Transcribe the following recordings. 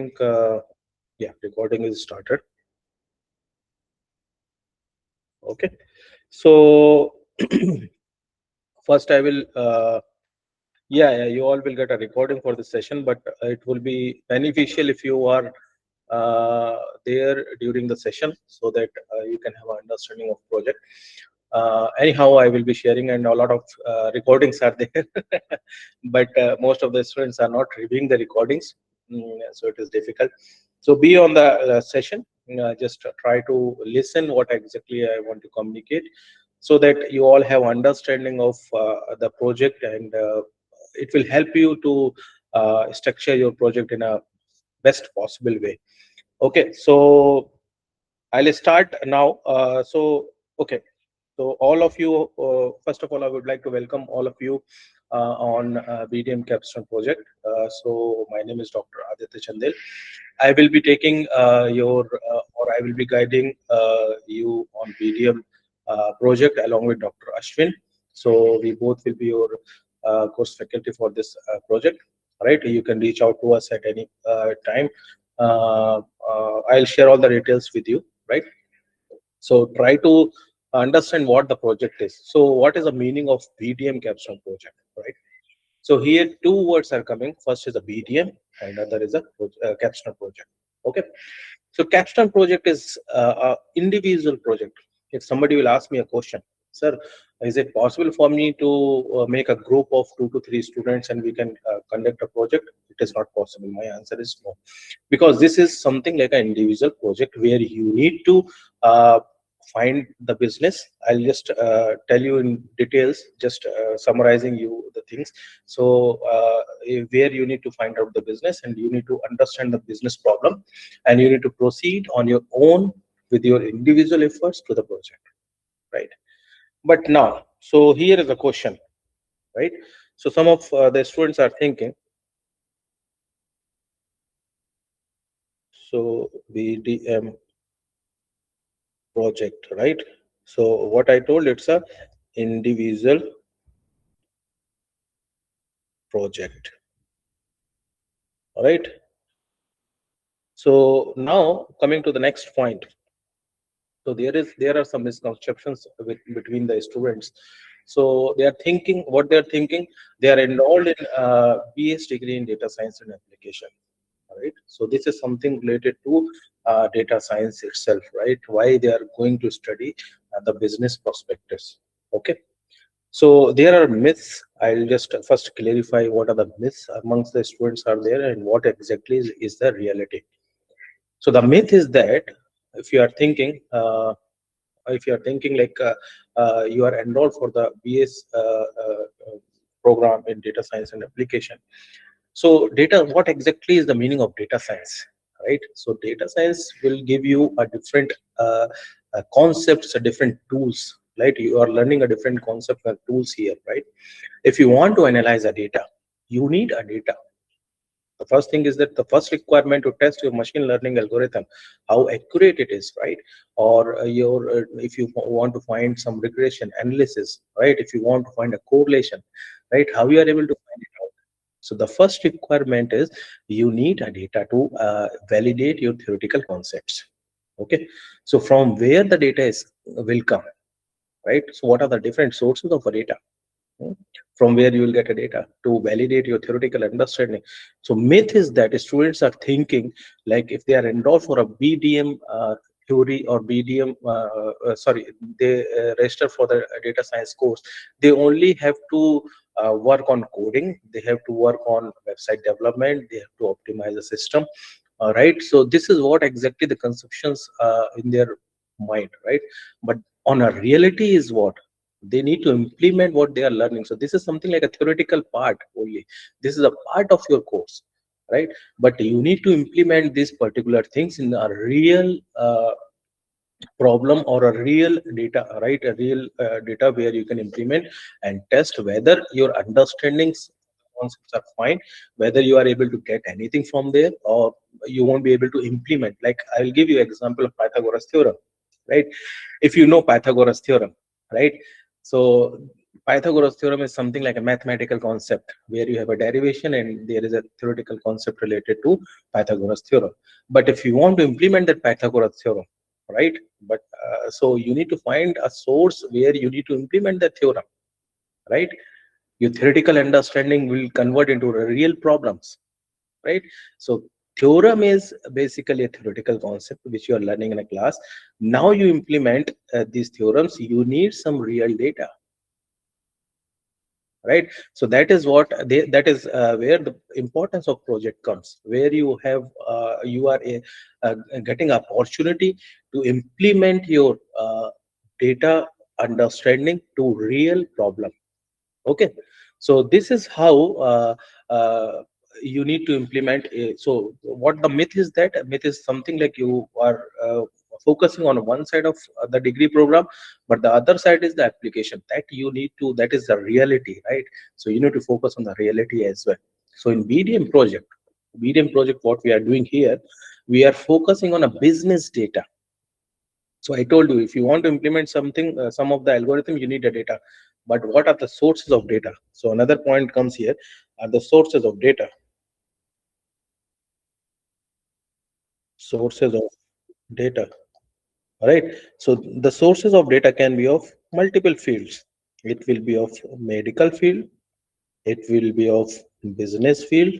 think, yeah, recording is started. Okay. So first I will, yeah, you all will get a recording for this session, but it will be beneficial if you are there during the session so that you can have an understanding of project. Anyhow, I will be sharing, and a lot of recordings are there, but most of the students are not reviewing the recordings, so it is difficult. So be on the session. Just try to listen what exactly I want to communicate, so that you all have understanding of the project, and it will help you to structure your project in a best possible way. Okay, so I'll start now. Okay, so all of you, first of all, I would like to welcome all of you on BDM Capstone project. So my name is Dr. Aditya Chandel. I will be taking or I will be guiding you on BDM project along with Dr. Ashwin. So we both will be your course faculty for this project. Right? You can reach out to us at any time. I'll share all the details with you. Right? So try to understand what the project is. So what is the meaning of BDM capstone project, right? So here two words are coming. First is a BDM and other is a capstone project. Okay. So capstone project is a individual project. If somebody will ask me a question, sir, is it possible for me to make a group of 2 to 3 students and we can conduct a project? It is not possible. My answer is no, because this is something like an individual project where you need to find the business. I'll just tell you in details, just summarizing you the things. So where you need to find out the business, and you need to understand the business problem, and you need to proceed on your own with your individual efforts to the project, right? But now, so here is a question, right? So some of the students are thinking, so BDM project, right? So what I told, it's a individual project, all right? So now coming to the next point. So there are some misconceptions between the students. So they are thinking, what they are thinking, they are enrolled in BS degree in data science and application, right? So this is something related to data science itself, right? Why they are going to study the business prospectus. Okay. So there are myths. I'll just first clarify what are the myths amongst the students are there and what exactly is the reality. So the myth is that if you are thinking, like you are enrolled for the BS program in data science and application. So what exactly is the meaning of data science, right? So data science will give you a different concepts, a different tools, right? You are learning a different concept and tools here, right? If you want to analyze a data, you need a data. The first thing is that the first requirement to test your machine learning algorithm, how accurate it is, right? Or if you want to find some regression analysis, right? If you want to find a correlation, right? How you are able to find it out? So the first requirement is you need a data to validate your theoretical concepts. Okay. So from where the data will come, right? So what are the different sources of data? From where you will get a data to validate your theoretical understanding. So myth is that students are thinking like if they are enrolled for a BDM theory or BDM, sorry, they register for the data science course, they only have to work on coding, they have to work on website development, they have to optimize the system. All right. So this is what exactly the conceptions in their mind, right? But on a reality is what they need to implement what they are learning. So this is something like a theoretical part only. This is a part of your course, right? But you need to implement these particular things in a real problem or a real data, right? A real data where you can implement and test whether your understandings concepts are fine, whether you are able to get anything from there or you won't be able to implement. Like I will give you example of Pythagoras theorem, right? If you know Pythagoras theorem, right? So Pythagoras theorem is something like a mathematical concept where you have a derivation and there is a theoretical concept related to Pythagoras theorem. But if you want to implement that Pythagoras theorem, right? But so you need to find a source where you need to implement that theorem, right? Your theoretical understanding will convert into real problems, right? So theorem is basically a theoretical concept which you are learning in a class. Now you implement these theorems, you need some real data, right? So that is what that is where the importance of project comes, where you have you are getting opportunity to implement your data understanding to real problem. Okay, so this is how you need to implement so what the myth is, that myth is something like you are focusing on one side of the degree program, but the other side is the application that you need to, that is the reality, right? So you need to focus on the reality as well. So in BDM project, what we are doing here, we are focusing on a business data. So I told you, if you want to implement something, some of the algorithm, you need the data. But what are the sources of data? So another point comes here, are the sources of data. Sources of data, right? So the sources of data can be of multiple fields. It will be of medical field. It will be of business field.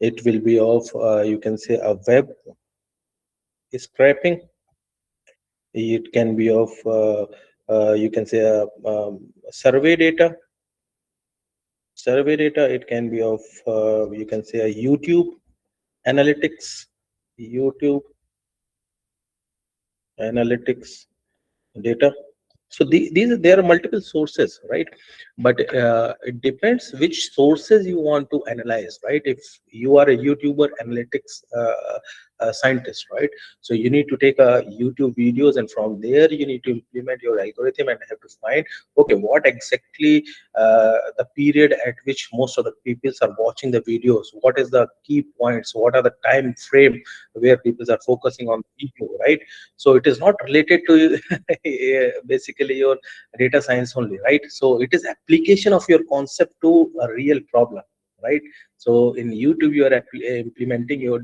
It will be of, you can say, a web scraping. It can be of, you can say, survey data. It can be of, you can say, a analytics youtube analytics data. So there are multiple sources, right? But it depends which sources you want to analyze, right? If you are a YouTuber analytics scientist, right? So you need to take a YouTube videos, and from there you need to implement your algorithm and have to find, okay, what exactly the period at which most of the people are watching the videos, what is the key points, what are the time frame where people are focusing on the video, right? So it is not related to basically your data science only, right? So it is application of your concept to a real problem, right? So in YouTube you are implementing your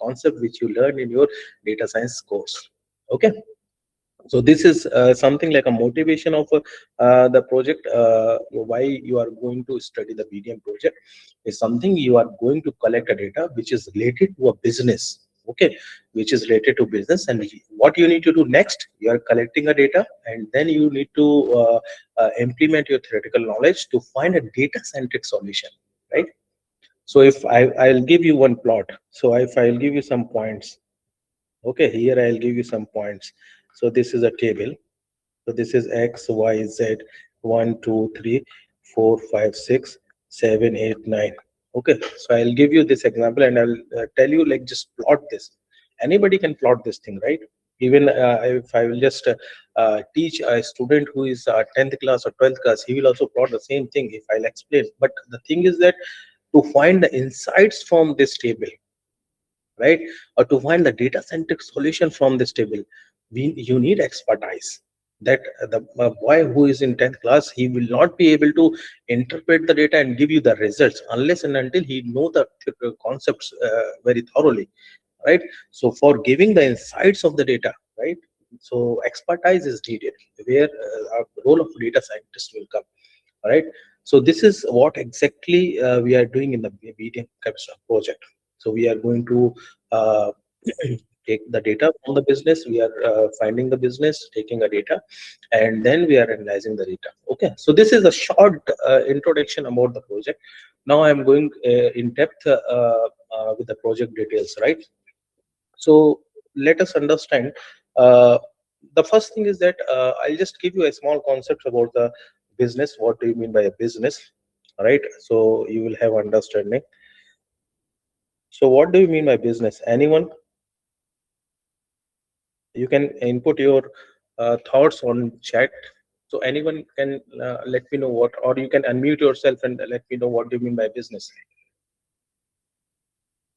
concept which you learned in your data science course. Okay, so this is something like a motivation of the project. Why you are going to study the BDM project is something you are going to collect a data which is related to a business. Okay, which is related to business, and what you need to do next, you are collecting a data, and then you need to implement your theoretical knowledge to find a data centric solution, right? So if I'll give you one plot, so if I'll give you some points, okay, here I'll give you some points. So this is a table. So this is X, Y, Z, 1, 2, 3, 4, 5, 6, 7, 8, 9. Okay, so I'll give you this example and I'll tell you, like, just plot this. Anybody can plot this thing, right? Even if I will just teach a student who is 10th class or 12th class, he will also plot the same thing if I'll explain. But the thing is that to find the insights from this table, right, or to find the data centric solution from this table, you need expertise. That the boy who is in 10th class, he will not be able to interpret the data and give you the results unless and until he know the concepts very thoroughly, right? So for giving the insights of the data, right, so expertise is needed, where a role of data scientist will come, right? So this is what exactly we are doing in the BDM project. So we are going to uh, take the data from the business. We are finding the business, taking the data, and then we are analyzing the data. Okay, so this is a short introduction about the project. Now I'm going in depth with the project details, right? So let us understand. Uh, the first thing is that I'll just give you a small concept about the business. What do you mean by a business? Right. So you will have understanding. So what do you mean by business? Anyone? You can input your thoughts on chat. So anyone can let me know what, or you can unmute yourself and let me know what do you mean by business.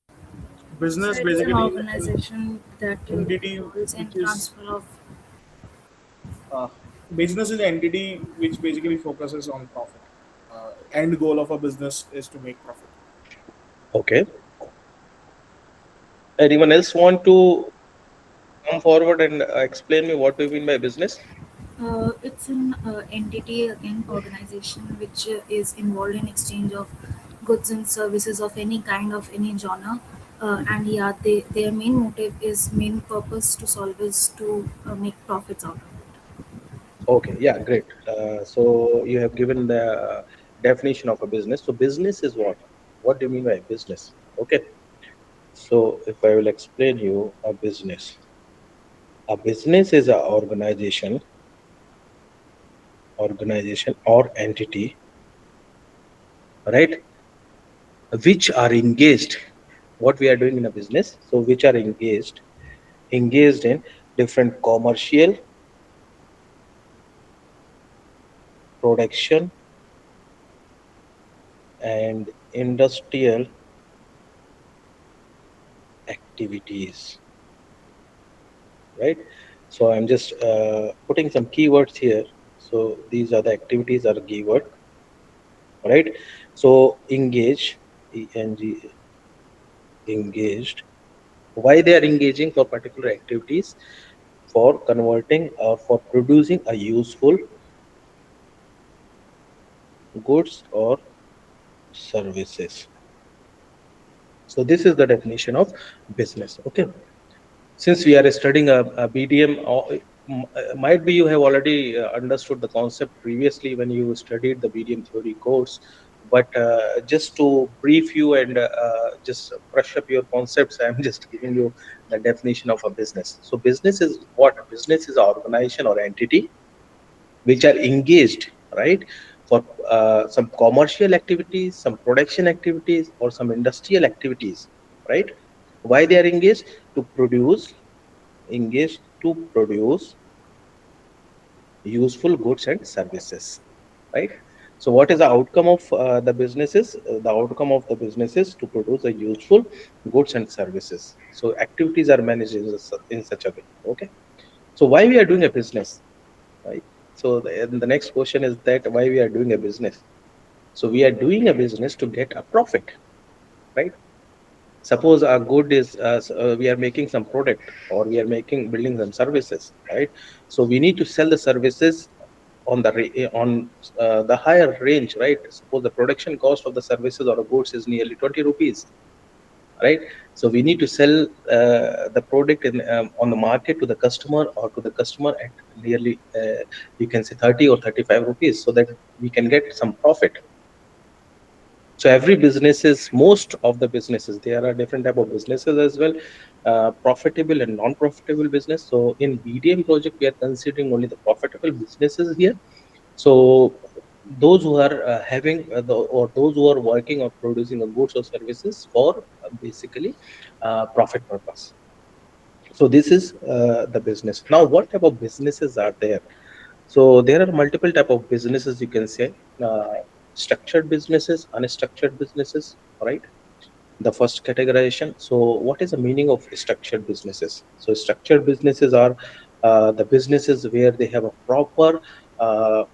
So Business it is an basically organization that entity holds which and is transfer of. Business is an entity which basically focuses on profit. End goal of a business is to make profit. Okay. Anyone else want to come forward and explain me what do you mean by business? It's an entity, an organization which is involved in exchange of goods and services of any kind of any genre. And yeah, their main motive is main purpose to solve is to make profits out of it. Okay, yeah, great. So you have given the definition of a business. So business is what? What do you mean by business? Okay. So if I will explain you a business is a organization or entity, right? Which are engaged. What we are doing in a business. So which are engaged in different commercial, production, and industrial activities, right? So I'm just putting some keywords here. So these are the activities are keyword, right? So engaged. Why they are engaging for particular activities? For converting or for producing a useful goods or services. So this is the definition of business. Okay. Since we are studying a BDM, might be you have already understood the concept previously when you studied the BDM theory course. But just to brief you and just brush up your concepts, I'm just giving you the definition of a business. So business is what? Business is an organization or entity which are engaged, right, for some commercial activities, some production activities, or some industrial activities, right? Why they are engaged to produce useful goods and services, right? So what is the outcome of the businesses? The outcome of the businesses to produce a useful goods and services. So activities are managed in such a way. Okay. So why we are doing a business, right? So the next question is that why we are doing a business. So we are doing a business to get a profit, right? Suppose our good is we are making some product or we are making building some services, right? So we need to sell the services on the higher range, right? Suppose the production cost of the services or goods is nearly 20 rupees, right? So we need to sell the product on the market to the customer or to the customer at nearly you can say 30 or 35 rupees so that we can get some profit. So every businesses, most of the businesses, there are different type of businesses as well, profitable and non-profitable business. So in BDM project, we are considering only the profitable businesses here. So those who are or those who are working or producing a goods or services for basically profit purpose. So this is the business. Now, what type of businesses are there? So there are multiple type of businesses you can say. Uh, Structured businesses, unstructured businesses, right? The first categorization. So what is the meaning of structured businesses? So structured businesses are the businesses where they have a proper uh,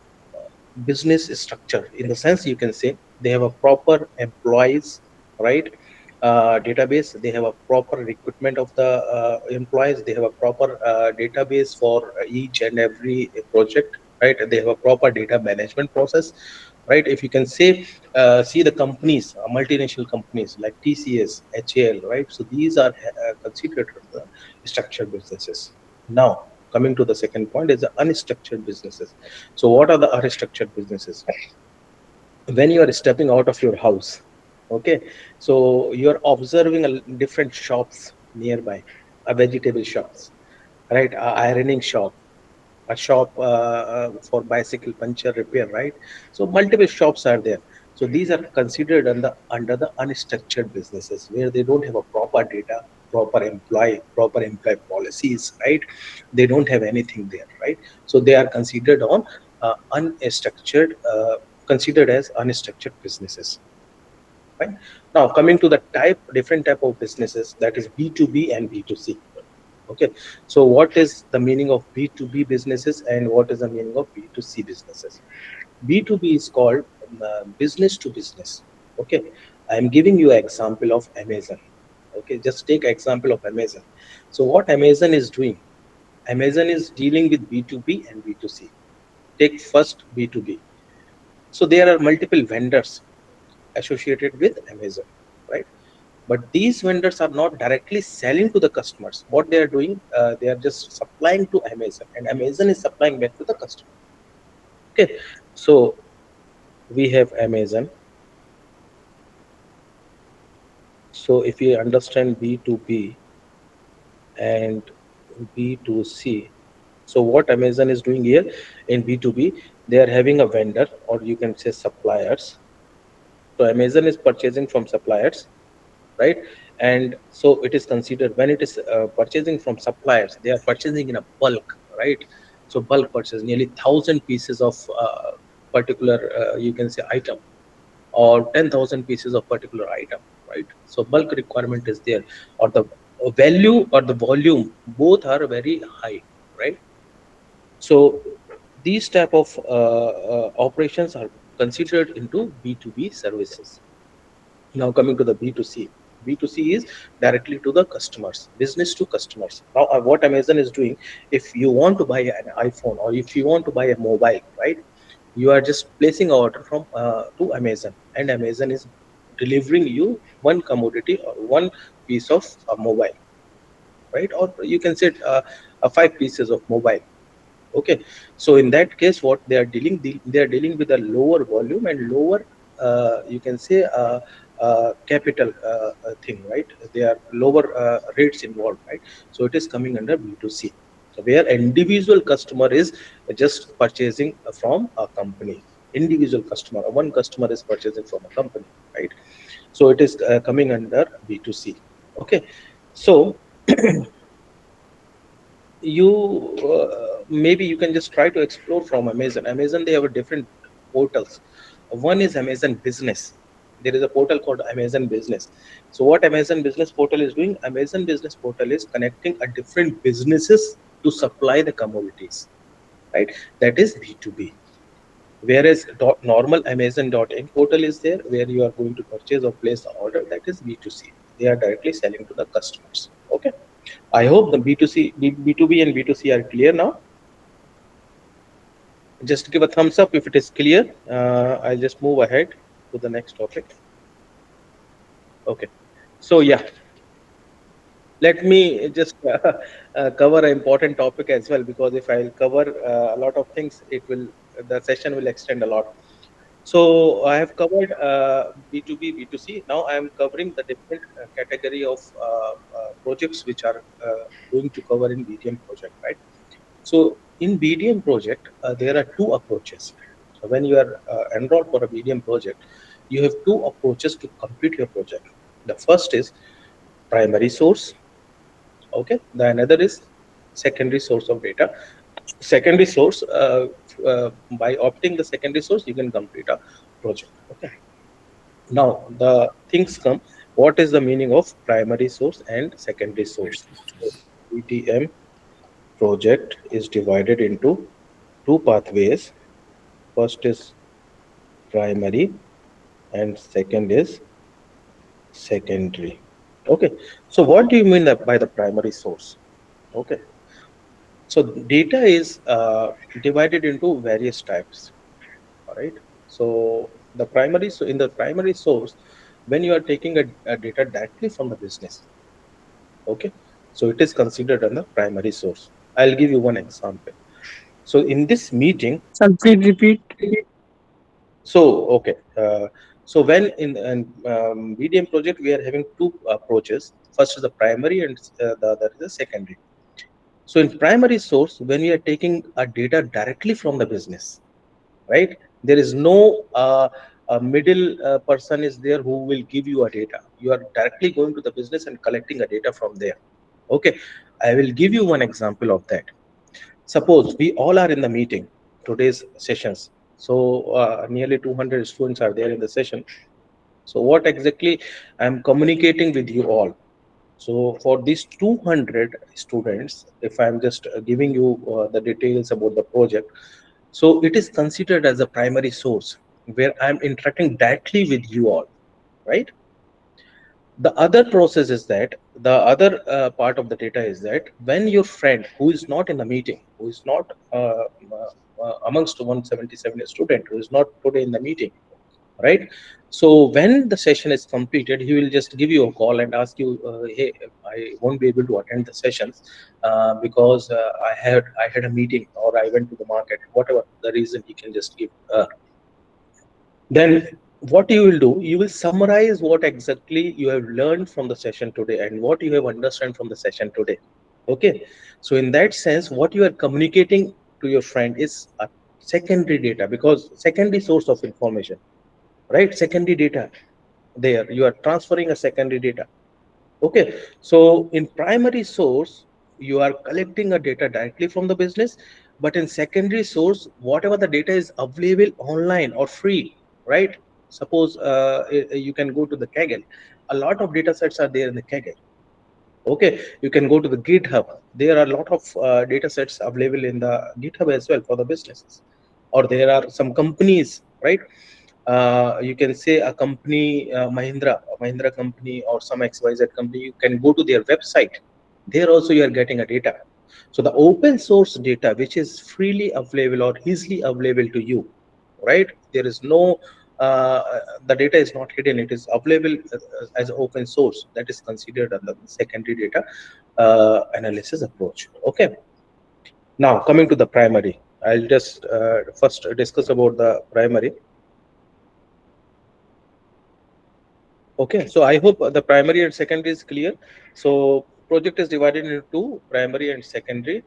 business structure, in the sense you can say they have a proper employees, right? Database, they have a proper recruitment of the employees, they have a proper database for each and every project, right? They have a proper data management process, right? If you can say see the companies, multinational companies like TCS, HAL, right? So these are considered the structured businesses. Now coming to the second point is the unstructured businesses. So what are the unstructured businesses? When you are stepping out of your house, okay, so you're observing different shops nearby, a vegetable shops, right? A ironing shop, a shop for bicycle puncture repair, right? So multiple shops are there. So these are considered under the unstructured businesses where they don't have a proper data, proper employee policies, right? They don't have anything there, right? So they are unstructured, considered as unstructured businesses, right? Now coming to the different type of businesses, that is B2B and B2C. Okay, so what is the meaning of B2B businesses and what is the meaning of B2C businesses? B2B is called business to business. Okay, I am giving you an example of Amazon. Okay, just take example of Amazon. So what Amazon is doing, Amazon is dealing with B2B and B2C. Take first B2B. So there are multiple vendors associated with Amazon, right? But these vendors are not directly selling to the customers. What they are doing, they are just supplying to Amazon, and Amazon is supplying back to the customer. Okay, so we have Amazon. So if you understand B2B and B2C, so what Amazon is doing here in B2B, they are having a vendor, or you can say suppliers. So Amazon is purchasing from suppliers, right? And so it is considered, when it is purchasing from suppliers, they are purchasing in a bulk, right? So bulk purchase, nearly 1,000 pieces of particular, you can say, item, or 10,000 pieces of particular item, right? So bulk requirement is there, or the value or the volume, both are very high, right? So these type of operations are considered into B2B services. Now coming to the B2C. B2C is directly to the customers, business to customers. Now what Amazon is doing, if you want to buy an iPhone or if you want to buy a mobile, right? You are just placing an order from to Amazon, and Amazon is delivering you one commodity or one piece of mobile, right? Or you can say five pieces of mobile. Okay, so in that case, what they are dealing, they are dealing with a lower volume and lower, you can say, capital thing, right? They are lower rates involved, right? So it is coming under B2C. So where individual customer is just purchasing from a company, individual customer, one customer is purchasing from a company, right? So it is coming under B2C. Okay, so you maybe you can just try to explore from Amazon. They have a different portals. One is Amazon Business. There is a portal called Amazon Business. So what Amazon Business portal is doing, Amazon Business portal is connecting a different businesses to supply the commodities, right? That is B2B. Whereas normal Amazon.in portal is there, where you are going to purchase or place the order, that is B2C. They are directly selling to the customers. Okay, I hope the B2C, B2B and B2C are clear now. Just give a thumbs up if it is clear. I'll just move ahead to the next topic. Okay. So yeah, let me just cover an important topic as well, because if I'll cover a lot of things, the session will extend a lot. So I have covered B2B, B2C. Now I am covering the different category of projects which are going to cover in BDM project, right? So in BDM project, there are two approaches. So when you are enrolled for a BDM project, you have two approaches to complete your project. The first is primary source. Okay. The another is secondary source of data. Secondary source, by opting the secondary source, you can complete a project. Okay. Now the things come. What is the meaning of primary source and secondary source? So BDM project is divided into two pathways. First is primary and second is secondary. Okay. So what do you mean by the primary source? Okay. So data is divided into various types. All right. So so in the primary source, when you are taking a data directly from the business, okay, so it is considered as the primary source. I'll give you one example. So in this meeting, Sir, please repeat. so okay, so when in BDM project we are having two approaches. First is the primary, and the other is the secondary. So in primary source, when we are taking a data directly from the business, right? There is no a middle person is there who will give you a data. You are directly going to the business and collecting a data from there. Okay, I will give you one example of that. Suppose we all are in the meeting, today's sessions. So nearly 200 students are there in the session. So what exactly I'm communicating with you all? So for these 200 students, if I'm just giving you the details about the project, so it is considered as a primary source where I'm interacting directly with you all, right? The other process is that the other part of the data is that when your friend who is not in the meeting, who is not amongst 177 student, who is not today in the meeting, right? So when the session is completed, he will just give you a call and ask you, hey, I won't be able to attend the sessions because I had a meeting or I went to the market, whatever the reason he can just give. Then what you will do, you will summarize what exactly you have learned from the session today and what you have understood from the session today. Okay, so in that sense, what you are communicating to your friend is a secondary data, because secondary source of information, right? Secondary data, there you are transferring a secondary data. Okay, so in primary source, you are collecting a data directly from the business, but in secondary source, whatever the data is available online or free, right? Suppose you can go to the Kaggle. A lot of data sets are there in the Kaggle. Okay, you can go to the GitHub. There are a lot of data sets available in the GitHub as well for the businesses. Or there are some companies, right? You can say a company, Mahindra company or some XYZ company, you can go to their website. There also you are getting a data. So the open source data, which is freely available or easily available to you, right? There is no, the data is not hidden. It is available as open source. That is considered under the secondary data analysis approach. Okay. Now coming to the primary, I'll just first discuss about the primary. Okay, so I hope the primary and secondary is clear. So project is divided into two, primary and secondary.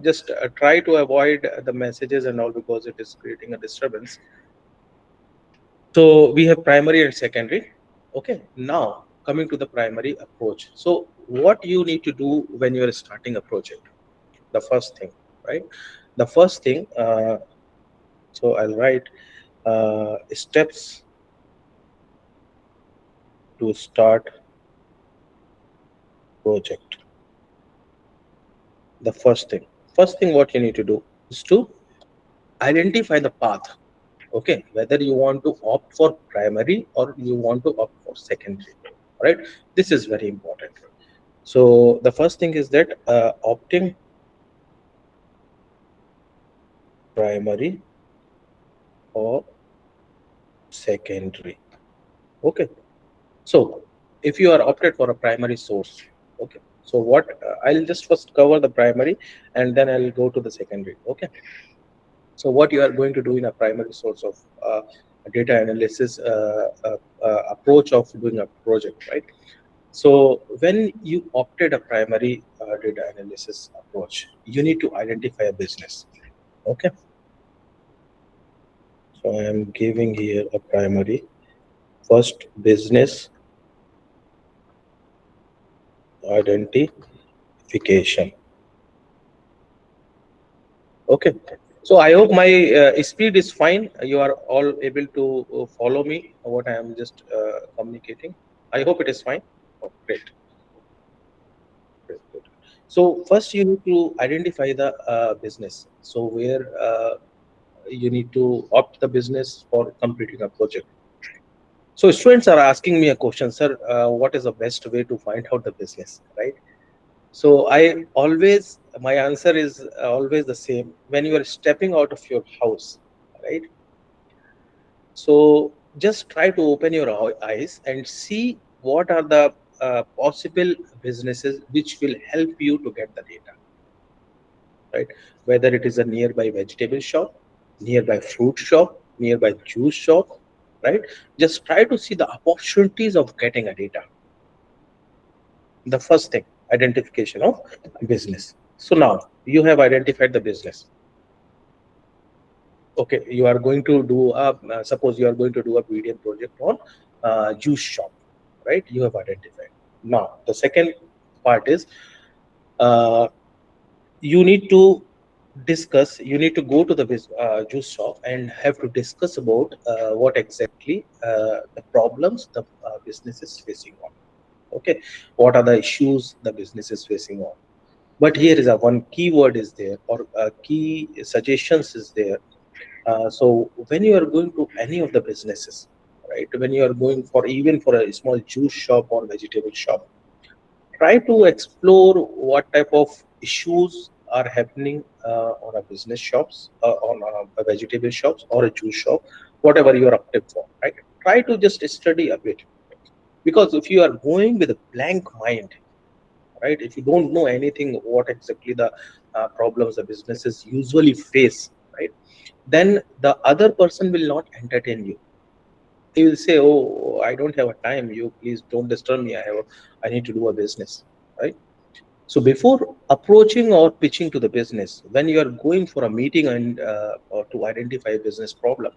Just try to avoid the messages and all because it is creating a disturbance. So we have primary and secondary. Okay, now coming to the primary approach. So what you need to do when you are starting a project, the first thing, right? The first thing, so I'll write steps to start project. The first thing what you need to do is to identify the path. Okay, whether you want to opt for primary or you want to opt for secondary, right? This is very important. So the first thing is that opting primary or secondary. Okay, so if you are opted for a primary source, okay, so what I'll just first cover the primary and then I'll go to the secondary. Okay, so what you are going to do in a primary source of data analysis approach of doing a project, right? So when you opted a primary data analysis approach, you need to identify a business. Okay, so I am giving here a primary first business identification. Okay, so I hope my speed is fine. You are all able to follow me what I am just communicating. I hope it is fine. Oh, great. Great, good. So first you need to identify the business. So where you need to opt the business for completing a project. So students are asking me a question, sir, what is the best way to find out the business, right? So my answer is always the same. When you are stepping out of your house, right? So just try to open your eyes and see what are the possible businesses which will help you to get the data, right? Whether it is a nearby vegetable shop, nearby fruit shop, nearby juice shop, right? Just try to see the opportunities of getting a data. The first thing, identification of business. So now you have identified the business. Okay, you are going to do a suppose you are going to do a BDM project on juice shop, right? You have identified. Now the second part is uh, you need to you need to go to the juice shop and have to discuss about what exactly the problems the business is facing on. Okay, what are the issues the business is facing on? But here is a one keyword is there, or key suggestions is there. So when you are going to any of the businesses, right, when you are going for even for a small juice shop or vegetable shop, try to explore what type of issues are happening on a business shops, on a vegetable shops or a juice shop, whatever you are opted for, right? Try to just study a bit, because if you are going with a blank mind, right, if you don't know anything what exactly the problems the businesses usually face, right, then the other person will not entertain you. He will say, oh, I don't have a time, you please don't disturb me, I need to do a business, right? So before approaching or pitching to the business, when you are going for a meeting and or to identify a business problem,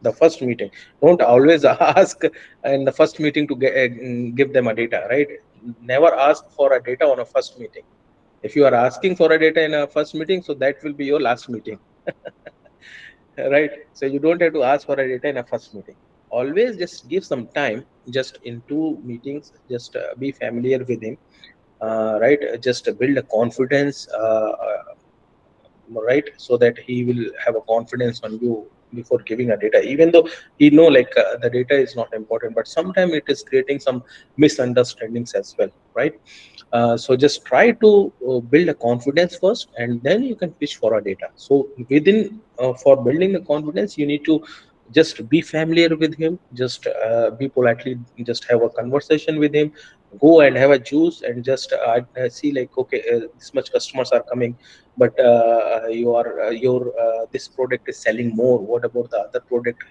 the first meeting, don't always ask in the first meeting to give them a data, right? Never ask for a data on a first meeting. If you are asking for a data in a first meeting, so that will be your last meeting, right? So you don't have to ask for a data in a first meeting. Always just give some time, just in two meetings, just be familiar with him, right? Just build a confidence, right, so that he will have a confidence on you before giving a data, even though he know like the data is not important, but sometimes it is creating some misunderstandings as well, right? So just try to build a confidence first, and then you can pitch for a data. So within for building the confidence, you need to just be familiar with him, just be politely, just have a conversation with him, go and have a juice, and just see like, okay, this much customers are coming, but you are your this product is selling more, what about the other product,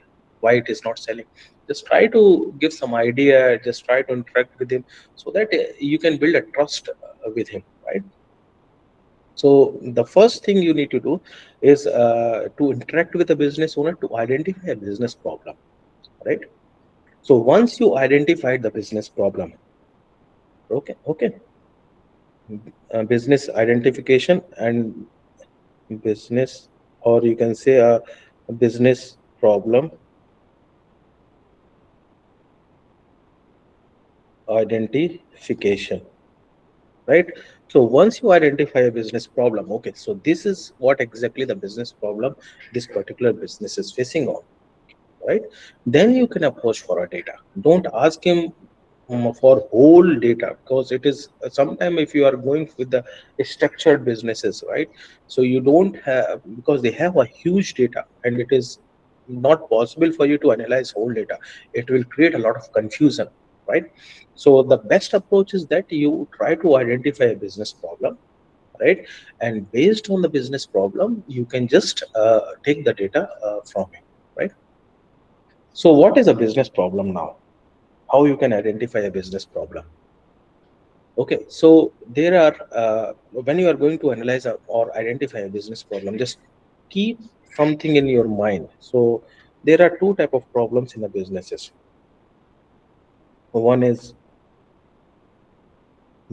why it is not selling? Just try to give some idea, just try to interact with him, so that you can build a trust with him, right? So the first thing you need to do is to interact with a business owner to identify a business problem, right? So once you identified the business problem, okay, business identification and business, or you can say a business problem identification, right? So once you identify a business problem, okay, so this is what exactly the business problem this particular business is facing on, right? Then you can approach for a data. Don't ask him for whole data, because it is sometime if you are going with the structured businesses, right? So you don't have, because they have a huge data and it is not possible for you to analyze whole data. It will create a lot of confusion, right? So the best approach is that you try to identify a business problem, right? And based on the business problem, you can just take the data from it, right? So what is a business problem now? How you can identify a business problem? Okay, so there are when you are going to analyze or identify a business problem, just keep something in your mind. So there are two type of problems in the businesses. One is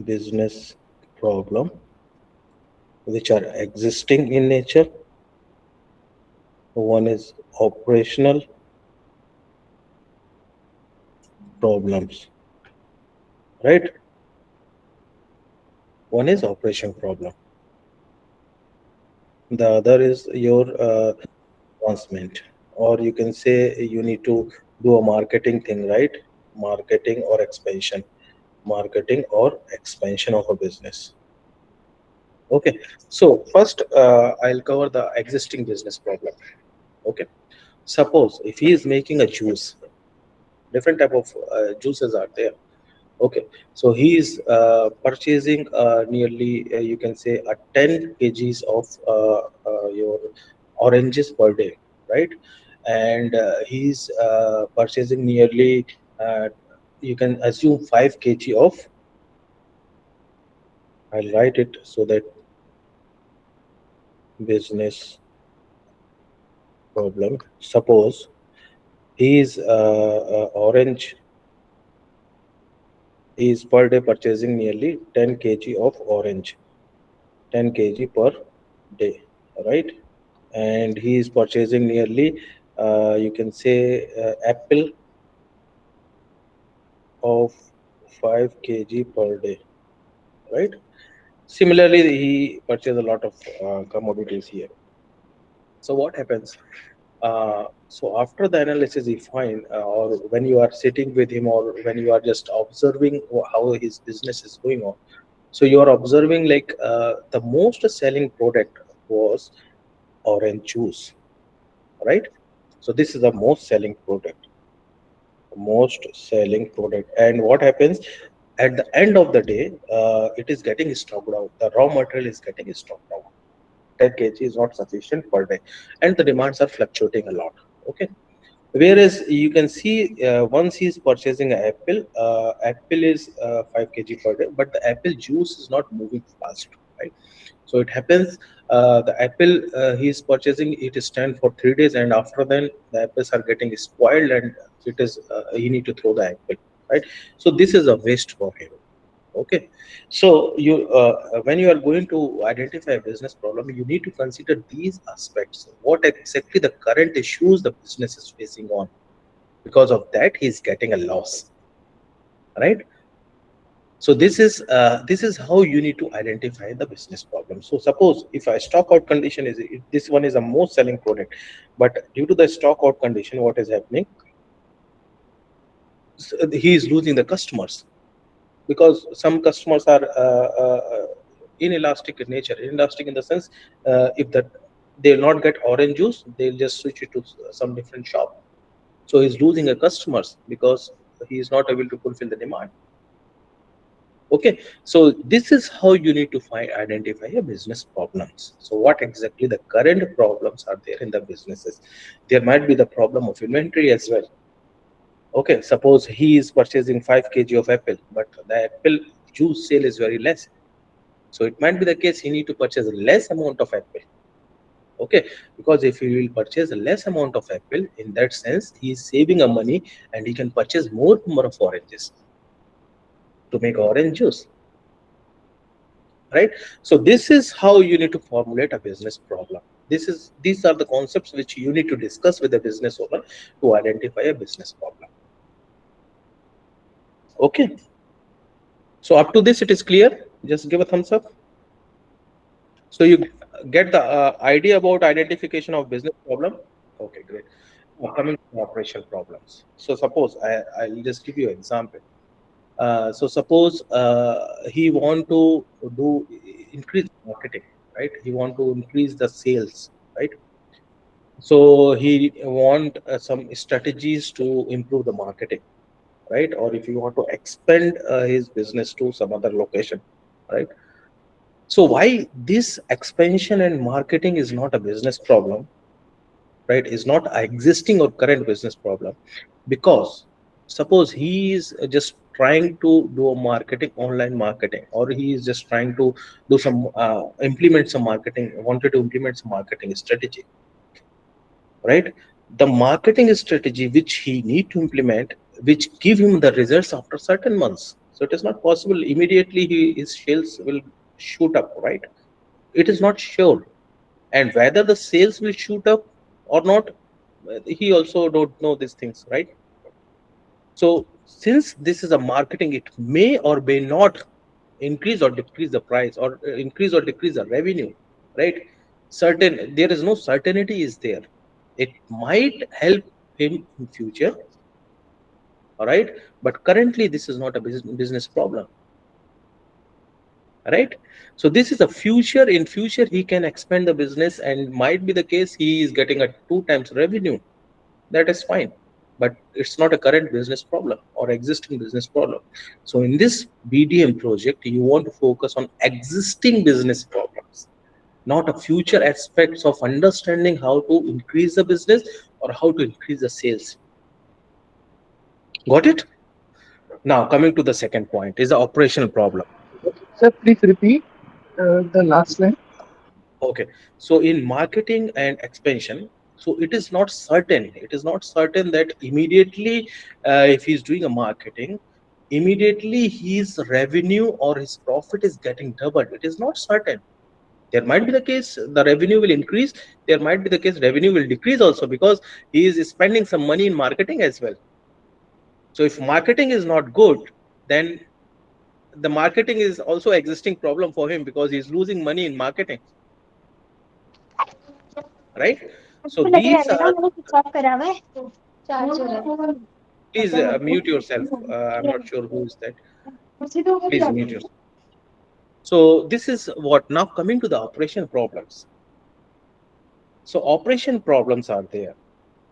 business problem, which are existing in nature. One is operational problems, right? One is operation problem. The other is your advancement, or you can say you need to do a marketing thing, right? Marketing or expansion of a business. Okay, so first I'll cover the existing business problem. Okay, suppose if he is making a juice, different type of juices are there. Okay, so he is purchasing nearly you can say a 10 kgs of your oranges per day, right? And he's purchasing nearly you can assume 5 kg of, I'll write it so that business problem. Suppose he is orange, he is per day purchasing nearly 10 kg of orange, 10 kg per day, right? And he is purchasing nearly you can say apple of 5 kg per day, right? Similarly, he purchased a lot of commodities here. So what happens? So after the analysis, he find, or when you are sitting with him, or when you are just observing how his business is going on, so you are observing like the most selling product was orange juice, right? So this is the most selling product. And what happens at the end of the day? It is getting stocked out. The raw material is getting stocked out. 10 kg is not sufficient per day, and the demands are fluctuating a lot. Okay. Whereas you can see once he's purchasing an apple, apple is 5 kg per day, but the apple juice is not moving fast, right? So it happens the apple he's purchasing, it is stand for 3 days, and after then the apples are getting spoiled, and it is you need to throw the apple, right? So this is a waste for him. Okay. So you when you are going to identify a business problem, you need to consider these aspects. What exactly the current issues the business is facing on? Because of that, he's getting a loss, right? So this is how you need to identify the business problem. So suppose if a stock out condition is, this one is a most selling product, but due to the stock out condition, what is happening? So he is losing the customers, because some customers are inelastic in nature. Inelastic in the sense, if that they'll not get orange juice, they'll just switch it to some different shop. So he's losing a customers because he is not able to fulfill the demand. Okay, so this is how you need to identify your business problems. So what exactly the current problems are there in the businesses? There might be the problem of inventory as well. Okay, suppose he is purchasing 5 kg of apple, but the apple juice sale is very less. So it might be the case he need to purchase less amount of apple. Okay, because if he will purchase a less amount of apple, in that sense, he is saving a money, and he can purchase more number of oranges to make orange juice, right? So this is how you need to formulate a business problem. These are the concepts which you need to discuss with the business owner to identify a business problem. Okay, so up to this it is clear. Just give a thumbs up. So you get the idea about identification of business problem. Okay, great. Now coming to operational problems. So suppose I'll just give you an example. So suppose he want to do increase marketing, right? He want to increase the sales, right? So he want some strategies to improve the marketing, right? Or if you want to expand his business to some other location, right? So why this expansion and marketing is not a business problem, right? Is not a existing or current business problem, because suppose he is just trying to do a marketing, online marketing, or he is just trying to do some implement some marketing, wanted to implement some marketing strategy, right? The marketing strategy which he need to implement, which give him the results after certain months. So it is not possible immediately his sales will shoot up, right? It is not sure. And whether the sales will shoot up or not, he also don't know these things, right? So since this is a marketing, it may or may not increase or decrease the price, or increase or decrease the revenue, right? Certain, there is no certainty is there. It might help him in future, all right? But currently this is not a business problem, right? So this is a future. In future he can expand the business, and might be the case he is getting a 2 times revenue. That is fine, but it's not a current business problem or existing business problem. So in this BDM project, you want to focus on existing business problems, not a future aspects of understanding how to increase the business or how to increase the sales. Got it? Now coming to the second point is the operational problem. Sir, please repeat the last line. Okay, so in marketing and expansion, so it is not certain. It is not certain that immediately, if he's doing a marketing, immediately his revenue or his profit is getting doubled. It is not certain. There might be the case the revenue will increase. There might be the case revenue will decrease also, because he is spending some money in marketing as well. So if marketing is not good, then the marketing is also existing problem for him because he's losing money in marketing, right? So these are, please mute yourself. I'm not sure who is that. Please mute yourself. So this is what, now coming to the operation problems. So operation problems are there,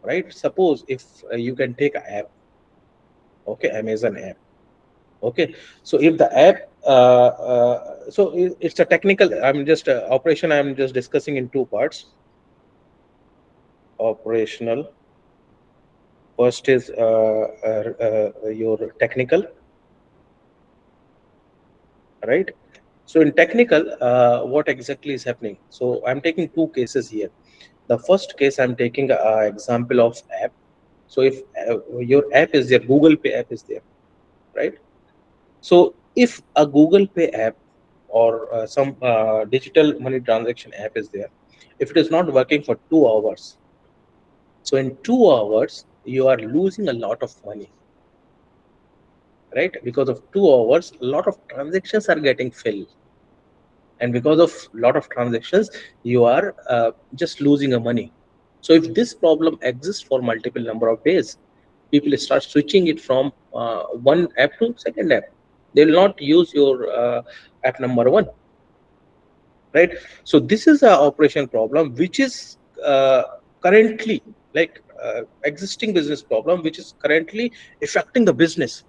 right? Suppose if you can take an app, okay, Amazon app, okay. So if the app, it's a technical, I'm just operation, I'm just discussing in two parts. Operational, first is your technical, right? So in technical, what exactly is happening? So I'm taking two cases here. The first case, I'm taking an example of app. So if your app is there, Google Pay app is there, right? So if a Google Pay app or some digital money transaction app is there, if it is not working for 2 hours, so in 2 hours you are losing a lot of money, right? Because of 2 hours, a lot of transactions are getting filled, and because of lot of transactions, you are just losing a money. So if this problem exists for multiple number of days, people start switching it from one app to second app. They will not use your app number one, right? So this is a operation problem which is currently, like, existing business problem which is currently affecting the business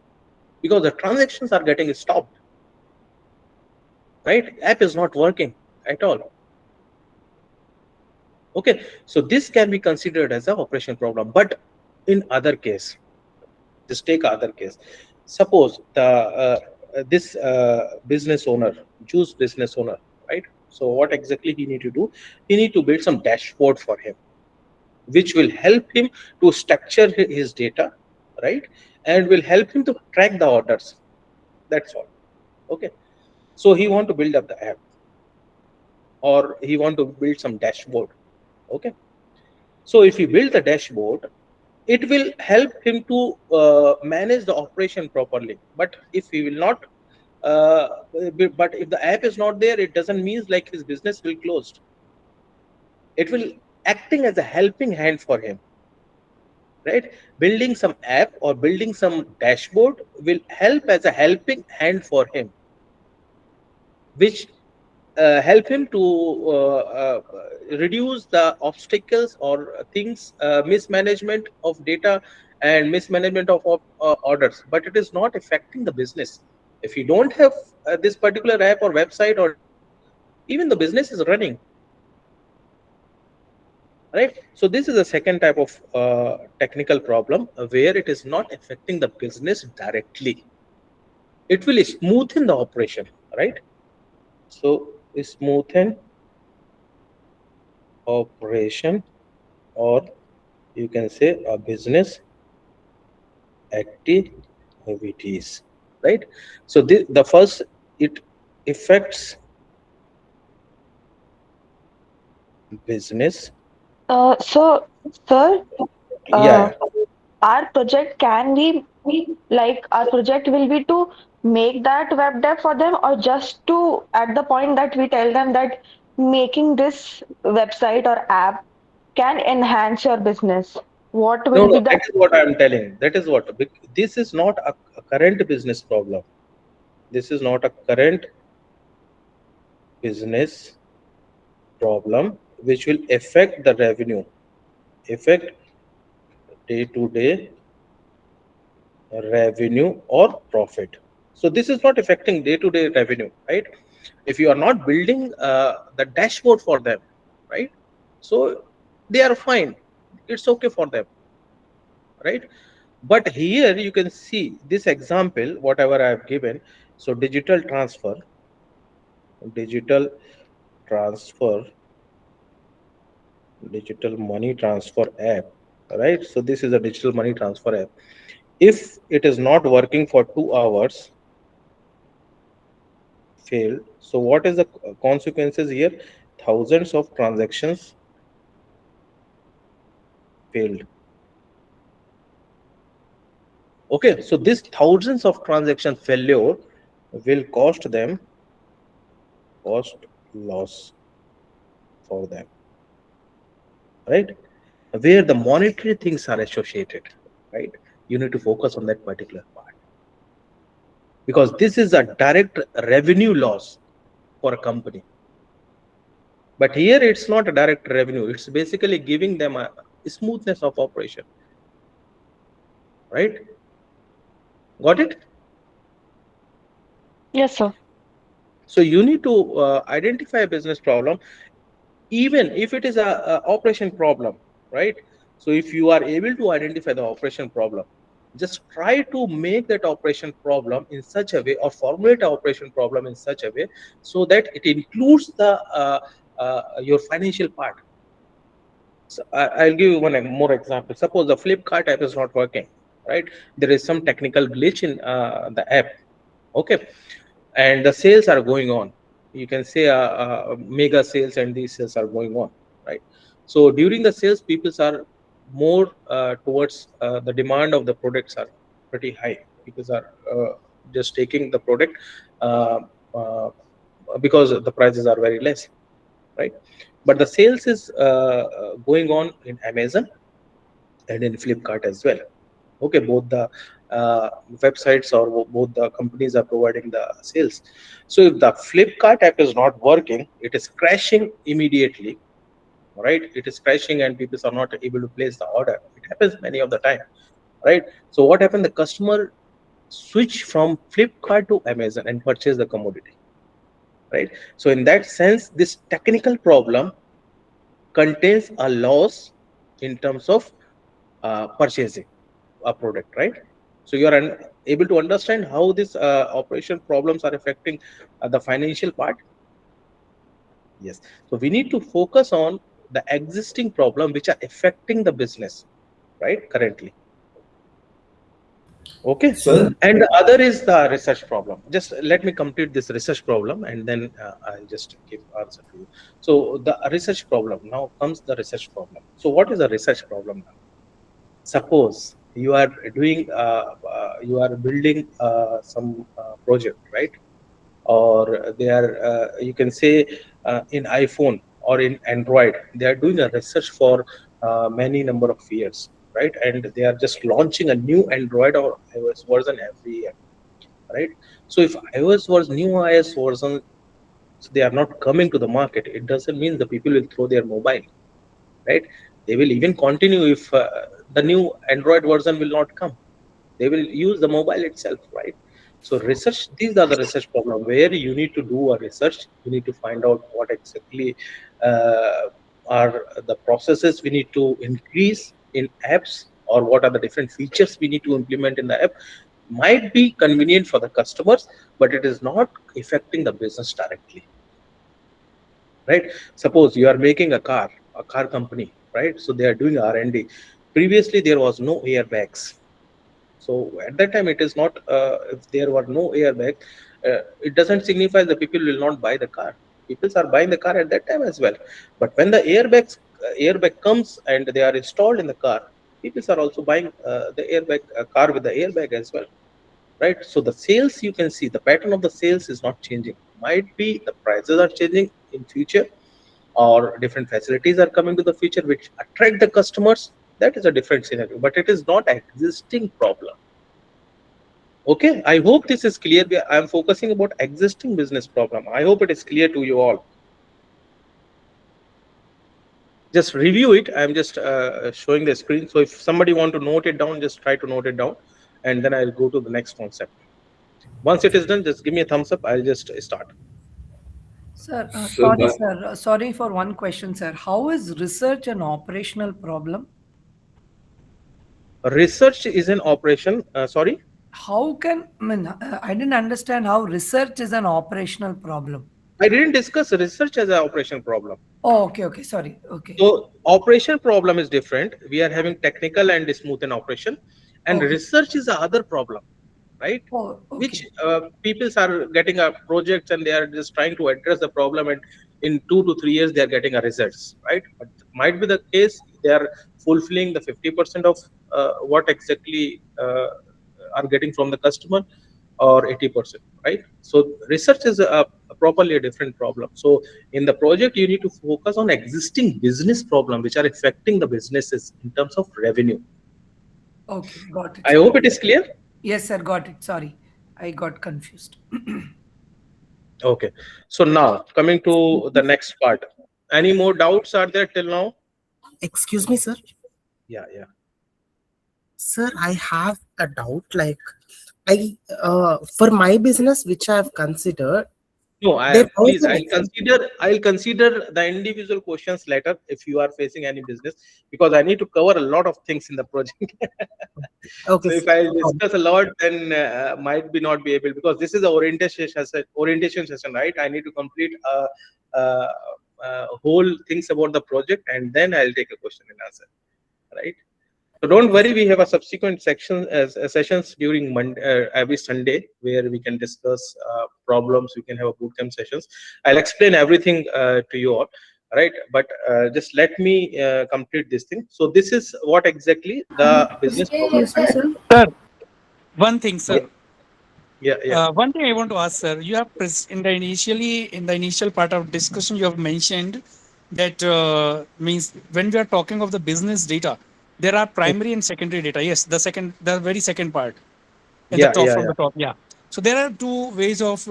because the transactions are getting stopped, right? App is not working at all. Okay, so this can be considered as a operation problem. But in other case, just take other case. Suppose the this business owner, juice business owner, right? So what exactly he need to do? He need to build some dashboard for him, which will help him to structure his data, right? And will help him to track the orders. That's all. Okay. So he want to build up the app, or he want to build some dashboard. Okay. So if he build the dashboard, it will help him to manage the operation properly. But if he will not, uh, but if the app is not there, it doesn't mean like his business will closed. It will acting as a helping hand for him, right? Building some app or building some dashboard will help as a helping hand for him, which help him to reduce the obstacles or things, mismanagement of data and mismanagement of orders. But it is not affecting the business. If you don't have this particular app or website or dashboard, even the business is running, right? So this is a second type of technical problem where it is not affecting the business directly. It will smoothen the operation, right? So smoothen operation, or you can say a business activities, right? So the first, it affects business. So, sir, Yeah, uh, yeah. our project can be like our project will be to make that web dev for them, or just to at the point that we tell them that making this website or app can enhance your business. What No, will no, be the that is what I'm telling. That is what, this is not a current business problem. This is not a current business problem which will affect the revenue, affect day to day revenue or profit. So this is not affecting day to day revenue, right? If you are not building the dashboard for them, right? So they are fine, it's okay for them, right? But here you can see this example whatever I have given. So digital transfer digital money transfer app, right? So this is a digital money transfer app. If it is not working for 2 hours, failed. So what is the consequences here? Thousands of transactions failed. Okay, so this thousands of transaction failure will cost loss for them, right? Where the monetary things are associated, right? You need to focus on that particular part, because this is a direct revenue loss for a company. But here it's not a direct revenue, it's basically giving them a smoothness of operation, right? Got it? Yes, sir. So you need to identify a business problem, even if it is a operation problem, right? So if you are able to identify the operation problem, just try to make that operation problem in such a way, or formulate an operation problem in such a way, so that it includes the your financial part. So I'll give you one more example. Suppose the Flipkart app is not working, right? There is some technical glitch in the app, okay, and the sales are going on. You can say mega sales, and these sales are going on, right? So during the sales, people are more towards the demand of the products are pretty high. People are just taking the product uh, uh, because the prices are very less, right? But the sales is going on in Amazon and in Flipkart as well. Okay, both the websites, or both the companies are providing the sales. So if the Flipkart app is not working, it is crashing immediately, right? It is crashing and people are not able to place the order. It happens many of the time, right? So what happened? The customer switch from Flipkart to Amazon and purchase the commodity, right? So in that sense, this technical problem contains a loss in terms of purchasing a product, right? So you are able to understand how these operation problems are affecting the financial part. Yes. So we need to focus on the existing problem which are affecting the business, right, currently. Okay. Sir, And the other is the research problem. Just let me complete this research problem, and then I'll just give answer to you. So the research problem, now comes the research problem. So what is a research problem now? Suppose you are doing you are building some project, right? Or they are you can say in iPhone or in Android, they are doing a research for many number of years, right? And they are just launching a new Android or iOS version every year, right? So if iOS was new iOS version, so they are not coming to the market, it doesn't mean the people will throw their mobile, right? They will even continue if the new Android version will not come. They will use the mobile itself, right? So research, these are the research problem where you need to do a research. You need to find out what exactly uh, are the processes we need to increase in apps, or what are the different features we need to implement in the app. Might be convenient for the customers, but it is not affecting the business directly, right? Suppose you are making a car company, right? So they are doing R&D. Previously there was no airbags. So at that time, it is not if there were no airbag, it doesn't signify the people will not buy the car. People are buying the car at that time as well. But when the airbag comes and they are installed in the car, people are also buying the airbag car with the airbag as well, right? So the sales, you can see the pattern of the sales is not changing. Might be the prices are changing in future, or different facilities are coming to the future which attract the customers. That is a different scenario, but it is not existing problem. Okay, I hope this is clear. I am focusing about existing business problem. I hope it is clear to you all. Just review it. I am just showing the screen. So if somebody want to note it down, just try to note it down, and then I'll go to the next concept. Once it is done, just give me a thumbs up. I'll just start. Sir, so sorry, but sir. Sorry for one question, sir. How is research an operational problem? Research is an operation. Sorry, How can, I didn't understand how research is an operational problem. I didn't discuss research as an operation problem. Oh, okay, okay. Sorry. Okay. So operation problem is different. We are having technical and smooth in operation, and Okay. research is the other problem, right? Oh, Which okay. people are getting a project and they are just trying to address the problem, and in 2 to 3 years they are getting a results, right? But might be the case they are fulfilling the 50% of what exactly are getting from the customer. or 80%, right? So research is a properly a different problem. So in the project, you need to focus on existing business problem which are affecting the businesses in terms of revenue. Okay, got it, I sir. hope it is clear. Yes, sir, got it. Sorry, I got confused. Okay. So now coming to the next part. Any more doubts are there till now? Excuse me, sir. Yeah, yeah. Sir, I have a doubt. Like, for my business, which I have considered, No, I there was please. an I'll consider. I'll consider the individual questions later if you are facing any business, because I need to cover a lot of things in the project. okay, So if sir. I No problem. discuss a lot, then might be not be able, because this is a orientation session, right? I need to complete a, whole things about the project, and then I'll take a question and answer, right? So don't Okay, worry, sir. we have a subsequent section as sessions during Monday, every Sunday, where we can discuss problems. We can have a bootcamp sessions. I'll explain everything to you all, right? But just let me complete this thing. So this is what exactly the business problem. Excuse me, sir. Sir, one thing, Yeah, sir. yeah, yeah. One thing I want to ask, sir. You have in the initial part of discussion, you have mentioned that means when we are talking of the business data, there are primary and secondary data. Yes, the very second part in the Yeah, top yeah, from yeah. the top. Yeah. So there are two ways of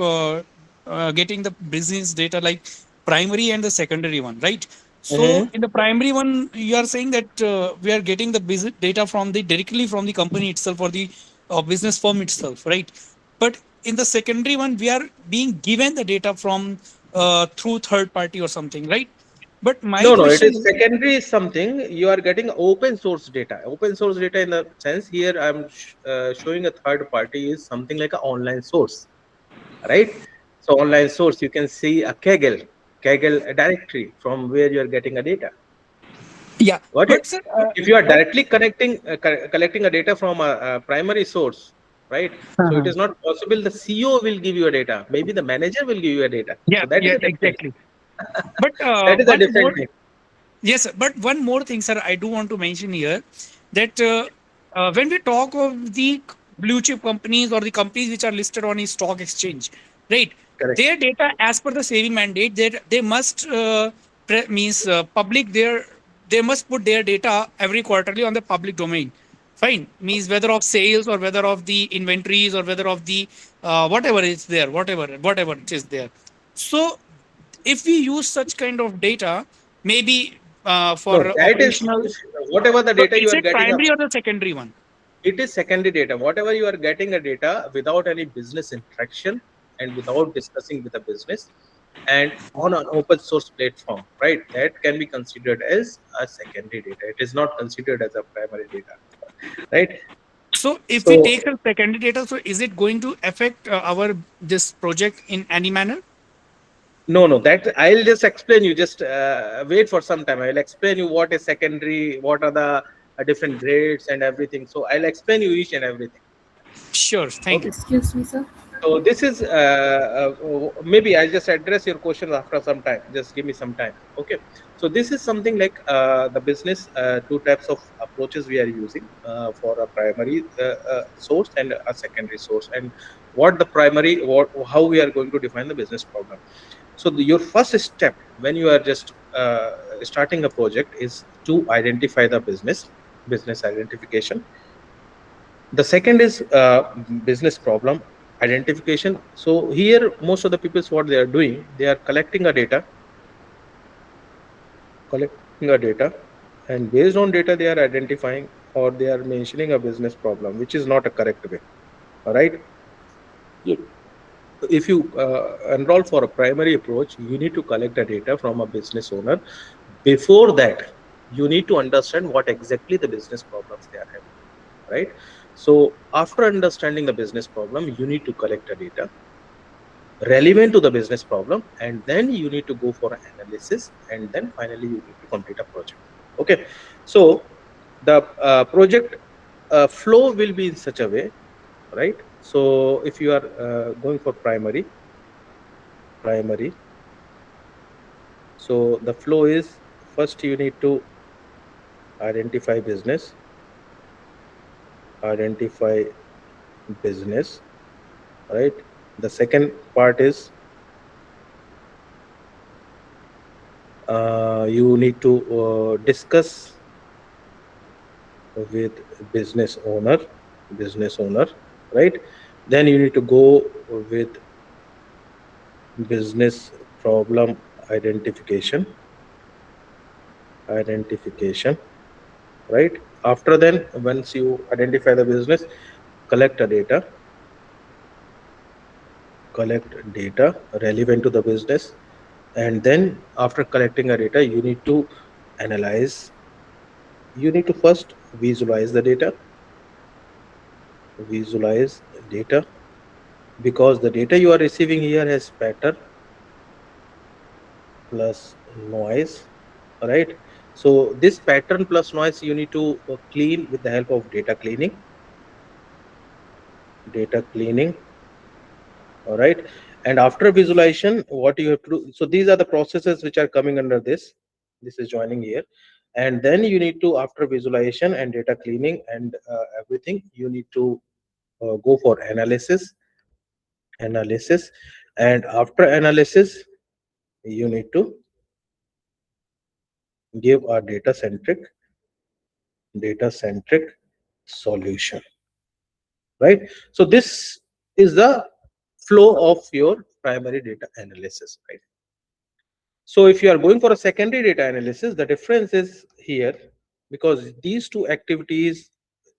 getting the business data, like primary and the secondary one, right? So Mm-hmm. in the primary one, you are saying that we are getting the business data from the directly from the company itself or the business firm itself, right? But in the secondary one, we are being given the data from through third party or something, right? But my No, no, it is question, secondary is something you are getting open source data. Open source data in the sense here I'm showing a third party is something like an online source, right? So online source, you can see a Kaggle directory from where you are getting a data. yeah, Got it? but sir, If you are but directly collecting a data from a primary source, right? So it uh-huh. is not possible the CEO will give you a data. Maybe the manager will give you a data. Yeah, So that is yeah, a different. exactly. But That is a one different more. thing. Yes, sir, but one more thing, sir, I do want to mention here that when we talk of the blue chip companies or the companies which are listed on a stock exchange, right? Correct. Their data, as per the SEBI mandate, they must means public their they must put their data every quarterly on the public domain. Fine, means whether of sales or whether of the inventories or whether of the whatever is there, whatever it is there. So if we use such kind of data, maybe No, for that is operational, whatever the so data you is are it getting up. primary or the secondary one? It is secondary data. Whatever you are getting a data without any business interaction and without discussing with the business and on an open source platform, right? That can be considered as a secondary data. It is not considered as a primary data, right? So if we So take a secondary data, so is it going to affect our this project in any manner? no, no, that I'll just explain you. Just wait for some time. I'll explain you what is secondary, what are the different grades and everything. So I'll explain you each and everything. Sure, thank Okay. you. Excuse me, sir. So this is maybe I'll just address your question after some time. Just give me some time. Okay. So this is something like the business two types of approaches we are using for a primary source and a secondary source, and what the primary what how we are going to define the business problem. So your first step when you are just starting a project is to identify the business identification. The second is business problem identification. So here most of the people what they are doing, they are collecting a data, and based on data they are identifying or they are mentioning a business problem, which is not a correct way. All right. If you enroll for a primary approach, you need to collect the data from a business owner. Before that, you need to understand what exactly the business problems they are having, right? So after understanding the business problem, you need to collect the data relevant to the business problem, and then you need to go for analysis, and then finally you need to complete a project. Okay. So the project flow will be in such a way, right? So if you are going for primary, so the flow is first you need to identify business, identify business, right? The second part is you need to discuss with business owner, business owner, right? Then you need to go with business problem identification, identification, right? After then, once you identify the business, collect the data, collect data relevant to the business, and then after collecting the data, you need to analyze. You need to first visualize the data, visualize data, because the data you are receiving here has pattern plus noise, right? So this pattern plus noise you need to clean with the help of data cleaning, data cleaning, all right? And after visualization, what you have to do, so these are the processes which are coming under this. This is joining here. And then you need to, after visualization and data cleaning and everything, you need to go for analysis, analysis. And after analysis, you need to give a data centric solution, right? So this is the flow of your primary data analysis, right? So if you are going for a secondary data analysis, the difference is here, because these two activities,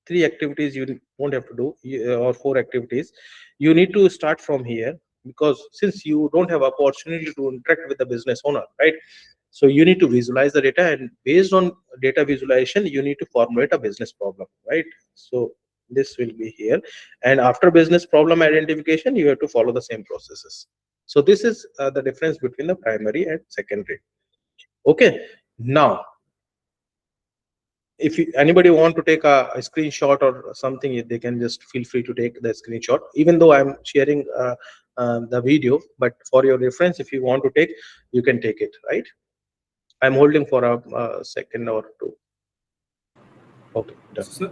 three activities you won't have to do, or four activities, you need to start from here, because since you don't have opportunity to interact with the business owner, right? So you need to visualize the data, and based on data visualization, you need to formulate a business problem, right? So this will be here, and after business problem identification, you have to follow the same processes. So this is the difference between the primary and secondary. Okay. Now, if anybody want to take a screenshot or something, they can just feel free to take the screenshot, even though I'm sharing the video. But for your reference, if you want to take, you can take it, right? I'm holding for a second or two. Okay, done. Sir,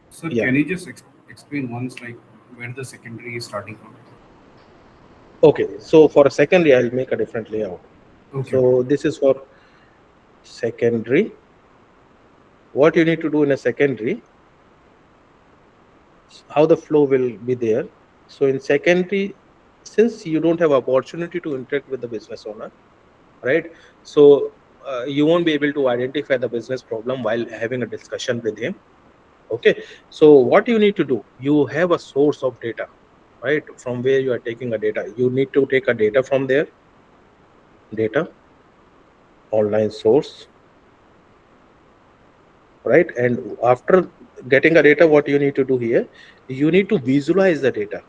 sir, Yeah. can you just explain once like where the secondary is starting from? Okay, so for a secondary, I'll make a different layout. Okay. So this is for secondary. What you need to do in a secondary, how the flow will be there. So in secondary, since you don't have opportunity to interact with the business owner, right? So you won't be able to identify the business problem while having a discussion with him. Okay. So what you need to do, you have a source of data, right? From where you are taking a data, you need to take a data from there, data, online source, right? And after getting a data, what you need to do here, you need to visualize the data,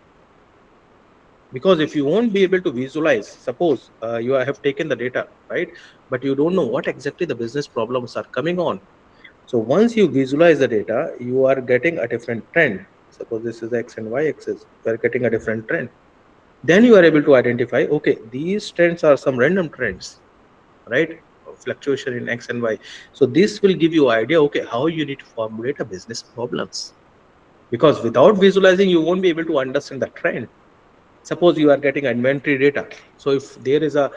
because if you won't be able to visualize, suppose you have taken the data, right, but you don't know what exactly the business problems are coming on. So once you visualize the data, you are getting a different trend. Suppose this is x and y axis, you are getting a different trend. Then you are able to identify, okay, these trends are some random trends, right? Fluctuation in x and y. So this will give you idea, okay, how you need to formulate a business problems, because without visualizing, you won't be able to understand the trend. Suppose you are getting inventory data. So if there is a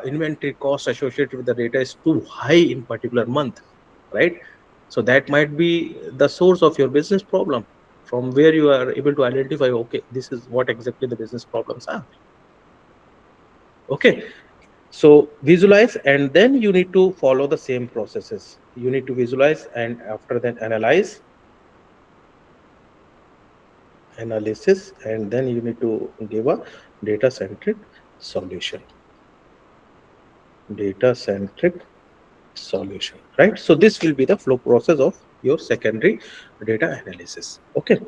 inventory cost associated with the data is too high in particular month, right? So that might be the source of your business problem, from where you are able to identify, okay, this is what exactly the business problems are. Okay. So visualize, and then you need to follow the same processes. You need to visualize, and after that analyze, analysis, and then you need to give a data centric solution, data centric solution, right? So this will be the flow process of your secondary data analysis. Okay.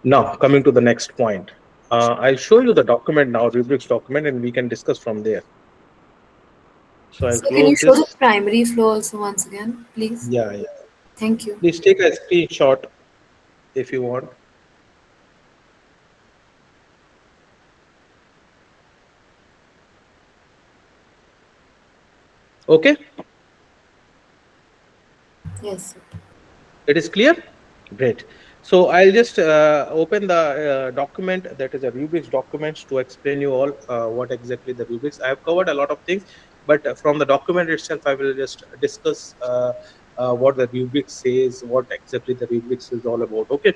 Now coming to the next point, I'll show you the document now, rubrics document, and we can discuss from there. So I'll So can you close show this. the primary flow also once again, please? Yeah, yeah. Thank you. Please take a screenshot if you want. Okay, Yes. it is clear. Great. So I'll just open the document, that is a rubrics documents, to explain you all what exactly the rubrics. I have covered a lot of things, but from the document itself I will just discuss what the rubrics says, what exactly the rubrics is all about. Okay,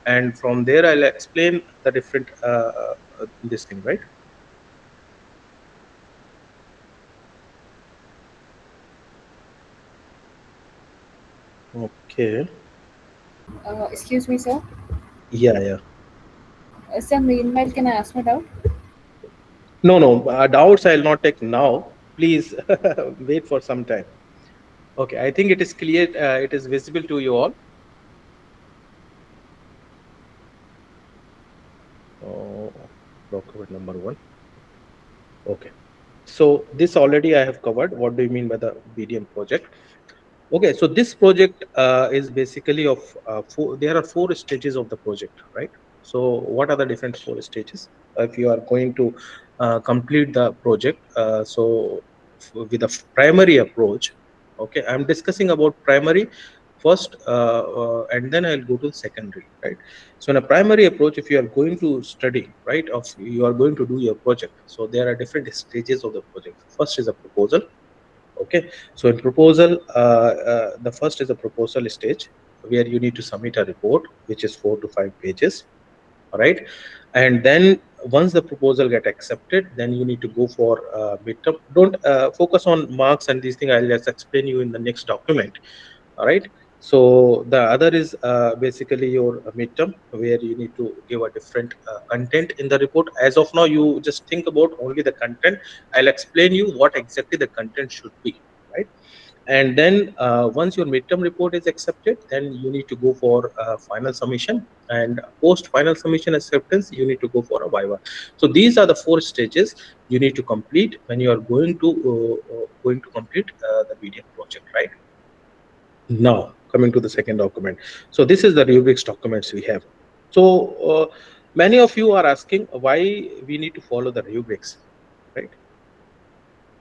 and from there I'll explain the different this thing, right? Okay. Excuse me, sir. Yeah, yeah. Sir, meanwhile, can I ask my doubt? No, no, doubts I'll not take now. Please wait for some time. Okay, I think it is clear. It is visible to you all. Document number one. Okay. So this already I have covered. What do you mean by the BDM project? Okay, so this project is basically of four. There are four stages of the project, right? So what are the different four stages? If you are going to complete the project, with a primary approach, okay, I'm discussing about primary first, and then I'll go to secondary, right? So in a primary approach, if you are going to study, right, of you are going to do your project, so there are different stages of the project. First is a proposal. Okay, so in proposal, the first is a proposal stage where you need to submit a report which is 4 to 5 pages. All right, and then once the proposal get accepted, then you need to go for midterm. Don't focus on marks and these things, I'll just explain you in the next document. All right, so the other is basically your midterm, where you need to give a different content in the report. As of now, you just think about only the content. I'll explain you what exactly the content should be, right? And then once your midterm report is accepted, then you need to go for final submission, and post final submission acceptance you need to go for a viva. So these are the four stages you need to complete when you are going to complete the BDM project, right? Now, coming to the second document. So this is the rubrics documents we have. So many of you are asking why we need to follow the rubrics, right?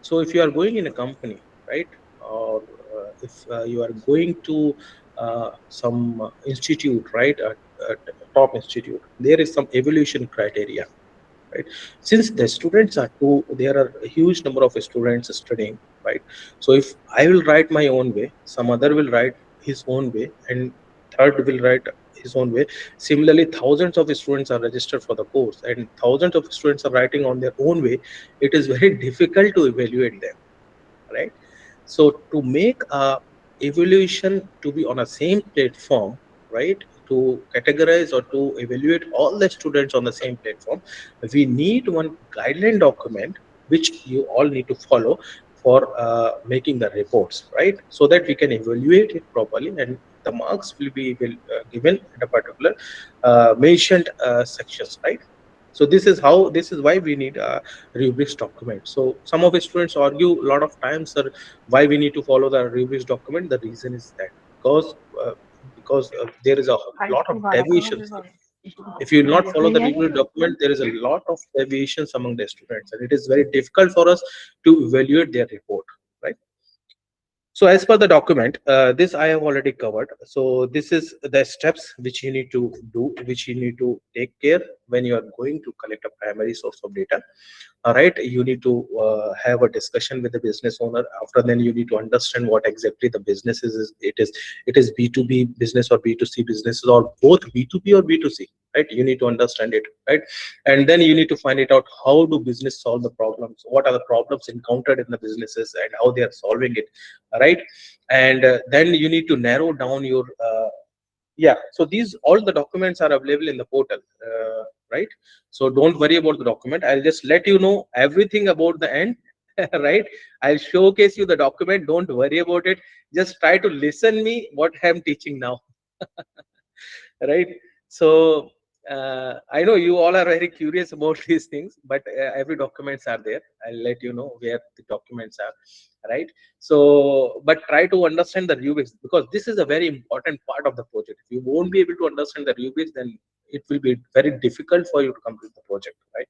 So if you are going in a company, right, or if you are going to some institute, right, a top institute, there is some evaluation criteria, right? Since the students are two, there are a huge number of students studying, right? So if I will write my own way, some other will write his own way, and third will write his own way. Similarly, thousands of students are registered for the course, and thousands of students are writing on their own way. It is very difficult to evaluate them, right? So to make a evaluation to be on a same platform, right, to categorize or to evaluate all the students on the same platform, we need one guideline document which you all need to follow for making the reports, right, so that we can evaluate it properly, and the marks will given at a particular mentioned sections, right? So this is why we need a rubrics document. So some of the students argue a lot of times, sir, why we need to follow the rubrics document. The reason is that uh, because there is a lot of deviations. If you will not follow the rubrics document, there is a lot of deviations among the students, and it is very difficult for us to evaluate their report, right? So as per the document, this I have already covered. So this is the steps which you need to do, which you need to take care when you are going to collect a primary source of data. All right, you need to have a discussion with the business owner. After then, you need to understand what exactly the business is. It is B2B business or B2C businesses, or both B2B or B2C, right? You need to understand it, right? And then you need to find it out, how do business solve the problems, what are the problems encountered in the businesses, and how they are solving it, right? And then you need to narrow down your yeah, so these all the documents are available in the portal, right? So don't worry about the document, I'll just let you know everything about the end. Right, I'll showcase you the document, don't worry about it, just try to listen me what I'm teaching now. Right, so I know you all are very curious about these things, but every documents are there, I'll let you know where the documents are, right? So but try to understand the rubrics, because this is a very important part of the project. If you won't be able to understand the rubrics, then it will be very difficult for you to complete the project, right?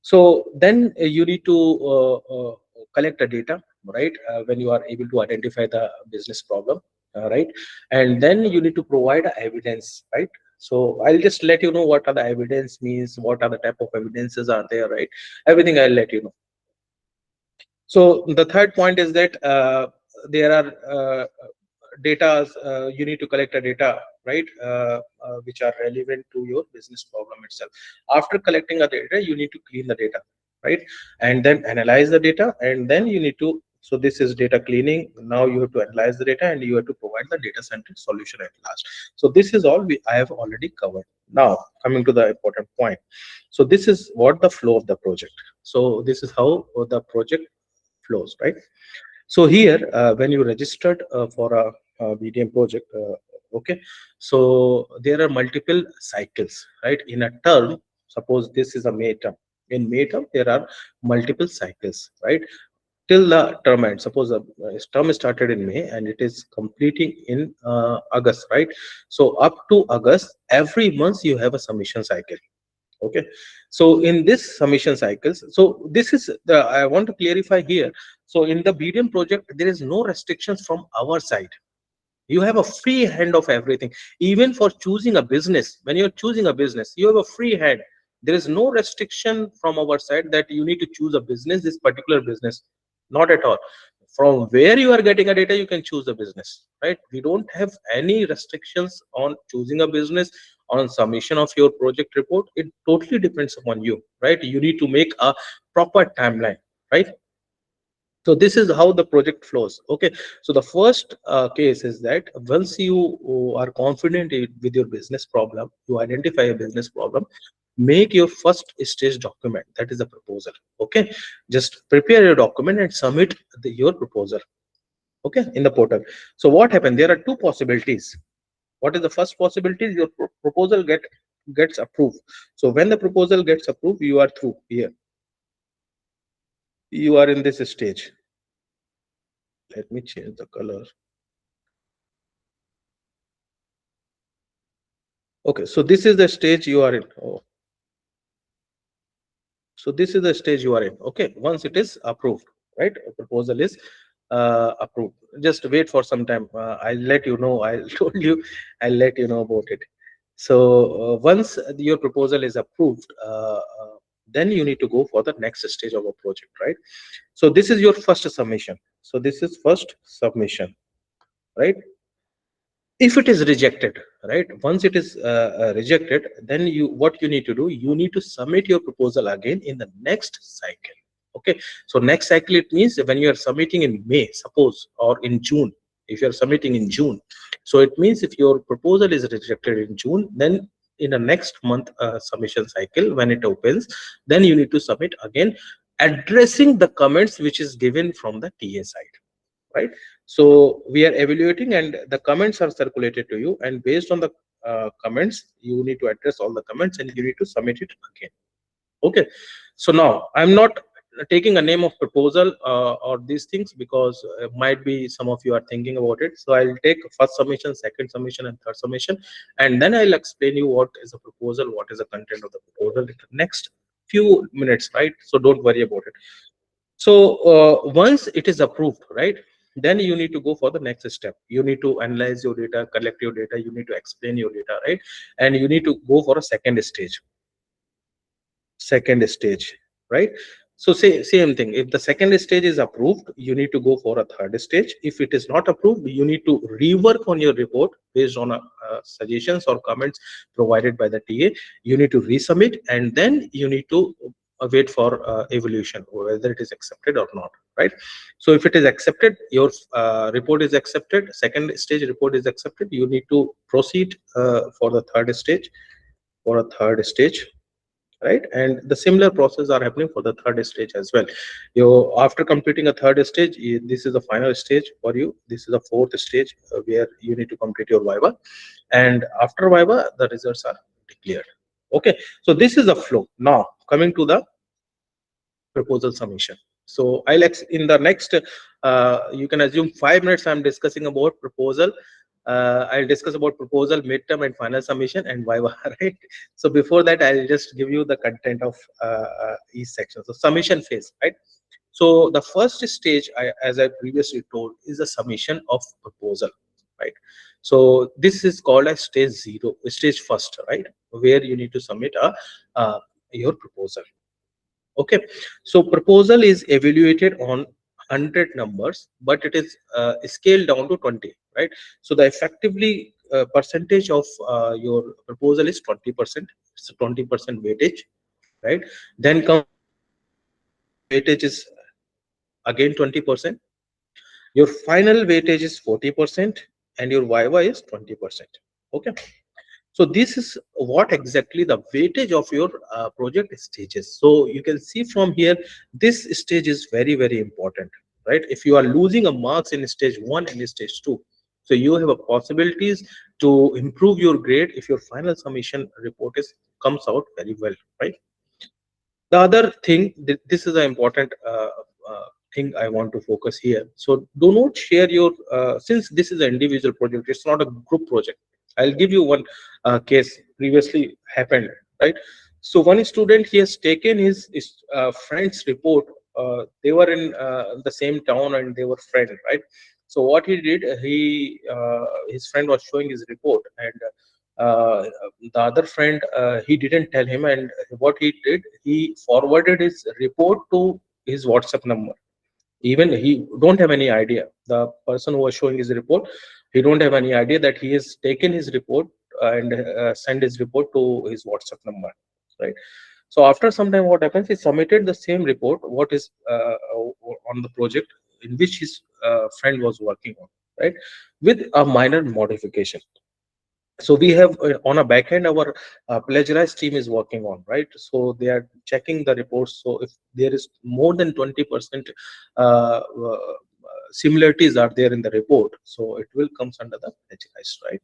So then you need to collect the data, right, when you are able to identify the business problem. right? And then you need to provide evidence, right? So I'll just let you know what are the evidence means, what are the type of evidences are there, right? Everything I'll let you know. So the third point is that there are data, you need to collect a data, right? Which are relevant to your business problem itself. After collecting the data, you need to clean the data, right? And then analyze the data, and then you need to, so this is data cleaning. Now you have to analyze the data and you have to provide the data centric solution at last. So this is all I have already covered. Now coming to the important point. So this is what the flow of the project. So this is how the project flows, right? So here, when you registered for a BDM project, okay, so there are multiple cycles, right? In a term, suppose this is a May term. In May term, there are multiple cycles, right? Till the term end. Suppose a term started in May and it is completing in August, right? So up to August, every month you have a submission cycle. Okay, so in this submission cycles, so this is the, I want to clarify here. So in the BDM project, there is no restrictions from our side. You have a free hand of everything. Even for choosing a business, when you're choosing a business, you have a free hand. There is no restriction from our side that you need to choose a business, this particular business. Not at all. From where you are getting a data, you can choose a business, right? We don't have any restrictions on choosing a business, on submission of your project report. It totally depends upon you, right? You need to make a proper timeline, right? So this is how the project flows. Okay, so the first case is that once you are confident with your business problem, you identify a business problem, make your first stage document, that is a proposal. Okay, just prepare your document and submit your proposal, okay, in the portal. So what happened, there are two possibilities. What is the first possibility? Your proposal gets approved. So when the proposal gets approved, you are through here, you are in this stage. Let me change the color. Okay, so this is the stage you are in. Oh. So this is the stage you are in. Okay, once it is approved, right? A proposal is approved. Just wait for some time. I'll let you know. I told you, I'll let you know about it. So once your proposal is approved, then you need to go for the next stage of a project, right? So this is your first submission. So this is first submission, right? If it is rejected, right, once it is rejected, then you, what you need to do, you need to submit your proposal again in the next cycle. Okay, so next cycle, it means when you are submitting in May, suppose, or in June. If you are submitting in June, so it means if your proposal is rejected in June, then in the next month submission cycle, when it opens, then you need to submit again, addressing the comments which is given from the TA side, right? So we are evaluating and the comments are circulated to you, and based on the comments, you need to address all the comments and you need to submit it again. Okay, so now I'm not taking a name of proposal or these things, because might be some of you are thinking about it. So I'll take first submission, second submission, and third submission, and then I'll explain you what is a proposal, what is the content of the proposal in the next few minutes, right? So don't worry about it. So once it is approved, right, then you need to go for the next step. You need to analyze your data, collect your data, you need to explain your data, right? And you need to go for a second stage, right? So say same thing, if the second stage is approved, you need to go for a third stage. If it is not approved, you need to rework on your report based on suggestions or comments provided by the TA. You need to resubmit, and then you need to wait for evaluation, whether it is accepted or not, right? So if it is accepted, your report is accepted, second stage report is accepted, you need to proceed for the third stage, for a third stage, right? And the similar process are happening for the third stage as well. You, after completing a third stage, this is the final stage for you. This is the fourth stage where you need to complete your viva, and after viva the results are declared. Okay, so this is the flow. Now coming to the proposal submission. So I'll in the next you can assume 5 minutes I'm discussing about proposal. I'll discuss about proposal, midterm, and final submission, and viva. Right. So before that, I'll just give you the content of each section. So submission phase, right? So the first stage, as I previously told, is the submission of proposal, right? So this is called as stage zero, stage first, right? Where you need to submit a your proposal. Okay, so proposal is evaluated on 100 numbers, but it is scaled down to 20, right? So the effectively percentage of your proposal is 20%. It's a 20% weightage, right? Then comes your weightage is again 20%. Your final weightage is 40%, and your viva is 20%. Okay, so this is what exactly the weightage of your project stages. So you can see from here, this stage is very, very important, right? If you are losing a marks in stage one and stage two, so you have a possibilities to improve your grade if your final submission report is comes out very well, right? The other thing, this is an important uh, thing I want to focus here. So do not share your since this is an individual project, it's not a group project. I'll give you one case previously happened, right? So one student, he has taken his friend's report. They were in the same town and they were friends, right? So what he did, his friend was showing his report, and uh, the other friend, he didn't tell him, and what he did, he forwarded his report to his WhatsApp number. Even he don't have any idea, the person who was showing his report, he don't have any idea that he has taken his report and sent his report to his WhatsApp number, right? So after some time, what happens, he submitted the same report what is on the project in which his friend was working on, right, with a minor modification. So we have on a back end, our plagiarized team is working on, right? So they are checking the reports. So if there is more than 20% similarities are there in the report, so it will comes under the plagiarized, right?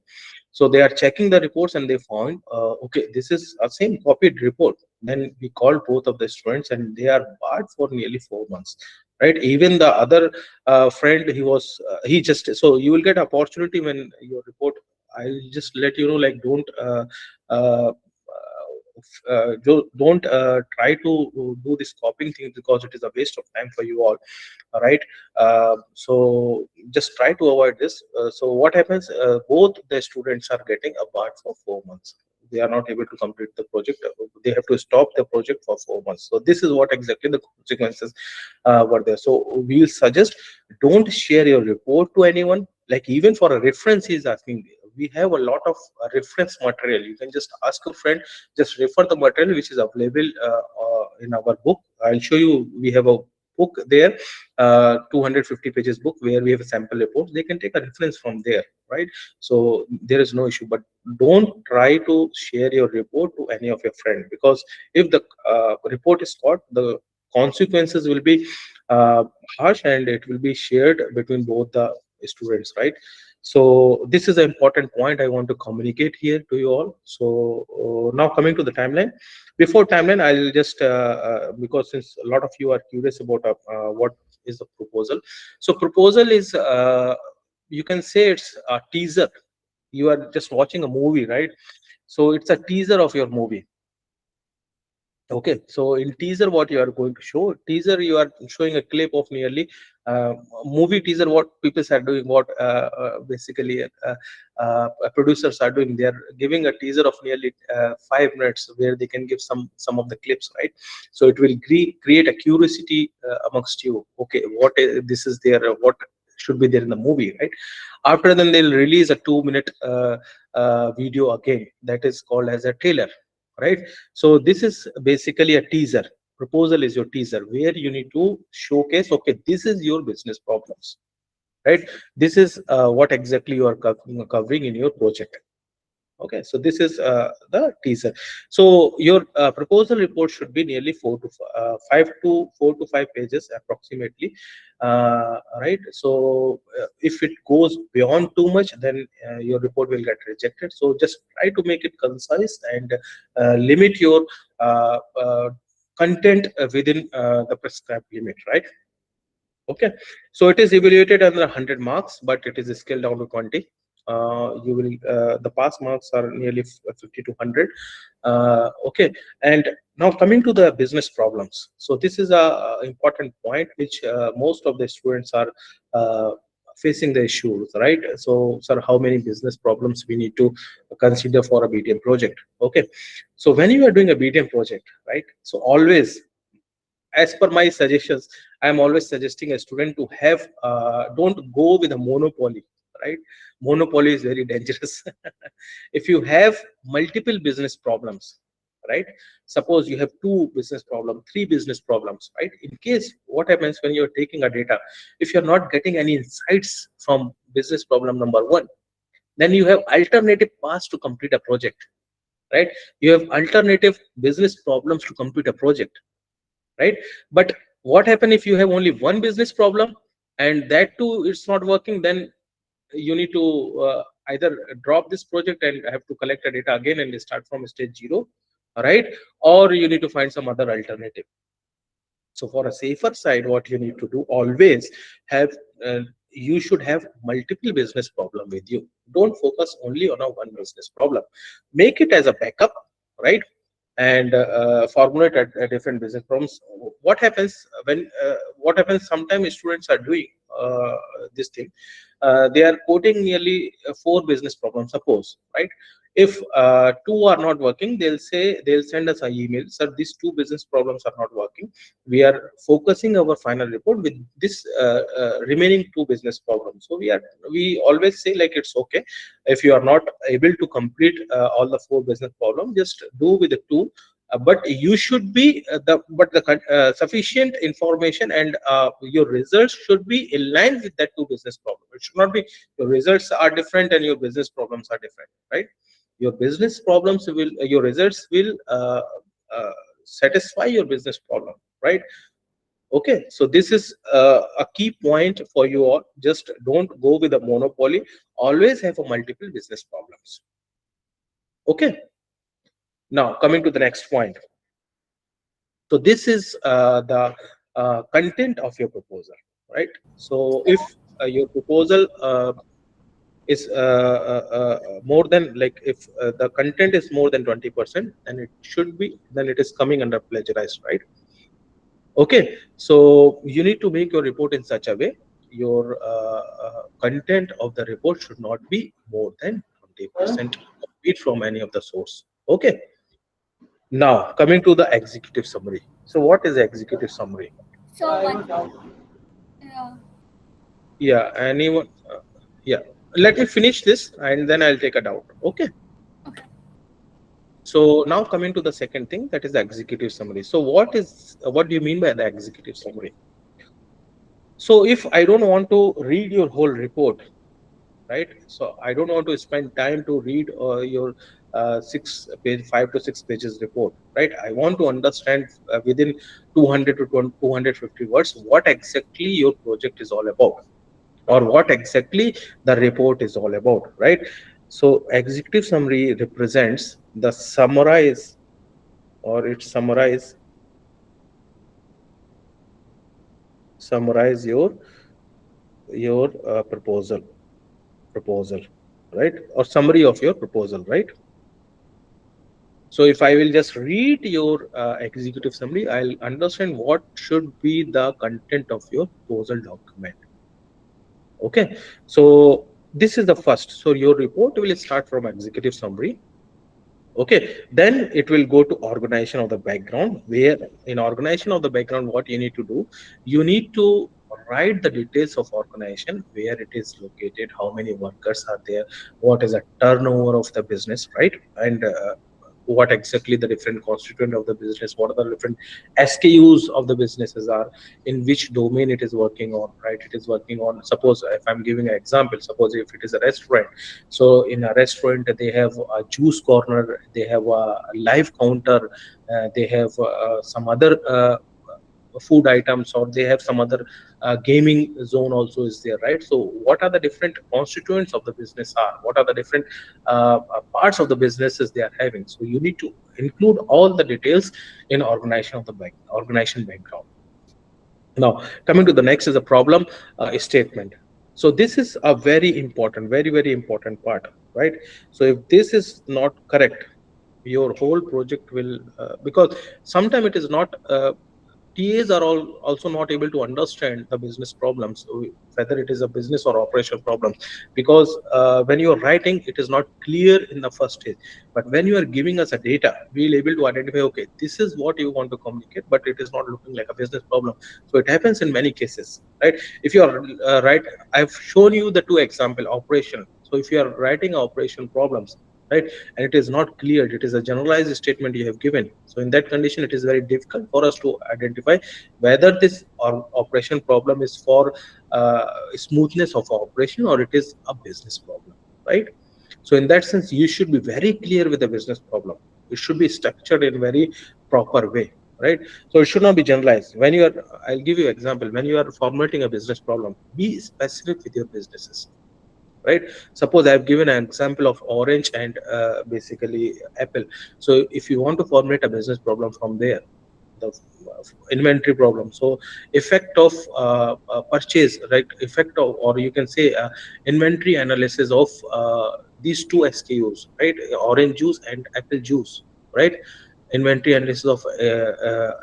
So they are checking the reports and they found, okay, this is a same copied report. Then we called both of the students and they are barred for nearly 4 months, right? Even the other friend, he was he just, so you will get opportunity when your report, I'll just let you know, like, uh, don't try to do this copying thing, because it is a waste of time for you all. All right. So just try to avoid this. So what happens, both the students are getting a bar for 4 months. They are not able to complete the project. They have to stop the project for 4 months. So this is what exactly the consequences were there. So we will suggest, don't share your report to anyone. Like, even for a reference, he's asking. We have a lot of reference material. You can just ask a friend, just refer the material which is available in our book. I'll show you. We have a book there, 250 pages book, where we have a sample reports. They can take a reference from there, right? So there is no issue. But don't try to share your report to any of your friends, because if the report is caught, the consequences will be uh, harsh, and it will be shared between both the students, right? So this is an important point I want to communicate here to you all. So now coming to the timeline. Before timeline, I'll just because since a lot of you are curious about what is the proposal. So proposal is, you can say it's a teaser. You are just watching a movie, right? So it's a teaser of your movie. Okay, so in teaser, what you are going to show, teaser, you are showing a clip of nearly movie teaser. What people are doing, what basically producers are doing, they are giving a teaser of nearly 5 minutes, where they can give some of the clips, right? So it will create a curiosity amongst you. Okay, what is, this is there? What should be there in the movie, right? After then, they'll release a 2 minute video again, that is called as a trailer, right? So this is basically a teaser. Proposal is your teaser, where you need to showcase, okay, this is your business problems, right? This is what exactly you are covering in your project. Okay, so this is the teaser. So your proposal report should be nearly 4 to 5 pages approximately, right? So if it goes beyond too much, then your report will get rejected. So just try to make it concise and limit your content within the prescribed limit, right? Okay, so it is evaluated under 100 marks, but it is scaled down to 20. You will the pass marks are nearly 50 to 100. Okay, and now coming to the business problems. So this is a important point which most of the students are uh, facing the issues, right? So, sir, how many business problems we need to consider for a BDM project? Okay, so when you are doing a BDM project, right? So always, as per my suggestions, I am always suggesting a student to have don't go with a monopoly, right? Monopoly is very dangerous. If you have multiple business problems, right? Suppose you have two business problem, three business problems, right? In case what happens when you're taking a data, if you're not getting any insights from business problem number one, then you have alternative paths to complete a project, right? You have alternative business problems to complete a project, right? But what happen if you have only one business problem and that too it's not working? Then you need to either drop this project and have to collect the data again and start from stage zero, right? Or you need to find some other alternative. So for a safer side, what you need to do always have you should have multiple business problem with you. Don't focus only on a one business problem. Make it as a backup, right? And formulate a different business problems. What happens when what happens sometimes students are doing this thing, they are quoting nearly four business problems, suppose, right? If two are not working, they'll send us an email, sir, these two business problems are not working, we are focusing our final report with this remaining two business problems. So we always say like, it's okay if you are not able to complete all the four business problems, just do with the two, but you should be sufficient information and your results should be in line with that two business problem. It should not be your results are different and your business problems are different, right? Your business problems will your results will satisfy your business problem, right? Okay, so this is a key point for you all. Just don't go with a monopoly, always have a multiple business problems. Okay, now coming to the next point. So this is the content of your proposal, right? So if your proposal is more than, like, if the content is more than 20%, then it should be, then it is coming under plagiarized, right? Okay, so you need to make your report in such a way your content of the report should not be more than 20% copied from any of the source. Okay, now coming to the executive summary. So what is the executive summary? So one, yeah. Yeah, anyone? Yeah, let me finish this and then I'll take a doubt. Okay. Okay. So now coming to the second thing, that is the executive summary. So what do you mean by the executive summary? So if I don't want to read your whole report, right? So I don't want to spend time to read your 5 to 6 pages report, right? I want to understand within 200 to 250 words what exactly your project is all about, or what exactly the report is all about, right? So executive summary represents the summarize, or it summarize your proposal, right? Or summary of your proposal, right? So if I will just read your executive summary, I'll understand what should be the content of your proposal document. Okay, so this is the first. So your report will start from executive summary. Okay, then it will go to organization of the background, where in organization of the background, what you need to do, you need to write the details of organization, where it is located, how many workers are there, what is the turnover of the business, right? And what exactly the different constituent of the business, what are the different SKUs of the businesses are, in which domain it is working on, right? It is working on, suppose if I'm giving an example, suppose if it is a restaurant, so in a restaurant they have a juice corner, they have a live counter, they have some other food items, or they have some other gaming zone also is there, right? So what are the different constituents of the business are, what are the different parts of the businesses they are having? So you need to include all the details in organization background. Now coming to the next is a problem statement. So this is a very important, very important part, right? So if this is not correct, your whole project will because sometimes it is not TAs are also not able to understand the business problems, whether it is a business or operational problem, because when you are writing, it is not clear in the first stage. But when you are giving us a data, we'll able to identify, okay, this is what you want to communicate, but it is not looking like a business problem. So it happens in many cases, right? If you are right, I've shown you the two example operation. So if you are writing operational problems, right, and it is not clear, it is a generalized statement you have given, so in that condition it is very difficult for us to identify whether this operation problem is for smoothness of operation or it is a business problem, right? So in that sense, you should be very clear with the business problem. It should be structured in very proper way, right? So it should not be generalized. When you are, I'll give you an example. When you are formulating a business problem, be specific with your businesses, right? Suppose I've given an example of orange and basically apple. So if you want to formulate a business problem from there, the inventory problem, so effect of purchase, right, effect of, or you can say inventory analysis of these two SKUs, right, orange juice and apple juice, right, inventory analysis of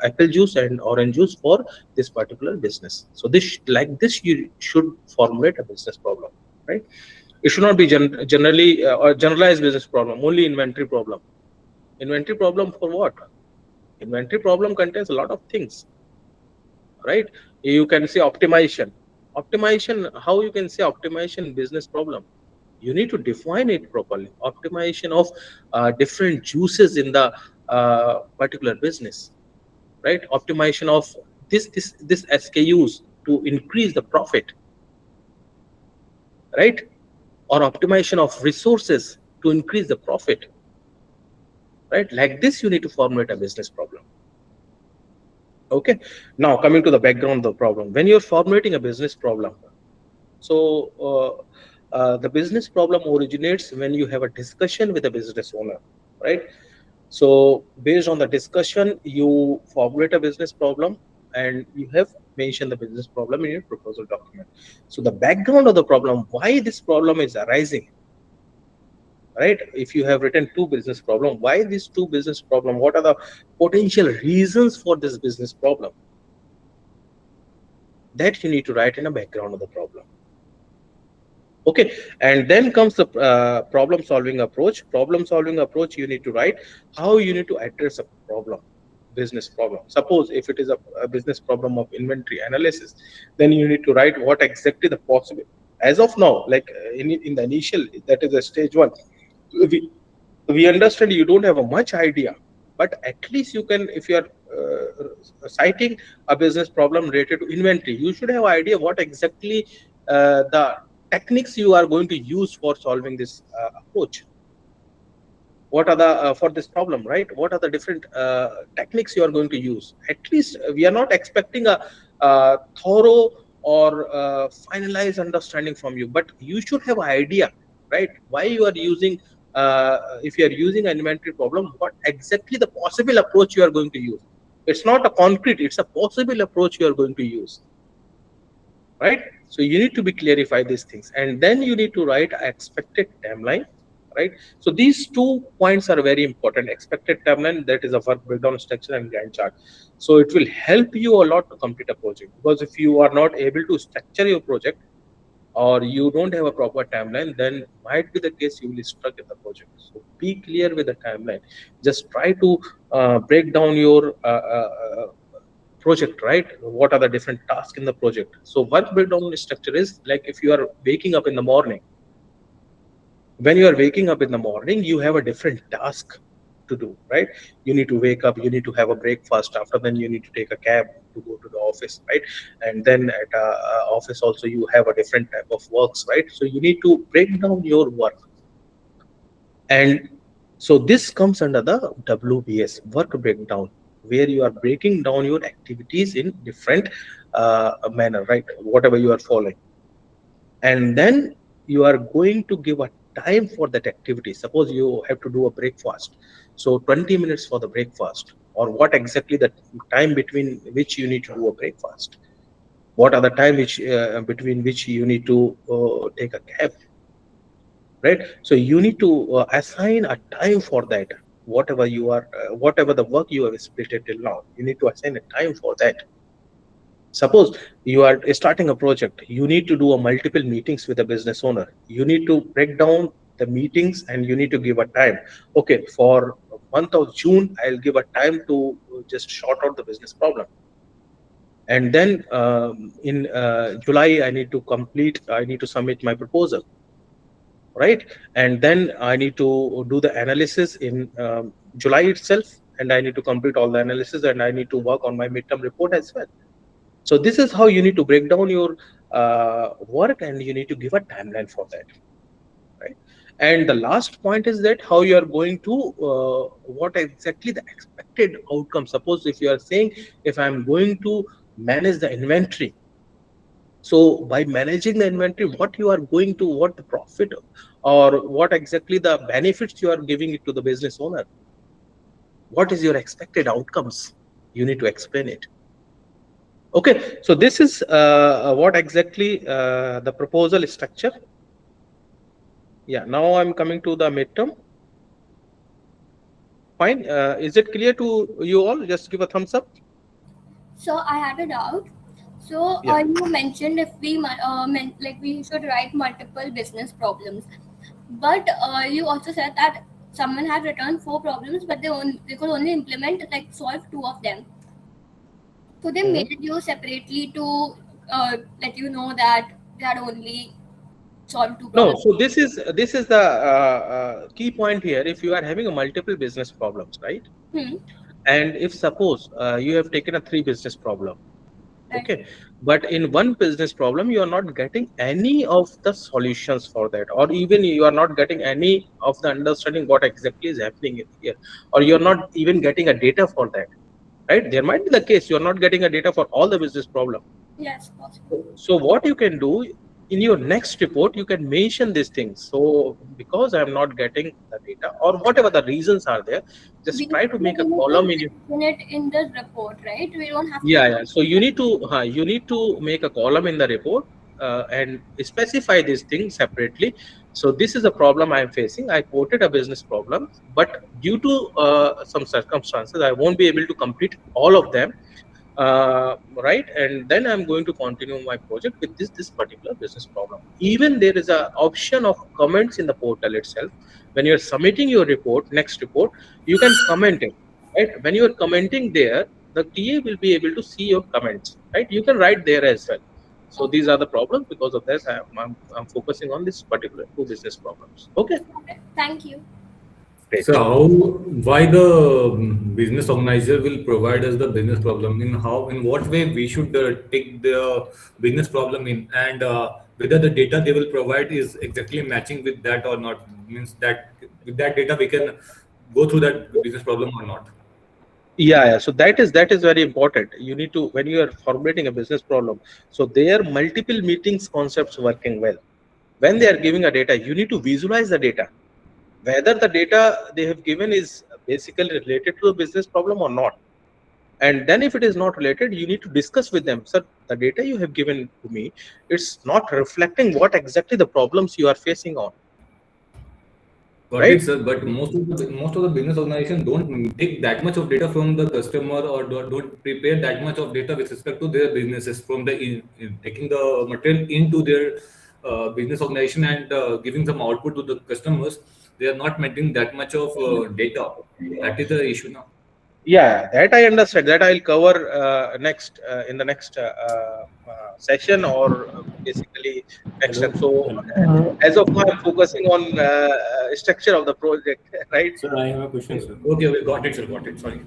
apple juice and orange juice for this particular business. So this, like this, you should formulate a business problem, right? It should not be generally or generalized business problem, only inventory problem. Inventory problem for what? Inventory problem contains a lot of things, right? You can say optimization. Optimization, how you can say optimization business problem? You need to define it properly. Optimization of different juices in the particular business, right? Optimization of this SKUs to increase the profit, right? Or optimization of resources to increase the profit, right? Like this, you need to formulate a business problem. Okay. Now coming to the background of the problem, when you're formulating a business problem, so the business problem originates when you have a discussion with a business owner, right? So based on the discussion, you formulate a business problem and you have mentioned the business problem in your proposal document. So the background of the problem, why this problem is arising, right? If you have written two business problem, why these two business problem, what are the potential reasons for this business problem, that you need to write in a background of the problem. Okay. And then comes the problem solving approach. Problem solving approach, you need to write how you need to address a problem, business problem. Suppose if it is a business problem of inventory analysis, then you need to write what exactly the possible, as of now, like in the initial, that is a stage one, we understand you don't have a much idea, but at least you can, if you are citing a business problem related to inventory, you should have idea what exactly the techniques you are going to use for solving this approach. What are the for this problem, right? What are the different techniques you are going to use? At least we are not expecting a thorough or finalized understanding from you, but you should have an idea, right? Why you are using, if you are using an inventory problem, what exactly the possible approach you are going to use. It's not a concrete, it's a possible approach you are going to use, right? So you need to be clarify these things, and then you need to write an expected timeline, right? So these 2 points are very important. Expected timeline, that is a work breakdown structure and Gantt chart. So it will help you a lot to complete a project, because if you are not able to structure your project or you don't have a proper timeline, then might be the case you will stuck in the project. So be clear with the timeline. Just try to break down your project, right? What are the different tasks in the project? So work breakdown structure is like, if you are waking up in the morning, when you are waking up in the morning, you have a different task to do, right? You need to wake up, you need to have a breakfast, after then you need to take a cab to go to the office, right? And then at office also you have a different type of works, right? So you need to break down your work. And so this comes under the WBS, work breakdown, where you are breaking down your activities in different manner, right? Whatever you are following. And then you are going to give a time for that activity. Suppose you have to do a breakfast. So 20 minutes for the breakfast, or what exactly the time between which you need to do a breakfast. What are the time which between which you need to take a cab, right? So you need to assign a time for that. whatever you are, whatever the work you have split it till now. You need to assign a time for that. Suppose you are starting a project, you need to do a multiple meetings with a business owner. You need to break down the meetings and you need to give a time. Okay, for month of June, I'll give a time to just sort out the business problem. And then in July, I need to submit my proposal, right? And then I need to do the analysis in July itself, and I need to complete all the analysis, and I need to work on my midterm report as well. So this is how you need to break down your work, and you need to give a timeline for that, right? And the last point is that how you are going to what exactly the expected outcome. Suppose if you are saying, if I'm going to manage the inventory, so by managing the inventory, what you are going to, what the profit or what exactly the benefits you are giving it to the business owner, what is your expected outcomes, you need to explain it. Okay, so this is what exactly the proposal structure. Yeah, now I'm coming to the midterm. Fine. Is it clear to you all? Just give a thumbs up. So I had a doubt. So Yeah. you mentioned if we like we should write multiple business problems, but you also said that someone had written 4 problems, but they could only implement like solve 2 of them. So they Mhm. made you separately to let you know that they had only solved 2 problems. No, so this is the key point here. If you are having a multiple business problems, right? Hmm. And if suppose you have taken a 3 business problem, Right. okay, but in one business problem you are not getting any of the solutions for that, or even you are not getting any of the understanding what exactly is happening here, or you're not even getting a data for that, right? There might be the case you're not getting a data for all the business problem. Yes, possible. So what you can do in your next report, you can mention these things. So because I'm not getting the data or whatever the reasons are there, just try to We make a need to column in your. mention it in the report, right? We don't have to. Yeah. So you need to make a column in the report and specify these things separately. So this is a problem I am facing. I quoted a business problem, but due to some circumstances, I won't be able to complete all of them, right? And then I'm going to continue my project with this particular business problem. Even there is a option of comments in the portal itself. When you're submitting your report, next report, you can comment it, right? When you're commenting there, the TA will be able to see your comments, right? You can write there as well. So these are the problems. Because of this, I'm focusing on this particular 2 business problems. Okay, Okay, thank you. great. So how, why the business organizer will provide us the business problem? In how, in what way we should take the business problem in, and whether the data they will provide is exactly matching with that or not? Means that with that data we can go through that business problem or not? Yeah. So that is very important. You need to, when you are formulating a business problem, so there are multiple meetings concepts working well. When they are giving a data, you need to visualize the data, whether the data they have given is basically related to the business problem or not. And then if it is not related, you need to discuss with them, sir, the data you have given to me, it's not reflecting what exactly the problems you are facing on, Got right? it, sir. But most of the business organizations don't take that much of data from the customer, or don't prepare that much of data with respect to their businesses from the in taking the material into their business organization and giving some output to the customers. They are not maintaining that much of data. That is the issue now. Yeah, that I understand. That I'll cover next in the next session, or basically next Hello, time. So hello. as of now, I'm focusing on structure of the project, right? Sir, I have a question, sir. Okay, okay, got it, sir. Got it. Sorry.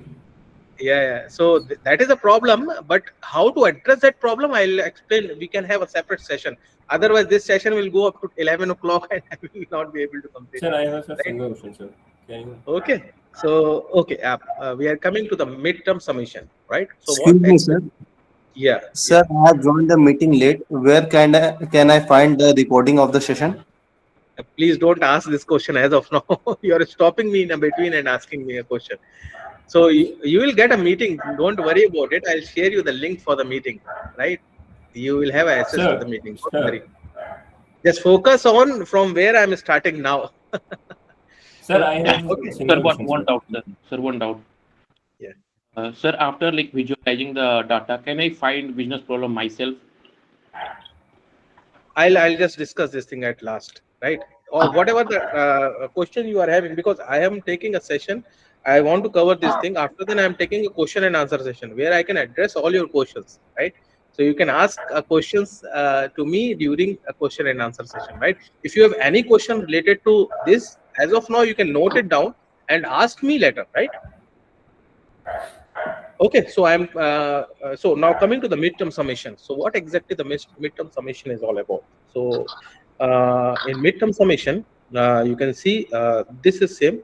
Yeah. So that is a problem, but how to address that problem, I'll explain. We can have a separate session. Otherwise, this session will go up to 11 o'clock, and I will not be able to complete Sir, it. I have a Right? single question, sir. Can you? Okay. So okay, we are coming to the midterm submission, right? So what Excuse me, sir. exactly? Yeah. Sir, Yeah. I have joined the meeting late. Where can I find the recording of the session? Please don't ask this question as of now. You are stopping me in between and asking me a question. So you will get a meeting. Don't worry about it. I'll share you the link for the meeting, right? You will have access to the Sir, meeting. Don't worry. sir, Just focus on from where I'm starting now. Sir, I have Okay. a Sir, single one, question, one sir. doubt, sir. Sir, one doubt. Yeah. Sir, after like visualizing the data, can I find business problem myself? I'll just discuss this thing at last, right? Or whatever the question you are having, because I am taking a session. I want to cover this thing. After then, I am taking a question and answer session where I can address all your questions, right? So you can ask questions to me during a question and answer session, right? If you have any question related to this, as of now, you can note it down and ask me later, right? Okay, so so now coming to the midterm summation. So what exactly the midterm summation is all about? So in midterm summation, you can see this is same.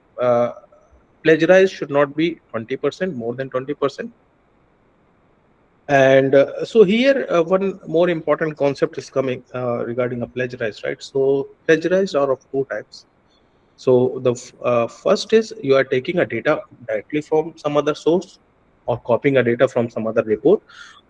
Plagiarize should not be 20%, more than 20%. And so here, one more important concept is coming regarding a plagiarized, right? So plagiarized are of two types. So the first is you are taking a data directly from some other source or copying a data from some other report,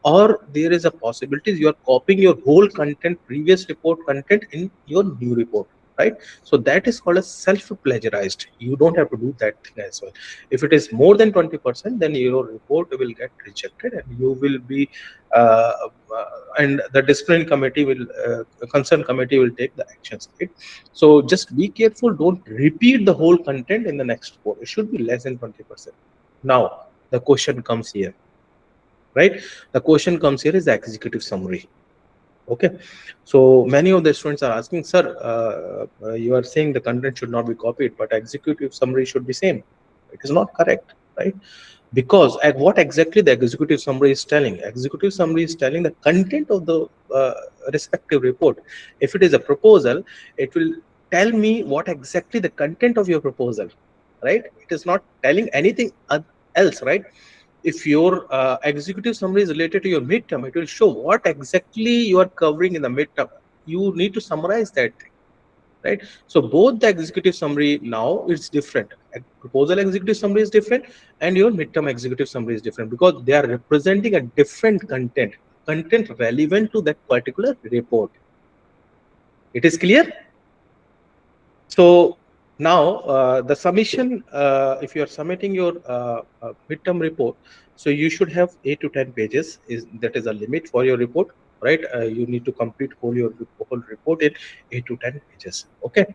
or there is a possibility you are copying your whole content, previous report content in your new report, right? So that is called a self-plagiarized. You don't have to do that thing as well. If it is more than 20%, then your report will get rejected and you will be uh, and the discipline committee will concerned committee will take the actions, right? So just be careful, don't repeat the whole content in the next report. It should be less than 20%. Now the question comes here, right? The question comes here is the executive summary. Okay, so many of the students are asking, sir, you are saying the content should not be copied, but executive summary should be same. It is not correct, right? Because at what exactly the executive summary is telling, executive summary is telling the content of the respective report. If it is a proposal, it will tell me what exactly the content of your proposal, right? It is not telling anything else, right? If your executive summary is related to your midterm, it will show what exactly you are covering in the midterm. You need to summarize that thing, right? So both the executive summary now it's different. A proposal executive summary is different and your midterm executive summary is different because they are representing a different content relevant to that particular report. It is clear? So now the submission, if you are submitting your midterm report, so you should have 8 to 10 pages. That is a limit for your report, right? You need to complete whole report in 8 to 10 pages. Okay.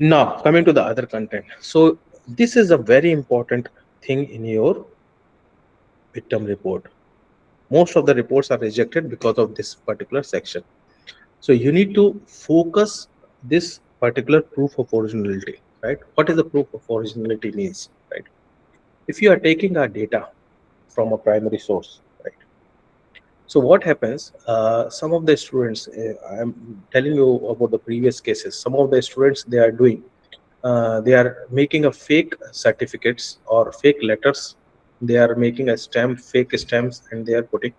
Now coming to the other content. So this is a very important thing in your midterm report. Most of the reports are rejected because of this particular section. So you need to focus this particular proof of originality, right? What is the proof of originality means, right? If you are taking our data from a primary source, right? So what happens? Some of the students, I'm telling you about the previous cases. Some of the students they are doing, they are making a fake certificates or fake letters. They are making a stamp, fake stamps, and they are putting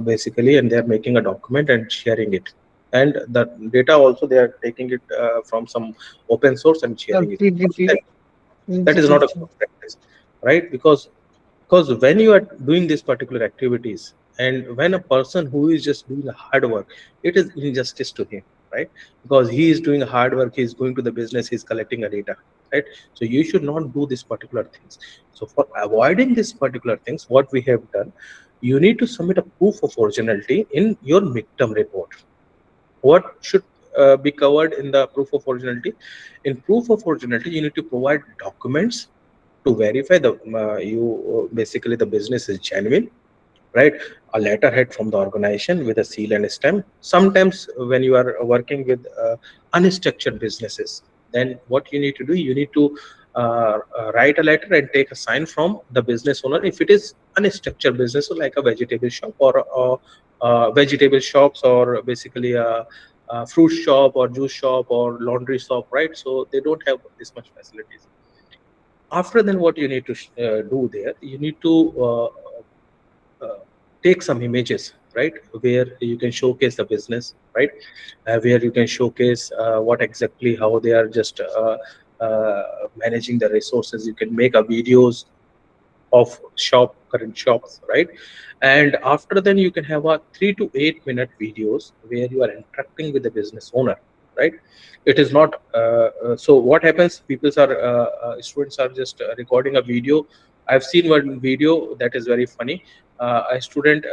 basically, and they are making a document and sharing it. And the data also they are taking it from some open source and sharing it. GPT. That is not a good practice, right? Because when you are doing these particular activities and when a person who is just doing a hard work, it is injustice to him, right? Because he is doing hard work, he is going to the business, he is collecting a data, right? So you should not do these particular things. So for avoiding these particular things, what we have done, you need to submit a proof of originality in your midterm report. What should be covered in the proof of originality? In proof of originality, you need to provide documents to verify the basically the business is genuine, right? A letterhead from the organization with a seal and a stamp. Sometimes when you are working with unstructured businesses, then what you need to do, you need to write a letter and take a sign from the business owner. If it is unstructured business, so like a vegetable shop or vegetable shops, or basically a fruit shop or juice shop or laundry shop, right? So they don't have this much facilities. After then, what you need to do there, you need to take some images, right, where you can showcase the business, right, where you can showcase what exactly how they are just managing the resources. You can make a videos of current shops, right? And after then you can have a 3 to 8 minute videos where you are interacting with the business owner, right? It is not so what happens, people are students are just recording a video. I've seen one video that is very funny. A student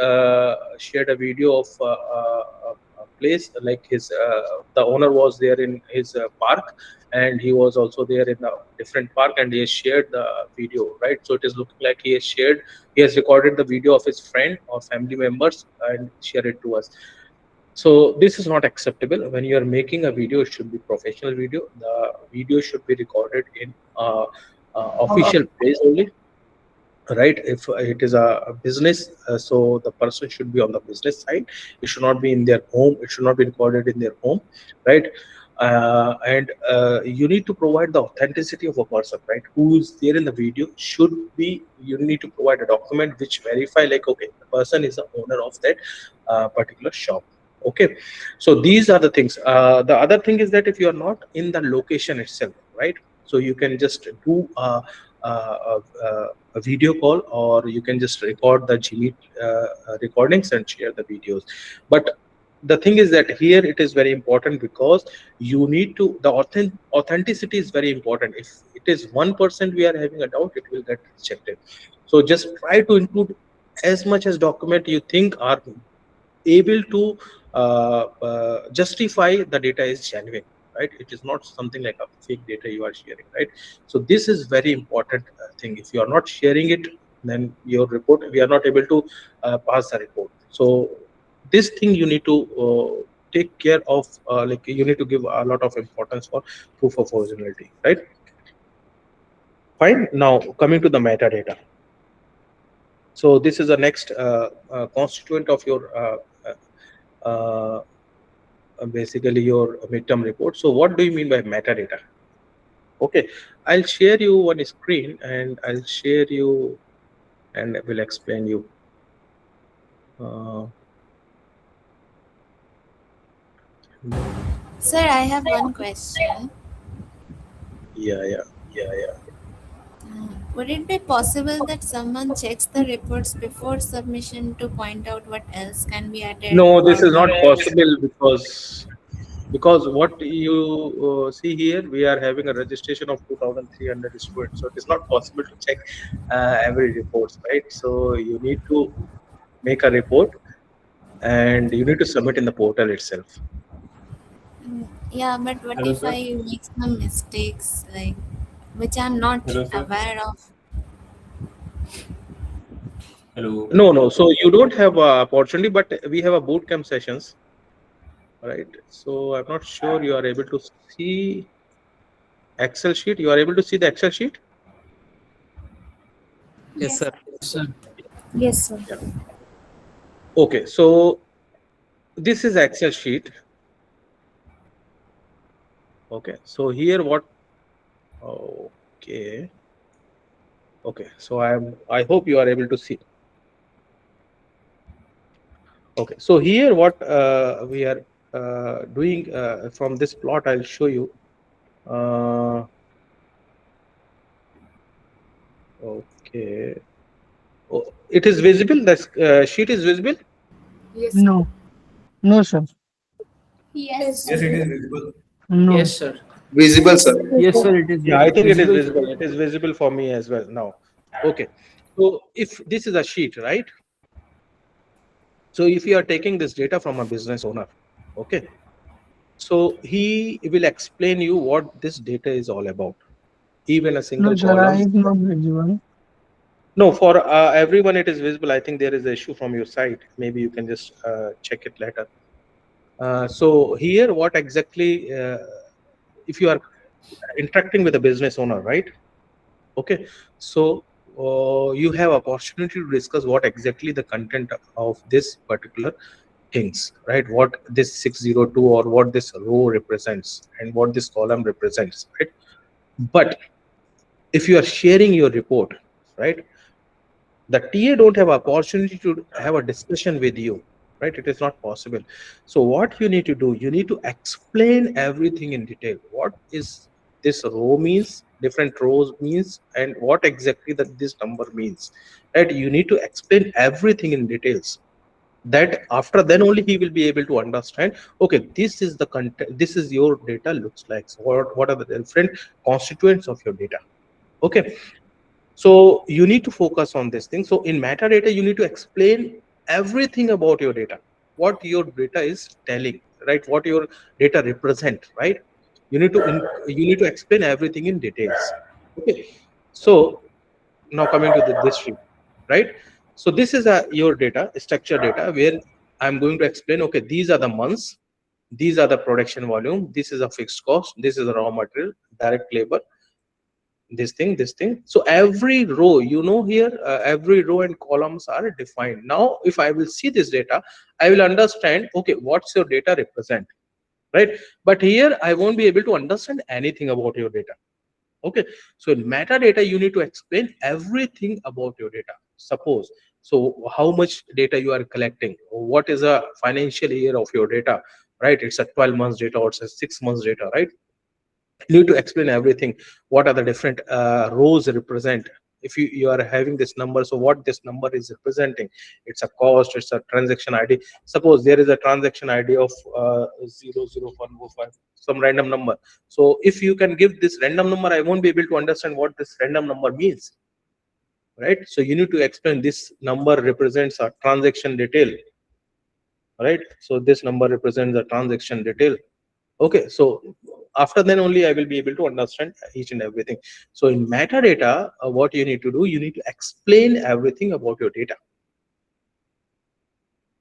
shared a video of a place, like his the owner was there in his park, and he was also there in a different park, and he has shared the video, right? So it is looking like he has recorded the video of his friend or family members and share it to us. So this is not acceptable. When you are making a video, it should be professional video. The video should be recorded in official place only, right? If it is a business, so the person should be on the business side. It should not be in their home. It should not be recorded in their home, right? And you need to provide the authenticity of a person, right? Who is there in the video should be, you need to provide a document which verify, like, okay, the person is the owner of that particular shop. Okay, so these are the things. The other thing is that if you are not in the location itself, right? So you can just do a video call, or you can just record the Gmeet recordings and share the videos. But the thing is that here it is very important, because you need to, the authenticity is very important. If it is 1% we are having a doubt, it will get rejected. So just try to include as much as document you think are able to justify the data is genuine, right? It is not something like a fake data you are sharing, right? So this is very important thing. If you are not sharing it, then your report, we are not able to pass the report. So this thing you need to take care of, like you need to give a lot of importance for proof of originality, right? Fine. Now coming to the metadata. So this is the next constituent of your basically your midterm report. So what do you mean by metadata? Okay, I'll share you one screen, and I'll share you and will explain you. Sir, I have one question. Yeah. Would it be possible that someone checks the reports before submission to point out what else can be added No, or this is not not? possible, because what you see here, we are having a registration of 2,300 students, so it is not possible to check every reports, right? So you need to make a report, and you need to submit in the portal itself. Yeah, but what Hello, if sir. I make some mistakes, like which I'm not Hello, sir. aware of? Hello. No. So you don't have a opportunity, but we have a boot camp sessions, right? So I'm not sure you are able to see Excel sheet. You are able to see the Excel sheet? Yes, sir. Yes, sir. Yeah. Okay, so this is Excel sheet. Okay, so here what? Okay. So I hope you are able to see. Okay, so here what we are doing from this plot, I'll show you. Okay. Oh, it is visible. The sheet is visible. Yes. No. No, sir. Yes. Yes, it is visible. No. Yes, sir. Visible, sir. Yes, sir. It is Yeah, I think it is visible. visible. It is visible for me as well now. Okay, so if this is a sheet, right? So if you are taking this data from a business owner, okay, so he will explain you what this data is all about. Even a single No, sir. I column. is not visible. No, for everyone it is visible. I think there is an issue from your side. Maybe you can just check it later. So here, what exactly, if you are interacting with a business owner, right? Okay, so you have opportunity to discuss what exactly the content of this particular things, right? What this 602 or what this row represents and what this column represents, right? But if you are sharing your report, right, the TA don't have opportunity to have a discussion with you, right? It is not possible. So what you need to do, you need to explain everything in detail. What is this row means, different rows means, and what exactly that this number means, right? You need to explain everything in details. That after then only he will be able to understand, okay, this is the content, this is your data looks like. So what are the different constituents of your data? Okay, so you need to focus on this thing. So in metadata, you need to explain everything about your data, what your data is telling, right? What your data represent, right? You need to you need to explain everything in details. Okay, so now coming to this sheet, right? So this is your data, structure data, where I'm going to explain, okay, these are the months, these are the production volume, this is a fixed cost, this is a raw material, direct labor, this thing. So every row, you know, here every row and columns are defined. Now if I will see this data, I will understand, okay, what's your data represent, right? But here I won't be able to understand anything about your data. Okay, so in metadata, you need to explain everything about your data. Suppose, so how much data you are collecting, what is a financial year of your data, right? It's a 12 months data or it's a 6 months data, right? You need to explain everything. What are the different rows represent? If you are having this number, so what this number is representing? It's a cost, it's a transaction ID. Suppose there is a transaction ID of 00105, some random number. So if you can give this random number, I won't be able to understand what this random number means, right? So you need to explain this number represents a transaction detail, right? So this number represents the transaction detail. Okay, so after then only I will be able to understand each and everything. So in metadata, what you need to do, you need to explain everything about your data.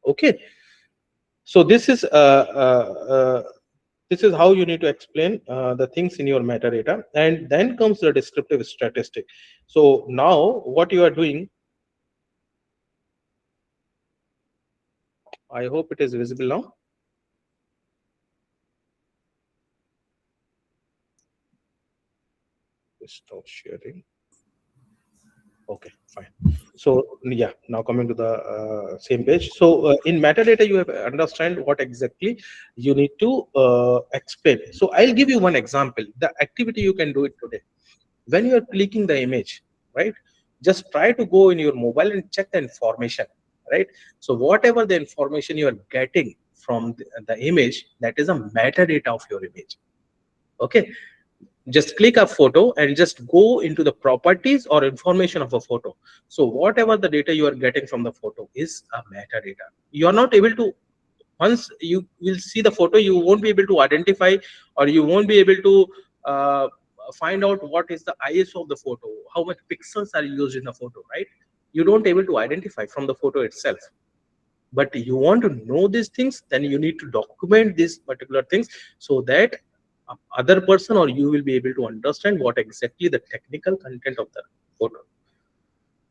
Okay, so this is how you need to explain the things in your metadata. And then comes the descriptive statistic. So now what you are doing, I hope it is visible now. Stop sharing. Okay, fine. So yeah, now coming to the same page. So in metadata, you have understand what exactly you need to explain. So I'll give you one example. The activity you can do it today. When you are clicking the image, right? Just try to go in your mobile and check the information, right? So whatever the information you are getting from the image, that is a metadata of your image. Okay, just click a photo and just go into the properties or information of a photo. So whatever the data you are getting from the photo is a metadata. You are not able to, once you will see the photo, you won't be able to identify, or you won't be able to find out what is the ISO of the photo, how much pixels are used in the photo, right? You don't able to identify from the photo itself. But you want to know these things, then you need to document these particular things, so that other person or you will be able to understand what exactly the technical content of the photo,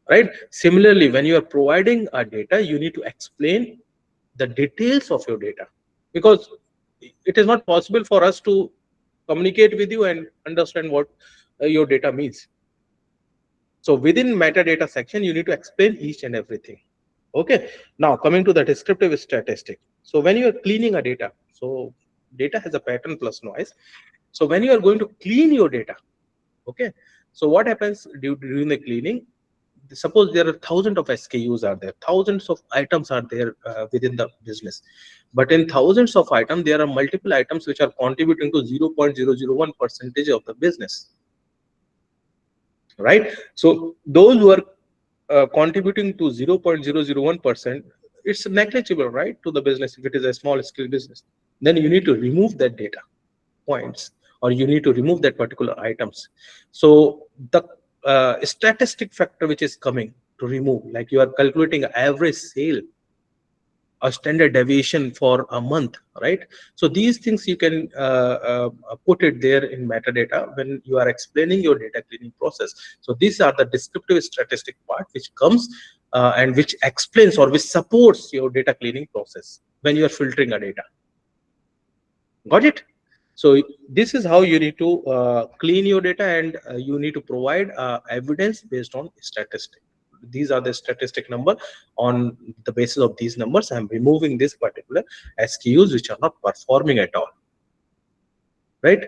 right? Similarly, when you are providing a data, you need to explain the details of your data, because it is not possible for us to communicate with you and understand what your data means. So within metadata section, you need to explain each and everything. Okay, now coming to the descriptive statistic. So when you are cleaning a data, so data has a pattern plus noise. So when you are going to clean your data, okay, so what happens during the cleaning? Suppose there are thousands of SKUs are there, thousands of items are there within the business, but in thousands of items, there are multiple items which are contributing to 0.001% of the business, right? So those who are contributing to 0.001%, it's negligible, right, to the business. If it is a small scale business, then you need to remove that data points, or you need to remove that particular items. So the statistic factor which is coming to remove, like you are calculating average sale, a standard deviation for a month, right? So these things you can put it there in metadata when you are explaining your data cleaning process. So these are the descriptive statistic part which comes and which explains or which supports your data cleaning process when you are filtering a data. Got it? So this is how you need to clean your data, and you need to provide evidence based on statistic. These are the statistic number. On the basis of these numbers, I'm removing this particular SKUs which are not performing at all, right?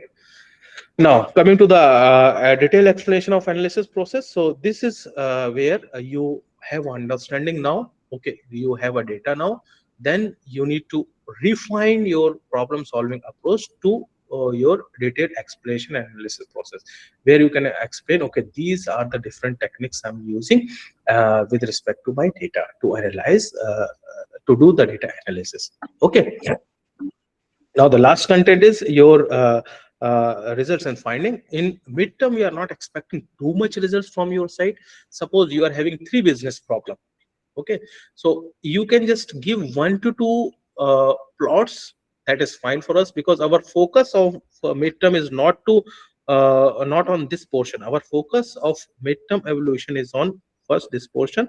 Now coming to the detailed explanation of analysis process. So this is where you have understanding now Okay, you have a data now, then you need to refine your problem solving approach to your detailed explanation and analysis process, where you can explain, okay, these are the different techniques I'm using with respect to my data to analyze, to do the data analysis. Okay, now the last content is your results and finding. In midterm, we are not expecting too much results from your side. Suppose you are having three business problem. Okay, so you can just give 1 to 2 plots. That is fine for us, because our focus of midterm is not on this portion. Our focus of midterm evaluation is on first this portion,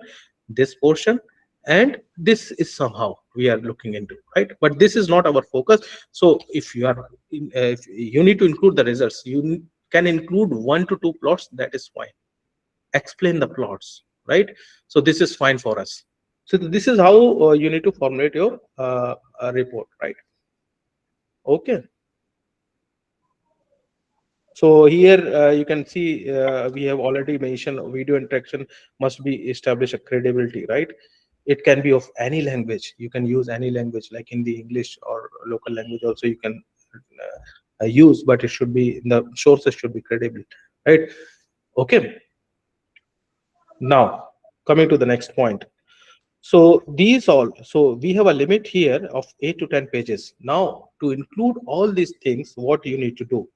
and this is somehow we are looking into, right? But this is not our focus. So if you are if you need to include the results, you can include 1 to 2 plots. That is fine. Explain the plots, right? So this is fine for us. So this is how you need to formulate your report, right? Okay, so here you can see we have already mentioned video interaction must be establish a credibility, right? It can be of any language. You can use any language like Hindi, English, or local language also you can use, but it should be, the sources should be credible, right? Okay, now coming to the next point. So these all, so we have a limit here of 8 to 10 pages. Now to include all these things, what you need to do,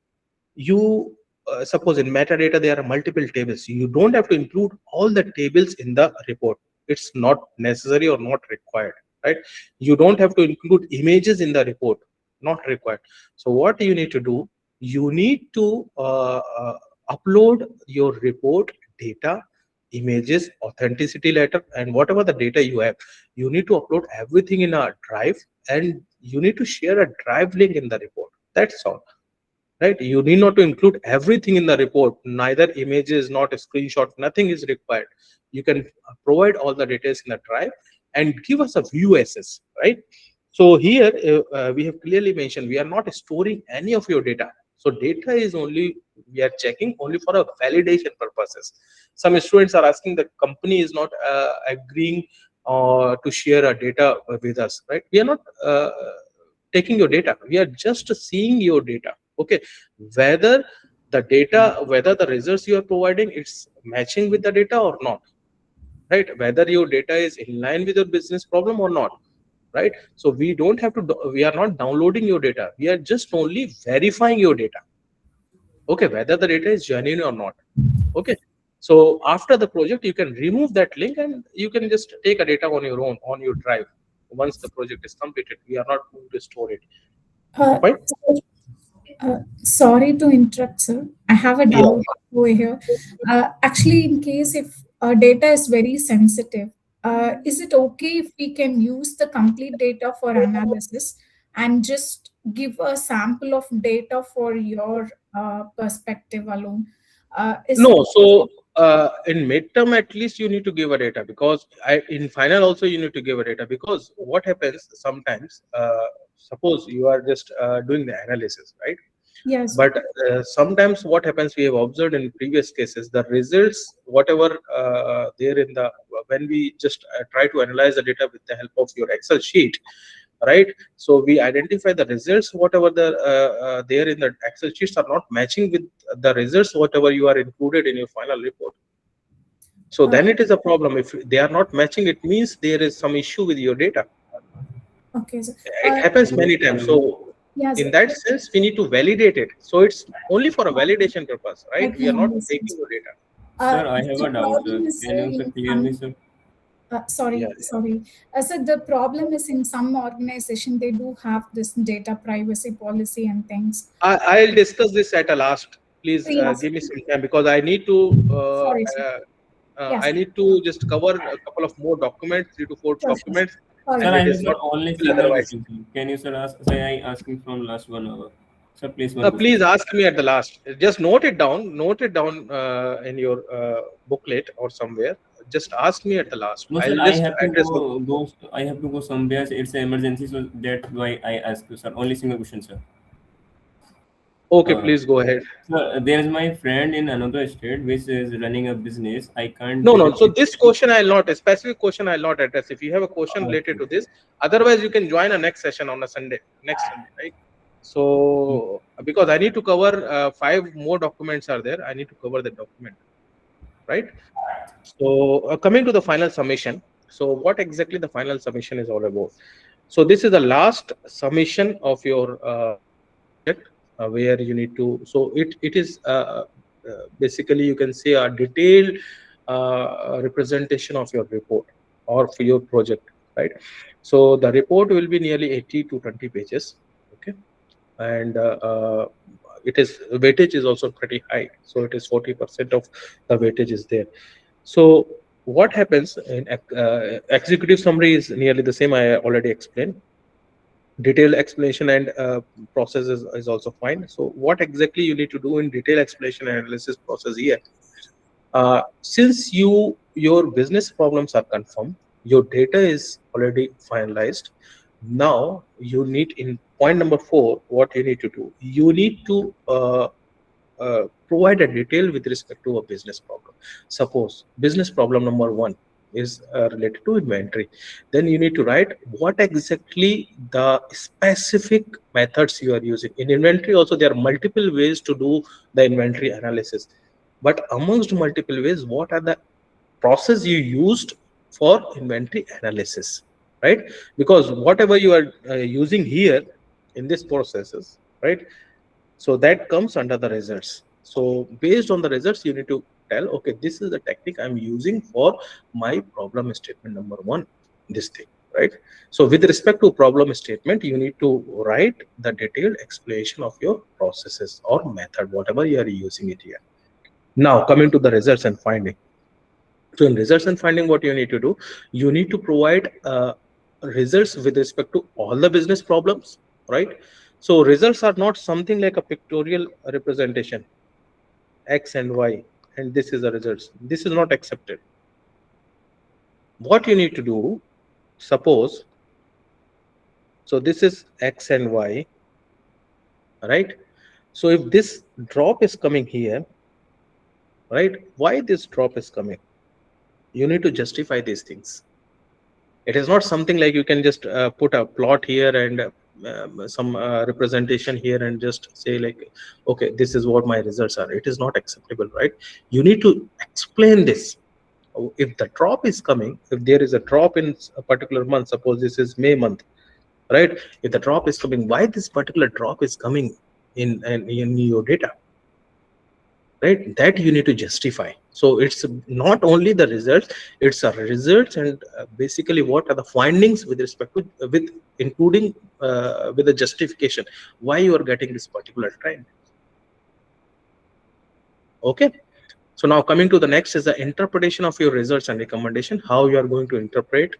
you suppose in metadata there are multiple tables. You don't have to include all the tables in the report. It's not necessary or not required, right? You don't have to include images in the report, not required. So what you need to do, you need to upload your report data, images, authenticity letter, and whatever the data you have, you need to upload everything in a drive, and you need to share a drive link in the report. That's all, right? You need not to include everything in the report, neither images, not a screenshot, nothing is required. You can provide all the details in the drive and give us a view access, right? So here we have clearly mentioned we are not storing any of your data. So data is only, we are checking only for a validation purposes. Some students are asking, the company is not agreeing to share a data with us, right? We are not taking your data, we are just seeing your data. Okay, whether the data, whether the results you are providing, it's matching with the data or not, right? Whether your data is in line with your business problem or not, right? So we don't have to we are not downloading your data, we are just only verifying your data, okay, whether the data is genuine or not. Okay, so after the project you can remove that link and you can just take a data on your own on your drive. Once the project is completed, we are not going to store it, right? Sorry to interrupt, sir. I have a Yeah. doubt over here. Actually, in case if data is very sensitive, is it okay if we can use the complete data for analysis and just give a sample of data for your perspective alone? Is No, it so in midterm at least you need to give a data, because in final also you need to give a data, because what happens sometimes, suppose you are just doing the analysis, right? yes? But sometimes what happens, we have observed in previous cases, the results whatever there in the, when we just try to analyze the data with the help of your Excel sheet, right? So we identify the results whatever the there in the Excel sheets are not matching with the results whatever you are included in your final report. So then it is a problem. If they are not matching, it means there is some issue with your data. Okay, so It happens many times. So yes, in that sense, we need to validate it. So it's only for a validation purpose, I right? We are can not understand. taking your data. Sir, I have The a doubt, sir. problem is Can you sir, in clear me, some sir? Yeah, sorry. So the problem is in some organization they do have this data privacy policy and things. I'll discuss this at a last. Please Yes. give me some time, because I need to Sorry, sir. Yes. I need to just cover a couple of more documents, 3 to 4 Sure. documents, Sorry. Sir, and I it have is sir not only possible single otherwise. question, sir. Can you sir ask? Sir, I asking from last 1 hour. Sir, please one question, Please sir. ask me at the last. Just note it down. Note it down in your booklet or somewhere. Just ask me at the last. No, sir, I'll I just have to address the. go. I have to go somewhere. It's an emergency, so that's why I ask you, sir. Only single question, sir. Okay, Uh, please go ahead. so there is my friend in another state which is running a business. I can't No, no. visit So his this place. question I'll not, a specific question I'll not address. If you have a question related Okay. to this, otherwise you can join a next session on a Sunday, next Sunday, right? So because I need to cover 5 more documents are there, I need to cover the document, right? So coming to the final summation. So what exactly the final summation is all about? So this is the last summation of your project, where you need to. So it is basically, you can say, a detailed representation of your report or for your project, right? So the report will be nearly 80 to 20 pages. Okay, and it is weightage is also pretty high. So it is 40% of the weightage is there. So what happens in executive summary is nearly the same. I already explained. Detailed explanation and process is also fine. So what exactly you need to do in detailed explanation and analysis process here? Since your business problems are confirmed, your data is already finalized. Now you need, in point number 4, what you need to do, you need to provide a detail with respect to a business problem. Suppose business problem number 1 is related to inventory. Then you need to write what exactly the specific methods you are using. In inventory also, there are multiple ways to do the inventory analysis. But amongst multiple ways, what are the process you used for inventory analysis, right? Because whatever you are using here in this processes, right? So that comes under the results. So based on the results, you need to tell, okay, this is the technique I'm using for my problem statement number 1, this thing, right? So with respect to problem statement, you need to write the detailed explanation of your processes or method, whatever you are using it here. Now coming to the results and finding. So in results and finding, what you need to do, you need to provide results with respect to all the business problems, right? So results are not something like a pictorial representation, X and Y, and this is the results. This is not accepted. What you need to do, suppose, so this is X and Y, right? So if this drop is coming here, right? Why this drop is coming? You need to justify these things. It is not something like you can just put a plot here and some representation here and just say like, okay, this is what my results are. It is not acceptable, right? You need to explain this. If the drop is coming, if there is a drop in a particular month, suppose this is May month, right? If the drop is coming, why this particular drop is coming in your data, right? That you need to justify. So it's not only the results, it's a results and basically what are the findings with respect to with including with the justification why you are getting this particular trend. Okay, so now coming to the next is the interpretation of your results and recommendation, how you are going to interpret.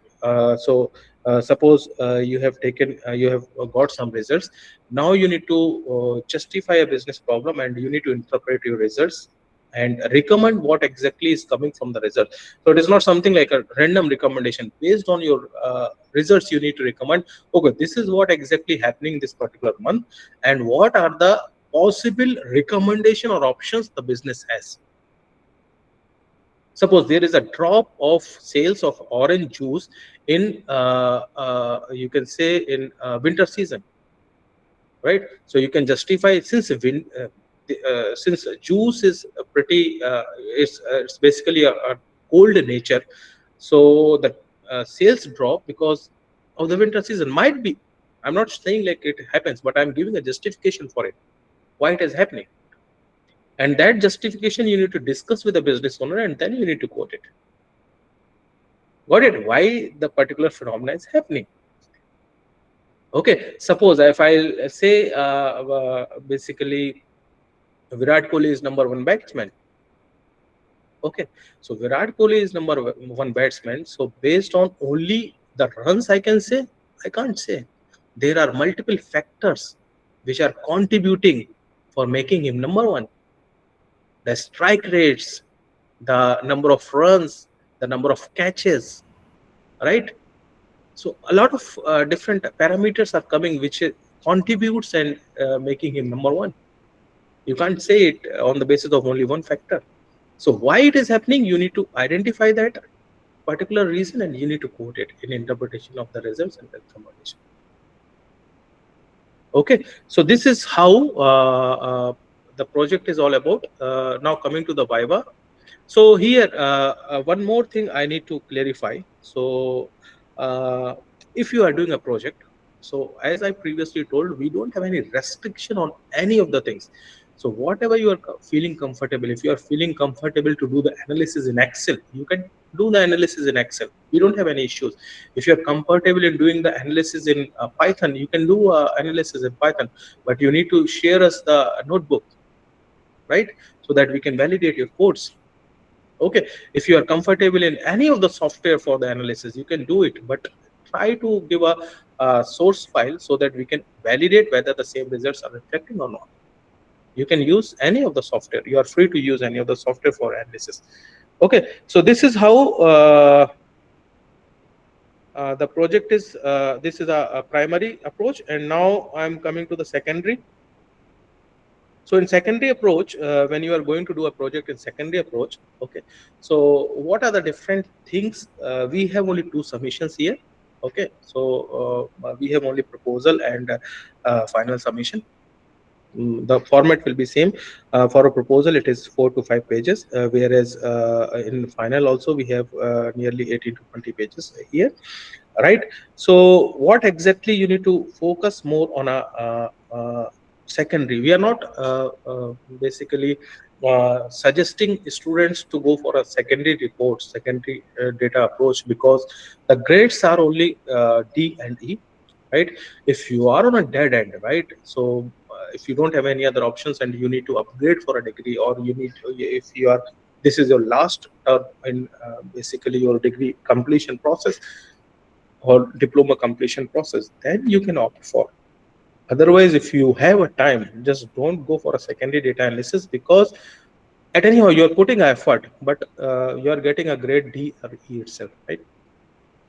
Suppose you have taken you have got some results. Now you need to justify a business problem and you need to interpret your results and recommend what exactly is coming from the result. So it is not something like a random recommendation. Based on your results, you need to recommend, okay, this is what exactly happening this particular month and what are the possible recommendation or options the business has. Suppose there is a drop of sales of orange juice in you can say in winter season, right? So you can justify, since since juice is a pretty it's basically a cold nature, so the sales drop because of the winter season might be. I'm not saying like it happens, but I'm giving a justification for it, why it is happening. And that justification you need to discuss with the business owner and then you need to quote it. Got it? Why the particular phenomena is happening. Okay, suppose if I say basically Virat Kohli is #1 batsman. Okay, so Virat Kohli is #1 batsman. So based on only the runs, I can say, I can't say. There are multiple factors which are contributing for making him #1. The strike rates, the number of runs, the number of catches, right? So a lot of different parameters are coming which contributes and making him #1. You can't say it on the basis of only one factor. So why it is happening, you need to identify that particular reason and you need to quote it in interpretation of the results and recommendation. Okay, so this is how the project is all about. Now coming to the Viva. So here, one more thing I need to clarify. So if you are doing a project, so as I previously told, we don't have any restriction on any of the things. So whatever you are feeling comfortable, if you are feeling comfortable to do the analysis in Excel, you can do the analysis in Excel. We don't have any issues. If you are comfortable in doing the analysis in Python, you can do analysis in Python, but you need to share us the notebook, right? So that we can validate your codes. Okay, if you are comfortable in any of the software for the analysis, you can do it, but try to give a source file so that we can validate whether the same results are reflecting or not. You can use any of the software. You are free to use any of the software for analysis. Okay, so this is how the project is. This is a primary approach, and now I'm coming to the secondary. So in secondary approach, when you are going to do a project in secondary approach, okay, so what are the different things? We have only two submissions here. Okay, so we have only proposal and final submission. The format will be same. For a proposal, it is 4 to 5 pages, whereas in final also we have nearly 18 to 20 pages here, right? So what exactly you need to focus more on a secondary. We are not basically suggesting students to go for a secondary report, secondary data approach, because the grades are only D and E, right? If you are on a dead end, right? So if you don't have any other options and you need to upgrade for a degree, or you need to, if you are, this is your last term in basically your degree completion process or diploma completion process, then you can opt for. Otherwise, if you have a time, just don't go for a secondary data analysis, because at anyhow you're putting effort, but you're getting a grade D or E itself, right?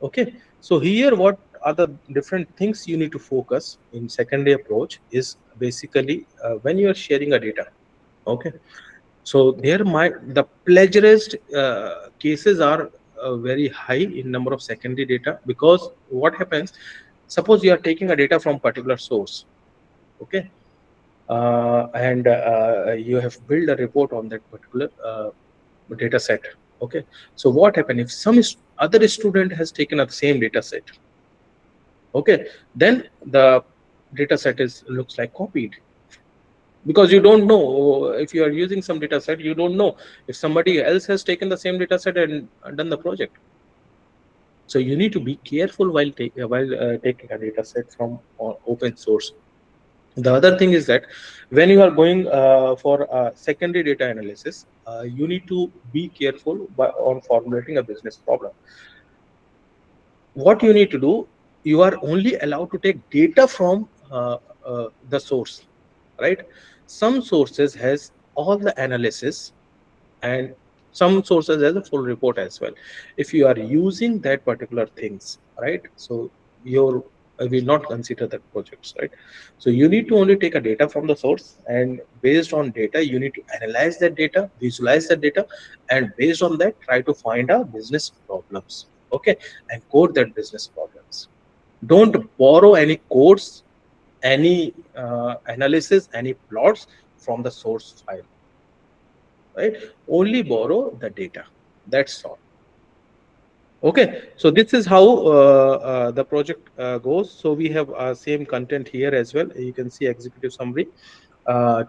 Okay, so here what are the different things you need to focus in secondary approach is basically when you are sharing a data. Okay, so there might the plagiarist cases are very high in number of secondary data, because what happens, suppose you are taking a data from particular source, okay, and you have built a report on that particular data set. Okay, so what happens if some other student has taken up the same data set? Okay, then the data set is looks like copied, because you don't know, if you are using some data set, you don't know if somebody else has taken the same data set and done the project. So you need to be careful while taking a data set from open source. The other thing is that when you are going for secondary data analysis, you need to be careful on formulating a business problem. What you need to do, you are only allowed to take data from the source, right? Some sources has all the analysis, and some sources has a full report as well. If you are using that particular things, right, so your will not consider that projects, right? So you need to only take a data from the source, and based on data you need to analyze that data, visualize that data, and based on that try to find out business problems. Okay, and code that business problems. Don't borrow any codes, any analysis, any plots from the source file, right? Only borrow the data, that's all. Okay, so this is how the project goes. So we have same content here as well. You can see executive summary.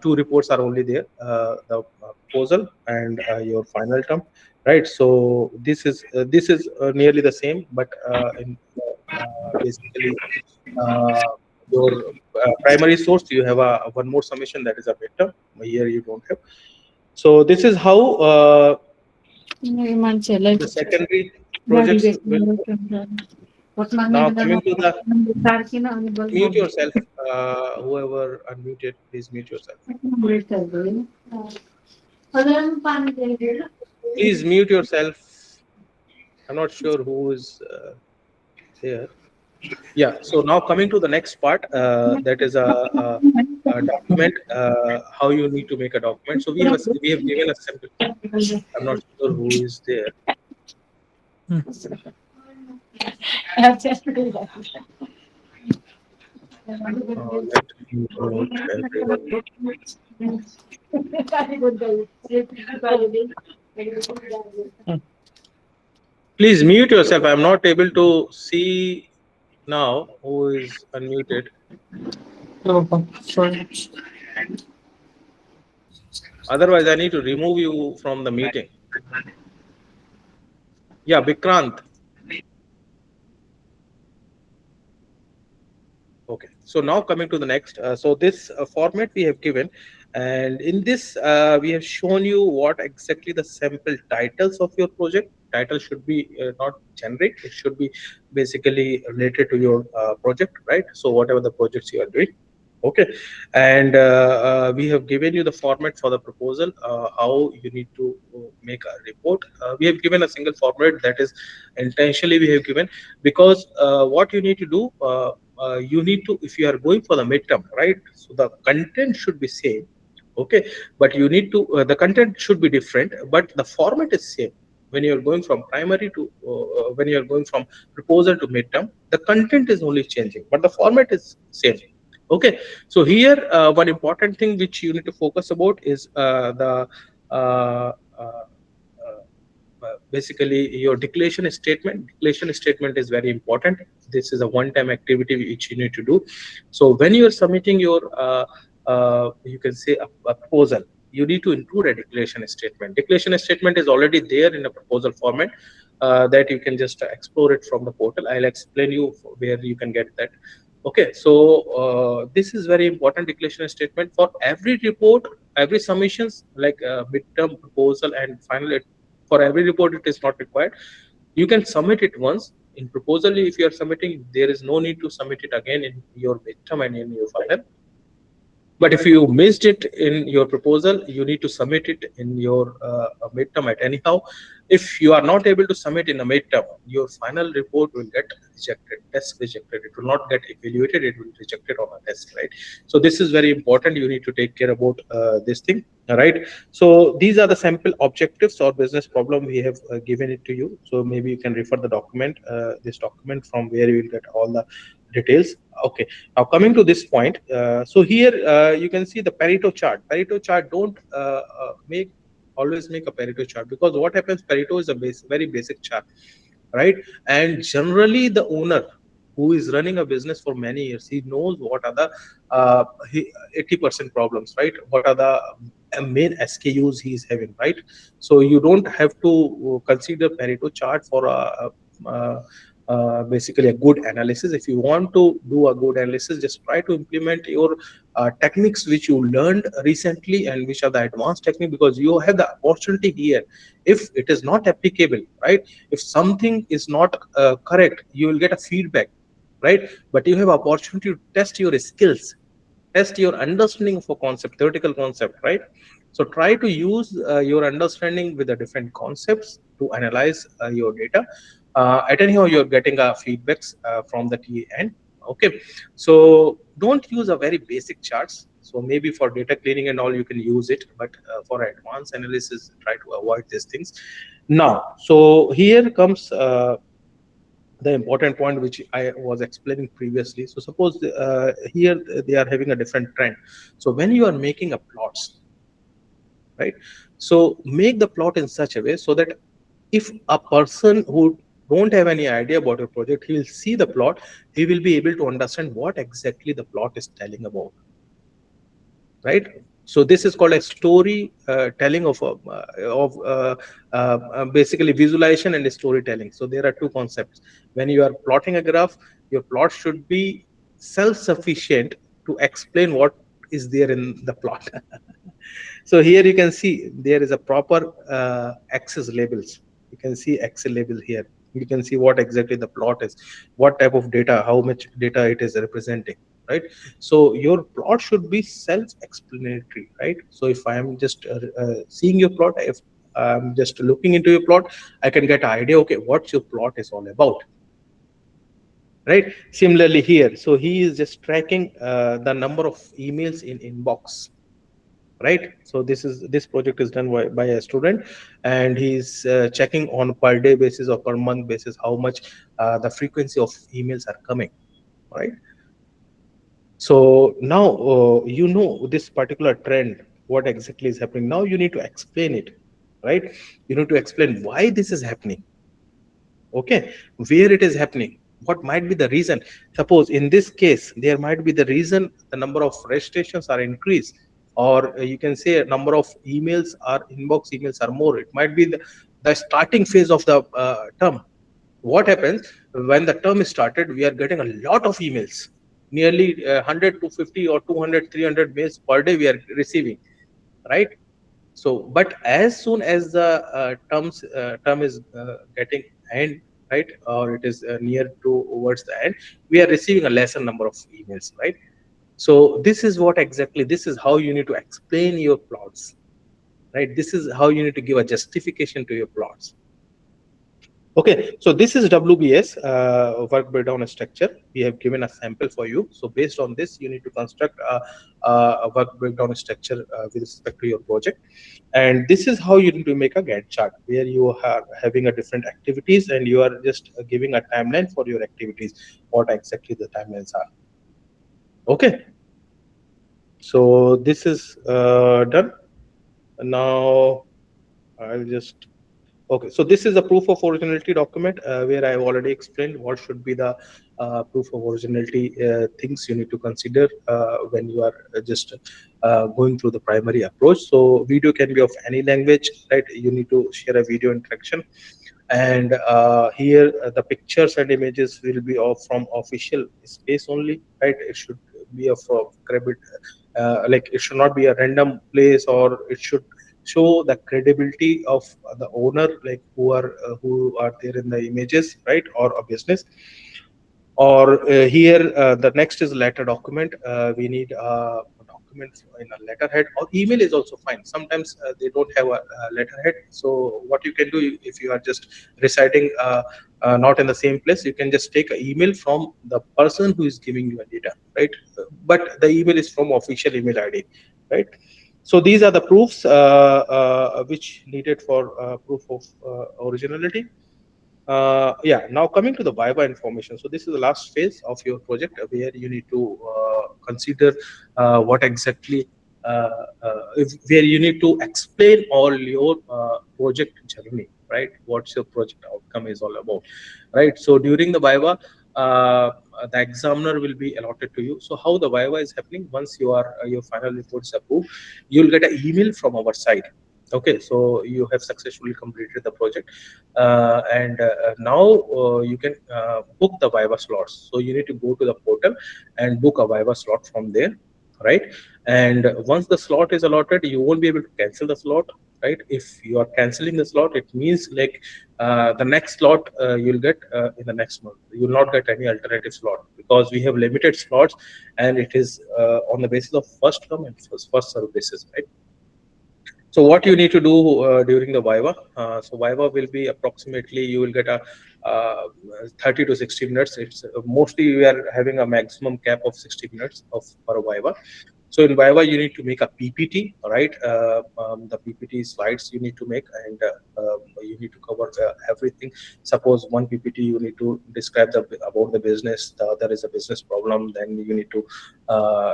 Two reports are only there, the proposal and your final term, right? So this is nearly the same, but in basically uh, your primary source, you have a one more summation, that is a midterm. Here you don't have. So this is how the secondary projects will. Now coming to the, mute yourself, whoever unmuted, please mute yourself. Please mute yourself. I'm not sure who is there. Yeah. So now coming to the next part, that is a document. How you need to make a document. So we have given a simple. I'm not sure who is there. Let me mute everyone. Please mute yourself. I'm not able to see now who is unmuted. Otherwise, I need to remove you from the meeting. Yeah, Vikrant. Okay, so now coming to the next. So this format we have given, and in this we have shown you what exactly the sample titles of your project. Title should be not generic. It should be basically related to your project, right? So whatever the projects you are doing. Okay, and we have given you the format for the proposal, how you need to make a report. We have given a single format, that is intentionally we have given, because what you need to do, you need to, if you are going for the midterm, right, so the content should be same. Okay, but you need to the content should be different, but the format is same. When you are going from primary to when you are going from proposal to midterm, the content is only changing, but the format is same. Okay, so here one important thing which you need to focus about is the uh, uh, basically your declaration statement. Declaration statement is very important. This is a one-time activity which you need to do. So when you are submitting your you can say a proposal, you need to include a declaration statement. Declaration statement is already there in a proposal format, that you can just explore it from the portal. I'll explain you where you can get that. Okay, so this is very important. Declaration statement for every report, every submissions, like midterm, proposal, and final. For every report, it is not required. You can submit it once. In proposal, if you are submitting, there is no need to submit it again in your midterm and in your final. But if you missed it in your proposal, you need to submit it in your midterm at anyhow. If you are not able to submit in a midterm, your final report will get rejected, test rejected. It will not get evaluated, it will be rejected on a test, right? So this is very important. You need to take care about this thing, right? So these are the sample objectives or business problem we have given it to you. So maybe you can refer the document, this document, from where you will get all the details. Okay, now coming to this point, so here you can see the Pareto chart. Pareto chart, don't make always make a Pareto chart, because what happens, Pareto is a very basic chart, right? And generally the owner who is running a business for many years, he knows what are the 80% problems, right? What are the main SKUs he is having, right? So you don't have to consider Pareto chart for basically a good analysis. If you want to do a good analysis, just try to implement your techniques which you learned recently and which are the advanced technique, because you have the opportunity here. If it is not applicable, right, if something is not correct, you will get a feedback, right? But you have opportunity to test your skills, test your understanding of a concept, theoretical concept, right? So try to use your understanding with the different concepts to analyze your data. At anyhow, you're getting feedbacks from the TA end. Okay, so don't use a very basic charts. So maybe for data cleaning and all you can use it, but for advanced analysis, try to avoid these things. Now, so here comes the important point which I was explaining previously. So suppose here they are having a different trend. So when you are making a plots, right, so make the plot in such a way so that if a person who don't have any idea about your project, he will see the plot, he will be able to understand what exactly the plot is telling about, right? So this is called a story telling of basically visualization and storytelling. So there are two concepts. When you are plotting a graph, your plot should be self-sufficient to explain what is there in the plot. So here you can see there is a proper axis labels. You can see axis label here. You can see what exactly the plot is, what type of data, how much data it is representing, right? So your plot should be self-explanatory, right? So if I am just seeing your plot, if I'm just looking into your plot, I can get an idea, okay, what your plot is all about. right? Similarly here, so he is just tracking the number of emails in inbox, right? So this project is done by a student, and he's checking on per day basis or per month basis how much the frequency of emails are coming, right? So now you know this particular trend, what exactly is happening. Now you need to explain it, right? You need to explain why this is happening, okay, where it is happening, what might be the reason. Suppose in this case there might be the reason the number of registrations are increased, or you can say a number of emails or inbox emails are more. It might be the starting phase of the term. What happens when the term is started, we are getting a lot of emails, nearly 100 to 50 or 200 300 mails per day we are receiving, right? So but as soon as the term is getting end, right, or it is near towards the end, we are receiving a lesser number of emails, right? So this is what exactly, this is how you need to explain your plots, right? This is how you need to give a justification to your plots. Okay, so this is WBS work breakdown structure. We have given a sample for you. So based on this, you need to construct a work breakdown structure with respect to your project. And this is how you need to make a Gantt chart, where you are having a different activities and you are just giving a timeline for your activities, what exactly the timelines are. Okay, so this is done. Now I'll just, okay, so this is a proof of originality document where I've already explained what should be the proof of originality things you need to consider when you are just going through the primary approach. So video can be of any language, right? You need to share a video interaction. And here the pictures and images will be of from official space only, right? It should be of credit, like it should not be a random place, or it should show the credibility of the owner, like who are there in the images, right, or a business. Or here the next is letter document. We need a document in a letterhead, or email is also fine. Sometimes they don't have a letterhead. So what you can do, if you are just residing not in the same place, you can just take an email from the person who is giving you a data, right? But the email is from official email ID, right? So these are the proofs which needed for proof of originality. Yeah, now coming to the Viva information. So this is the last phase of your project where you need to consider what exactly, where you need to explain all your project journey, right? What's your project outcome is all about, right? So during the Viva, the examiner will be allotted to you. So how the Viva is happening, once your final report is approved, you'll get an email from our side. Okay, so you have successfully completed the project, and now you can book the Viva slots. So you need to go to the portal and book a Viva slot from there, right? And once the slot is allotted, you won't be able to cancel the slot, right? If you are canceling the slot, it means like the next slot you'll get in the next month. You will not get any alternative slot, because we have limited slots, and it is on the basis of first come and first serve basis, right? So what you need to do during the Viva, so Viva will be approximately, you will get a 30 to 60 minutes. It's mostly we are having a maximum cap of 60 minutes of for a Viva. So in Viva, you need to make a PPT, right? The PPT slides you need to make, and you need to cover everything. Suppose one PPT you need to describe about the business, the other is a business problem. Then you need to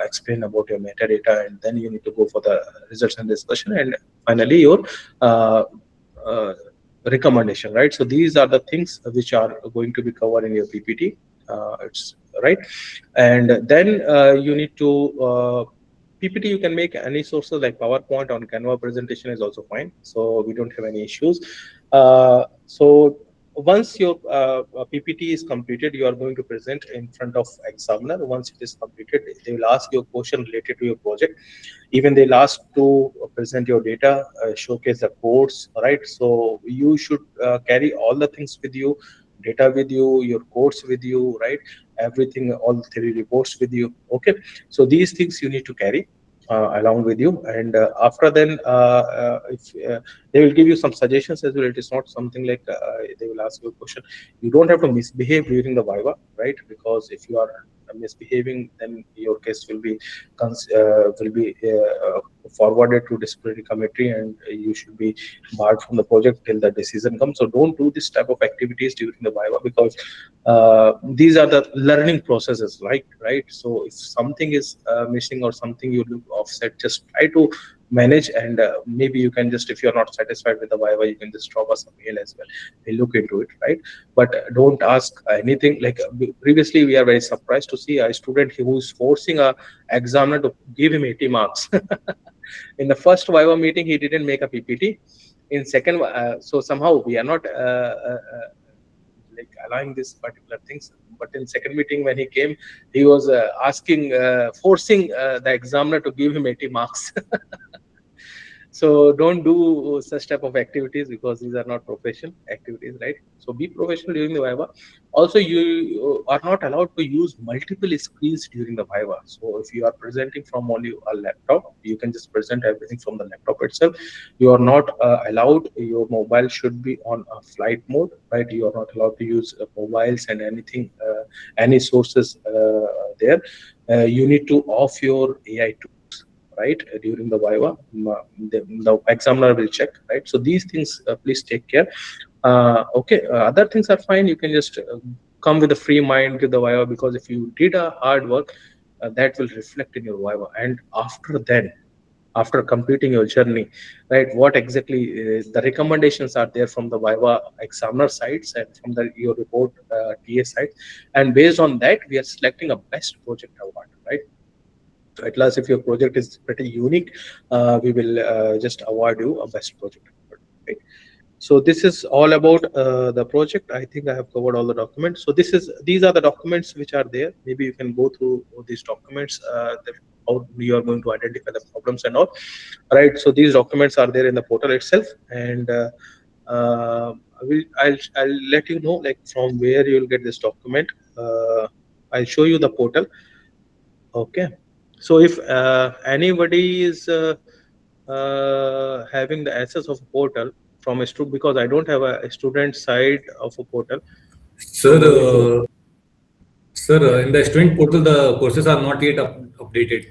explain about your metadata, and then you need to go for the results and discussion, and finally your uh, uh, recommendation, right? So these are the things which are going to be covered in your PPT. It's right, and then you need to PPT. You can make any sources like PowerPoint on Canva presentation is also fine. So we don't have any issues. So once your PPT is completed, you are going to present in front of examiner. Once it is completed, they will ask you a question related to your project. Even they'll ask to present your data, showcase the codes, right? So you should carry all the things with you, data with you, your codes with you, right? Everything, all three reports with you. Okay, so these things you need to carry. along with you, and after then if they will give you some suggestions as well. It is not something like they will ask you a question. You don't have to misbehave during the viva, right? Because if you are misbehaving, then your case will be forwarded to disciplinary committee, and you should be barred from the project till the decision comes. So don't do this type of activities during the viva, because these are the learning processes, right? So if something is missing or something you look offset, just try to manage, and maybe you can just, if you're not satisfied with the viva, you can just drop us a mail as well. We'll look into it, right? But don't ask anything like previously. We are very surprised to see a student who is forcing a examiner to give him 80 marks. In the first viva meeting, he didn't make a ppt. In second, so somehow we are not like allowing this particular things, but in second meeting when he came, he was asking forcing the examiner to give him 80 marks. So don't do such type of activities, because these are not professional activities, right? So be professional during the viva. Also, you are not allowed to use multiple screens during the viva. So if you are presenting from only a laptop, you can just present everything from the laptop itself. You are not allowed, your mobile should be on a flight mode, right? You are not allowed to use mobiles and anything, any sources there. You need to off your AI tools, right? During the viva, the examiner will check, right? So these things, please take care. Okay, other things are fine. You can just come with a free mind to the viva, because if you did a hard work, that will reflect in your viva. And after then, after completing your journey, right, what exactly the recommendations are there from the viva examiner sides and from the your report TA side, and based on that we are selecting a best project award, right? So at last, if your project is pretty unique, we will just award you a best project award, right? So this is all about the project. I think I have covered all the documents. So these are the documents which are there. Maybe you can go through these documents, how you are going to identify the problems and all, right? So these documents are there in the portal itself, and I'll let you know like from where you'll get this document. I'll show you the portal. Okay. So if anybody is having the access of a portal from a student, because I don't have a student side of a portal. Sir, So if you, in the student portal, the courses are not yet updated.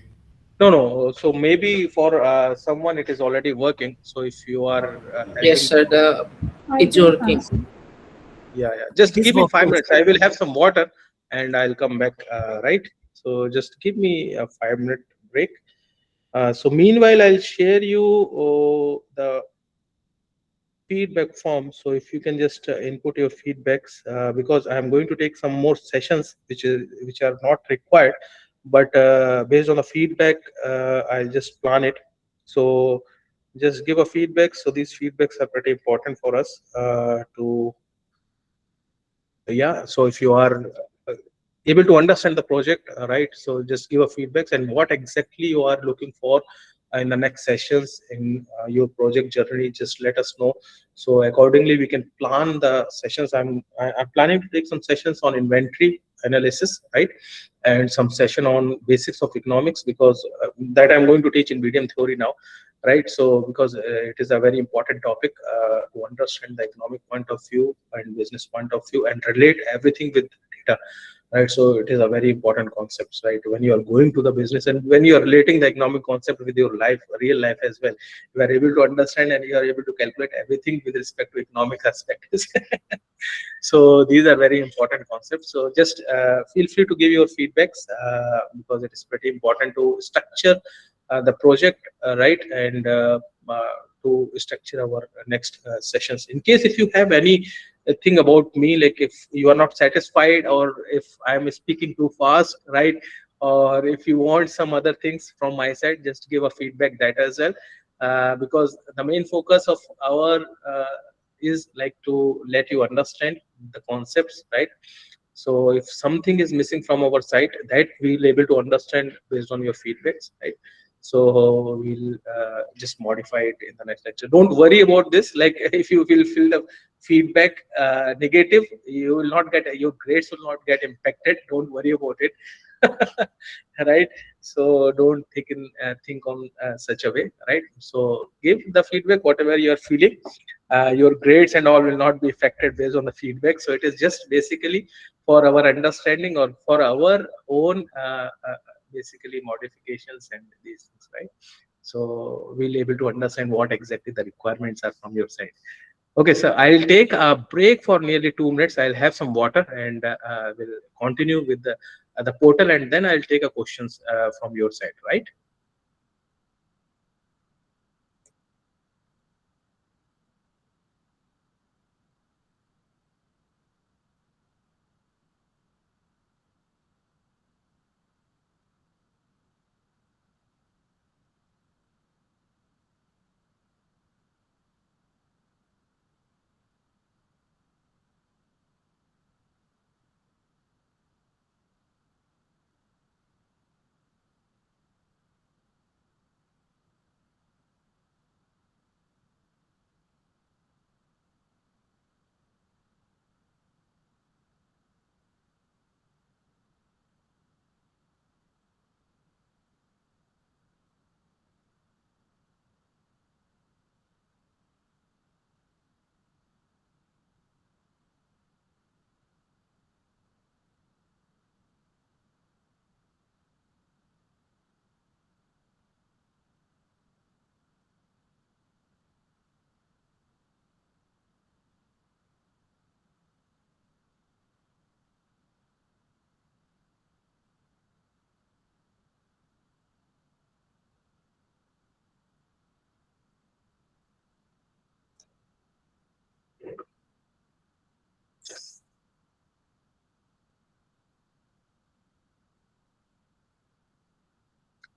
no. So maybe for someone it is already working. So if you are Yes, helping, sir. I It's think working. yeah. Just It is give me working, 5 minutes. sir. I will have some water and I'll come back. Right. So just give me a 5 minute break. So meanwhile, I'll share you the feedback form. So if you can just input your feedbacks, because I'm going to take some more sessions which are not required, but based on the feedback, I'll just plan it. So just give a feedback. So these feedbacks are pretty important for us to, yeah. So if you are uh, able to understand the project, right, so just give a feedbacks and what exactly you are looking for in the next sessions in your project journey, just let us know. So accordingly we can plan the sessions. I'm planning to take some sessions on inventory analysis, right, and some session on basics of economics, because that I'm going to teach in BDM theory now, right? So because it is a very important topic to understand the economic point of view and business point of view and relate everything with data, right? So it is a very important concept, right? When you are going to the business and when you are relating the economic concept with your life, real life as well, you are able to understand and you are able to calculate everything with respect to economic aspects. So these are very important concepts. So just feel free to give your feedbacks, because it is pretty important to structure the project, right, and to structure our next sessions. In case if you have any thing about me, like if you are not satisfied or if I am speaking too fast, right, or if you want some other things from my side, just give a feedback that as well, because the main focus of our is like to let you understand the concepts, right? So if something is missing from our side, that we'll able to understand based on your feedbacks, right? So we'll just modify it in the next lecture. Don't worry about this. Like if you will feel the feedback negative, you will not get, your grades will not get impacted. Don't worry about it. right? So don't think on such a way, right? So give the feedback whatever you are feeling. Your grades and all will not be affected based on the feedback. So it is just basically for our understanding or for our own basically modifications and these things, right? So we'll able to understand what exactly the requirements are from your side. Okay, so I'll take a break for nearly 2 minutes. I'll have some water and we'll continue with the portal, and then I'll take a questions from your side, right?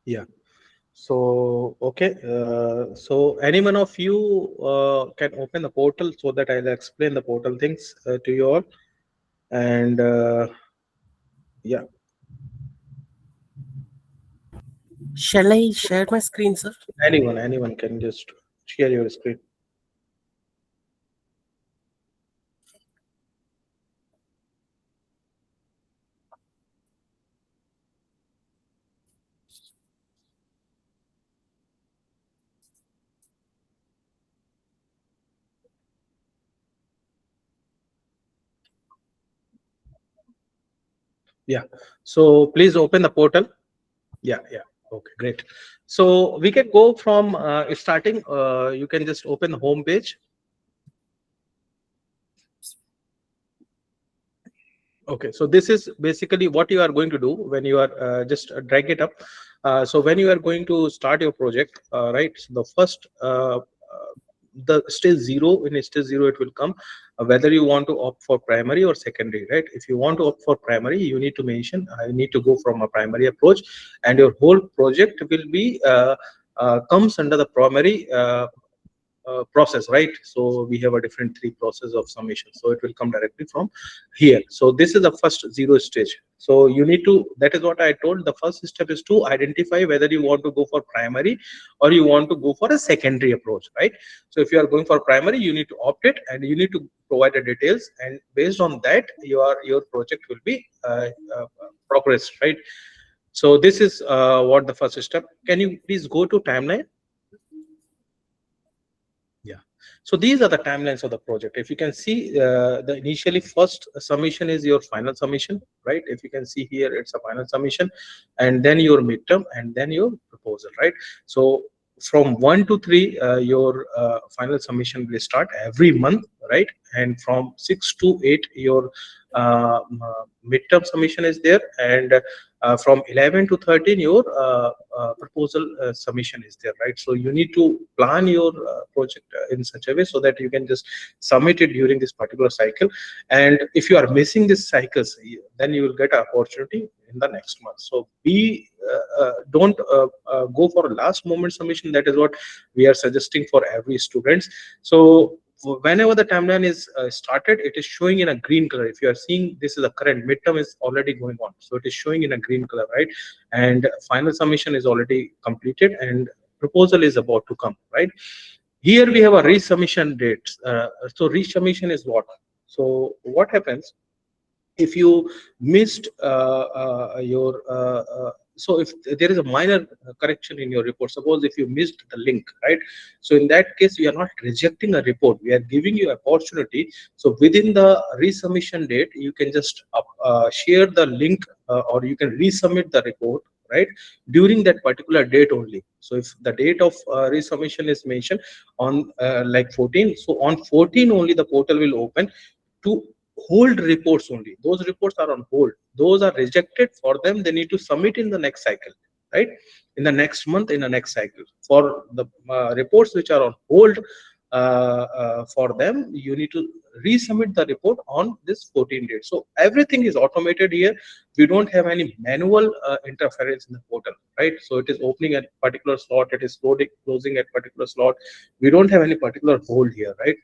Yeah. So, okay. So any one of you can open the portal so that I'll explain the portal things to you all. And yeah. Shall I share my screen, sir? Anyone can just share your screen. Yeah. So please open the portal. Yeah, yeah. Okay, great. So we can go from starting. You can just open the home page. Okay, so this is basically what you are going to do when you are just drag it up. So when you are going to start your project, right? So the first, the stage zero, in stage zero, it will come whether you want to opt for primary or secondary, right? If you want to opt for primary, you need to mention I need to go from a primary approach, and your whole project will be comes under the primary process, right? So we have a different three process of summation, so it will come directly from here. So this is the first zero stage. So you need to, that is what I told, the first step is to identify whether you want to go for primary or you want to go for a secondary approach, right? So if you are going for primary, you need to opt it and you need to provide the details, and based on that your project will be progressed, right? So this is what the first step. Can you please go to timeline? Yeah. So these are the timelines of the project. If you can see, the initially first submission is your final submission, right? If you can see here, it's a final submission, and then your midterm, and then your proposal, right? So from 1 to 3, your final submission will start every month, right? And from 6 to 8, your midterm submission is there, and from 11 to 13, your proposal submission is there, right? So you need to plan your project in such a way so that you can just submit it during this particular cycle. And if you are missing these cycles, then you will get an opportunity in the next month. So be don't go for a last moment submission. That is what we are suggesting for every student. So whenever the timeline is started, it is showing in a green color. If you are seeing, this is a current midterm is already going on, so it is showing in a green color, right? And final submission is already completed and proposal is about to come, right? Here we have a resubmission date. So resubmission is what? So what happens if you missed your so if there is a minor correction in your report, suppose if you missed the link, right? So in that case, we are not rejecting a report, we are giving you opportunity. So within the resubmission date, you can just share the link, or you can resubmit the report, right, during that particular date only. So if the date of resubmission is mentioned on like 14, so on 14 only the portal will open to hold reports only. Those reports are on hold, those are rejected. For them, they need to submit in the next cycle, right, in the next month, in the next cycle. For the reports which are on hold, for them, you need to resubmit the report on this 14 date. So everything is automated here. We don't have any manual interference in the portal, right? So it is opening at particular slot, it is closing at particular slot. We don't have any particular hold here, right?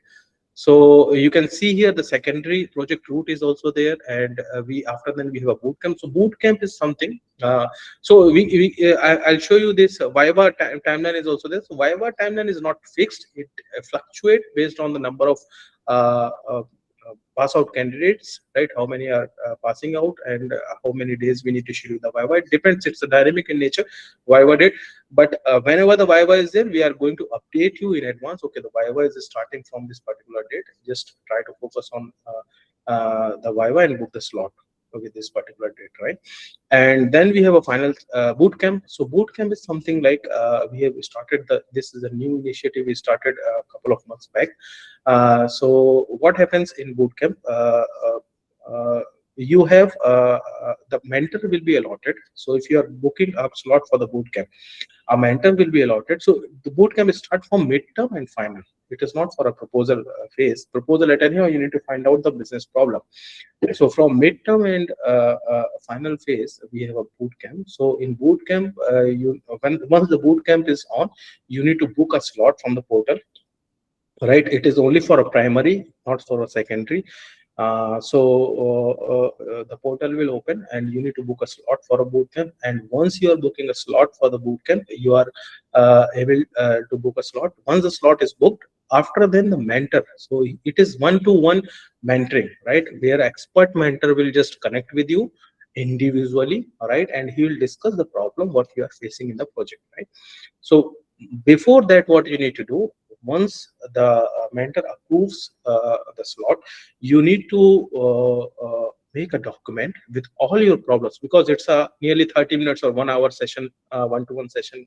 So you can see here the secondary project route is also there, and we after then we have a boot camp. So boot camp is something. So I'll show you this Viva timeline is also there. So Viva timeline is not fixed; it fluctuates based on the number of pass out candidates, right? How many are passing out, and how many days we need to schedule the Viva. It depends. It's a dynamic in nature, Viva date. But whenever the Viva is there, we are going to update you in advance. Okay, the Viva is starting from this particular date. Just try to focus on the Viva and book the slot with this particular date, right? And then we have a final boot camp. So boot camp is something like we have started this is a new initiative we started a couple of months back. So what happens in boot camp? You have the mentor will be allotted. So if you are booking a slot for the boot camp, a mentor will be allotted. So the boot camp start from midterm and final. It is not for a proposal phase. Proposal at anyhow, you need to find out the business problem. So from midterm and final phase, we have a boot camp. So in boot camp, once the boot camp is on, you need to book a slot from the portal, right? It is only for a primary, not for a secondary. The portal will open and you need to book a slot for a boot camp. And once you are booking a slot for the boot camp, you are able to book a slot. Once the slot is booked, after then the mentor. So it is one-to-one mentoring, right? Where expert mentor will just connect with you individually, all right, and he will discuss the problem what you are facing in the project, right? So before that, what you need to do, once the mentor approves the slot, you need to make a document with all your problems, because it's a nearly 30 minutes or 1 hour session, one-to-one session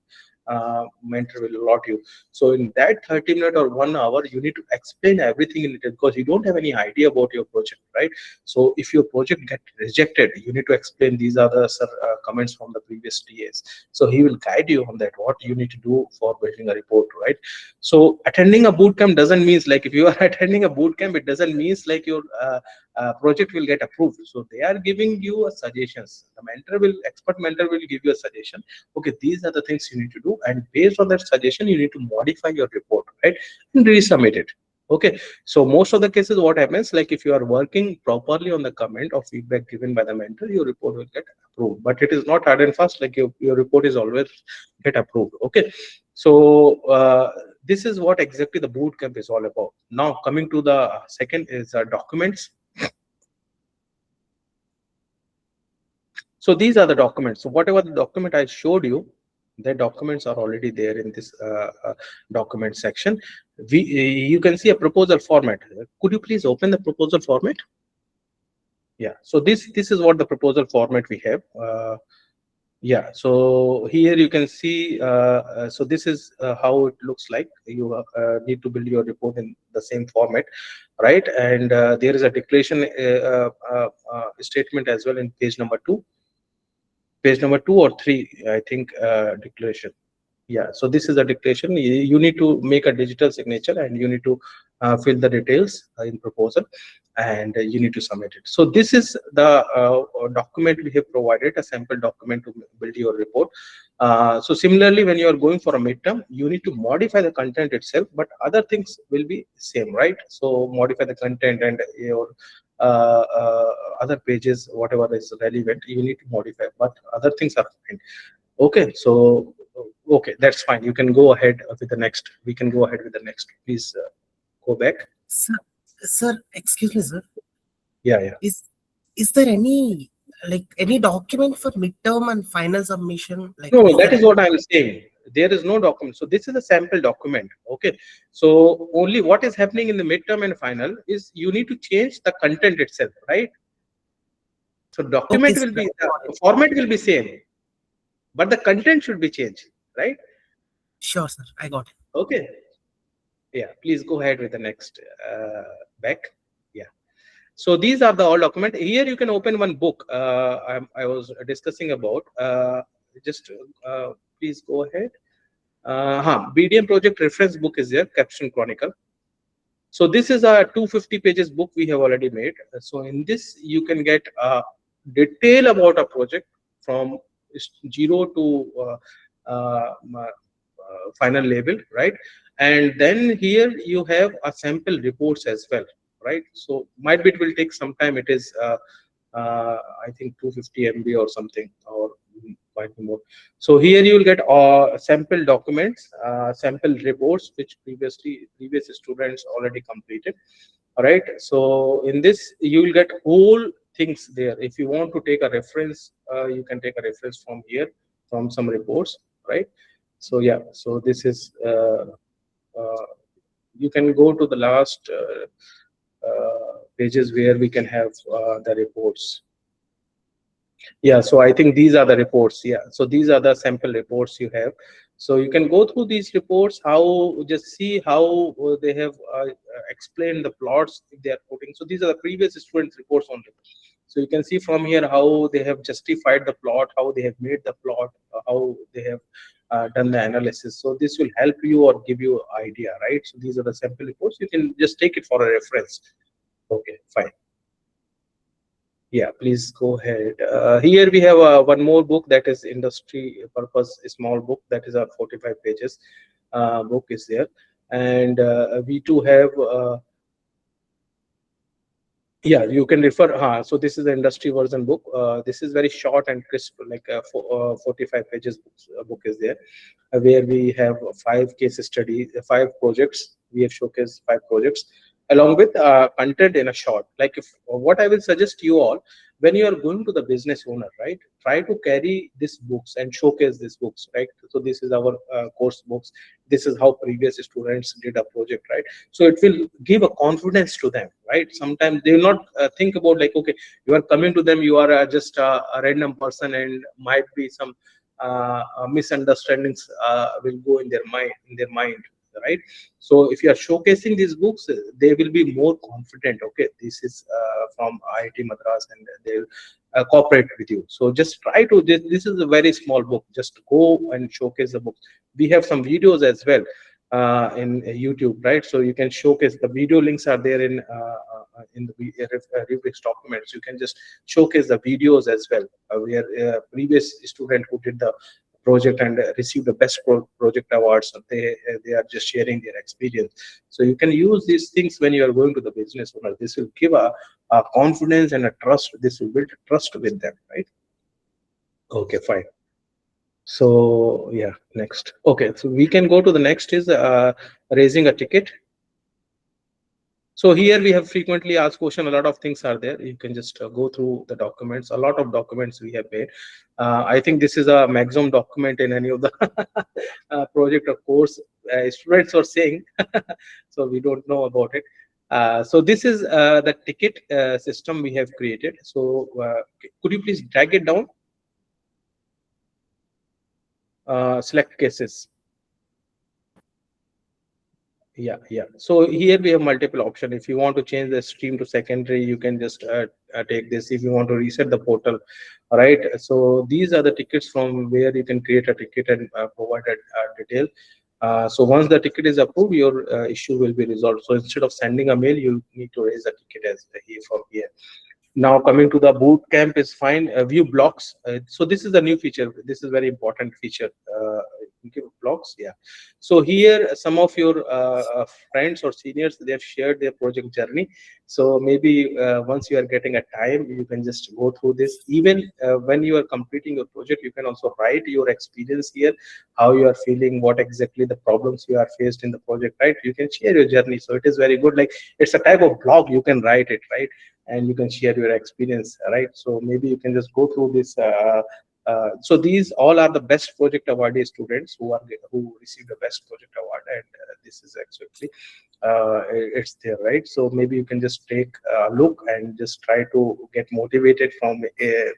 mentor will allot you. So in that 30 minutes or 1 hour, you need to explain everything in it, because you don't have any idea about your project, right? So if your project get rejected, you need to explain these are the comments from the previous TAs. So he will guide you on that, what you need to do for building a report, right? So attending a boot camp doesn't mean, like, if you are attending a boot camp, it doesn't mean like your project will get approved. So they are giving you a suggestions. The expert mentor will give you a suggestion. Okay, these are the things you need to do, and based on that suggestion, you need to modify your report, right, and resubmit it. Okay, so most of the cases, what happens, like if you are working properly on the comment or feedback given by the mentor, your report will get approved. But it is not hard and fast, like your report is always get approved. Okay, so this is what exactly the boot camp is all about. Now coming to the second is documents. So these are the documents. So whatever the document I showed you, the documents are already there in this document section. You can see a proposal format. Could you please open the proposal format? Yeah, so this is what the proposal format we have. Yeah, so here you can see, so this is how it looks like. You need to build your report in the same format, right? And there is a declaration statement as well in page number 2. Page number 2 or 3, I think, declaration. Yeah, so this is a declaration. You need to make a digital signature, and you need to fill the details in proposal, and you need to submit it. So this is the document we have provided, a sample document to build your report. So similarly, when you are going for a midterm, you need to modify the content itself, but other things will be same, right? So modify the content and your other pages, whatever is relevant, you need to modify, but other things are fine. Okay, so okay, that's fine. You can go ahead with the next. We can go ahead with the next. Please go back. Sir, excuse me, sir. Yeah. is there any document for midterm and final submission? Like, No, is that there is what I was saying. There is no document. So this is a sample document. Okay. So only what is happening in the midterm and final is you need to change the content itself, right? So okay, document sir, will be, I got it. the format will be same, but the content should be changed, right? Sure, sir, I got it. Okay. Yeah. Please go ahead with the next back. Yeah. So these are the all document. Here you can open one book I was discussing about. Just please go ahead. BDM project reference book is there, Caption Chronicle. So this is a 250 pages book we have already made. So in this you can get detail about a project from zero to final label, right? And then here you have a sample reports as well, right? So might be it will take some time. It is I think 250 MB or something, or might be more. So here you will get sample documents, sample reports which previous students already completed. All right. So in this you will get whole things there. If you want to take a reference, you can take a reference from here, from some reports, right? So yeah. So this is you can go to the last pages where we can have the reports. Yeah, so I think these are the reports. Yeah, so these are the sample reports you have. So you can go through these reports, how just see how they have explained the plots they are putting. So these are the previous students reports only. So you can see from here how they have justified the plot, how they have made the plot, how they have done the analysis. So this will help you or give you idea, right? So these are the sample reports. You can just take it for a reference. Okay, fine. Yeah, please go ahead. Here we have one more book, that is industry purpose, a small book that is 45 pages. Book is there, and we too have. Yeah, you can refer. So this is the industry version book. This is very short and crisp, like 45 pages book is there, where we have 5 case studies, 5 projects. We have showcased 5 projects along with content in a short. Like if what I will suggest you all, when you are going to the business owner, right, try to carry these books and showcase these books, right? So this is our course books. This is how previous students did a project, right? So it will give a confidence to them, right? Sometimes they will not think about like, okay, you are coming to them, you are just a random person, and might be some misunderstandings will go in their mind, right? So if you are showcasing these books, they will be more confident. Okay, this is from IIT Madras, and they'll cooperate with you. So just try to, this is a very small book, just go and showcase the book. We have some videos as well in YouTube, right? So you can showcase, the video links are there in the rubrics documents. You can just showcase the videos as well, where previous student who did the project and received the best project awards, they are just sharing their experience. So you can use these things when you are going to the business owner. This will give a confidence and a trust. This will build trust with them, right? Okay, fine. So yeah, next. Okay, so we can go to the next is raising a ticket. So here we have frequently asked question. A lot of things are there. You can just go through the documents. A lot of documents we have made. I think this is a maximum document in any of the project. Of course, students are saying, so we don't know about it. So this is the ticket system we have created. So could you please drag it down? Select cases. Yeah. So here we have multiple options. If you want to change the stream to secondary, you can just take this. If you want to reset the portal, all right? So these are the tickets from where you can create a ticket and provide a detail. So once the ticket is approved, your issue will be resolved. So instead of sending a mail, you need to raise a ticket as here from here. Now coming to the boot camp is fine. View blocks. So this is a new feature. This is very important feature. Give blocks. Yeah. So here some of your friends or seniors, they have shared their project journey. So maybe once you are getting a time, you can just go through this. Even when you are completing your project, you can also write your experience here, how you are feeling, what exactly the problems you are faced in the project, right? You can share your journey. So it is very good. Like it's a type of blog, you can write it, right? and you can share your experience, right? So maybe you can just go through this. So these all are the best project awardee students who received the best project award, and this is actually it's there, right? So maybe you can just take a look and just try to get motivated from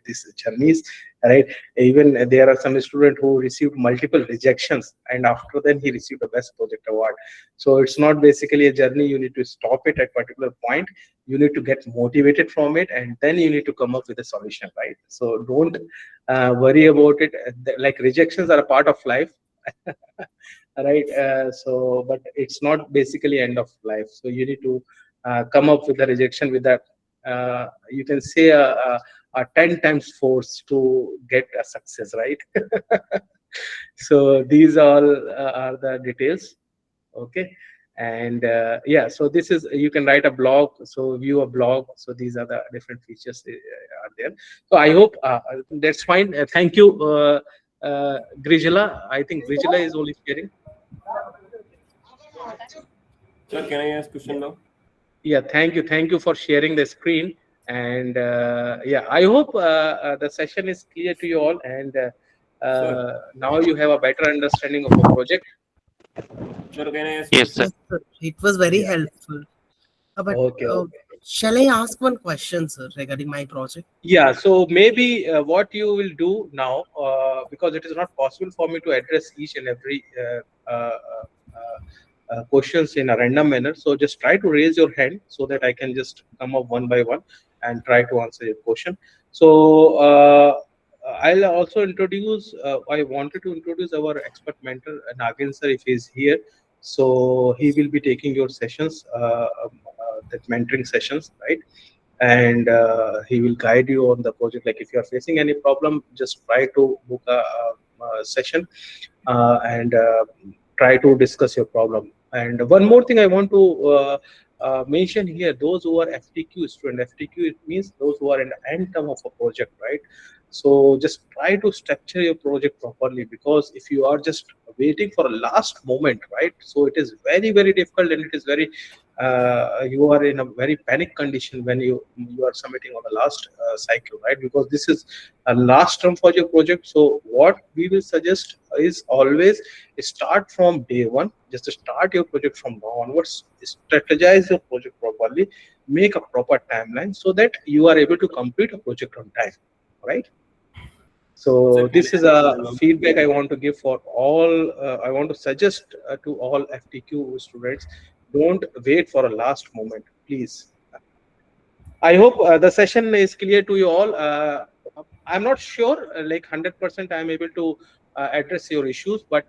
these journeys, right? Even there are some student who received multiple rejections, and after then he received the best project award. So it's not basically a journey. You need to stop it at particular point. You need to get motivated from it, and then you need to come up with a solution, right? So don't worry about it. Like rejections are a part of life. Right? So but it's not basically end of life. So you need to come up with a rejection with that, you can say a 10 times force to get a success, right? So these all are the details. Okay. And yeah, so this is, you can write a blog, so view a blog. So these are the different features are there. So I hope that's fine. Thank you, Grijala. I think Grijala is only sharing. Sir, can I ask question now? Yeah, thank you for sharing the screen. And yeah, I hope the session is clear to you all, and now you have a better understanding of a project. Sir, can I ask Yes, sir. Yes, sir. It was very Yeah. helpful. But Okay. shall I ask one question, sir, regarding my project? Yeah, so maybe what you will do now, because it is not possible for me to address each and every questions in a random manner. So just try to raise your hand so that I can just come up one by one and try to answer your question. So I'll also introduce, I wanted to introduce our expert mentor, Nagin sir, if he's here. So he will be taking your sessions, that mentoring sessions, right? And he will guide you on the project. Like if you are facing any problem, just try to book a session and try to discuss your problem. And one more thing I want to mention here: those who are FTQ student, FTQ, it means those who are in the end term of a project, right? So just try to structure your project properly, because if you are just waiting for a last moment, right? So it is very, very difficult, and it is very you are in a very panic condition when you are submitting on the last cycle, right? Because this is a last term for your project. So what we will suggest is always start from day one. Just start your project from now onwards, strategize your project properly, make a proper timeline so that you are able to complete a project on time, right? Sir, So can this I is ask a one feedback I want to give for all. I want to suggest to all FTQ students: don't wait for a last moment, please. I hope the session is clear to you all. I'm not sure, like 100%, I'm able to address your issues, but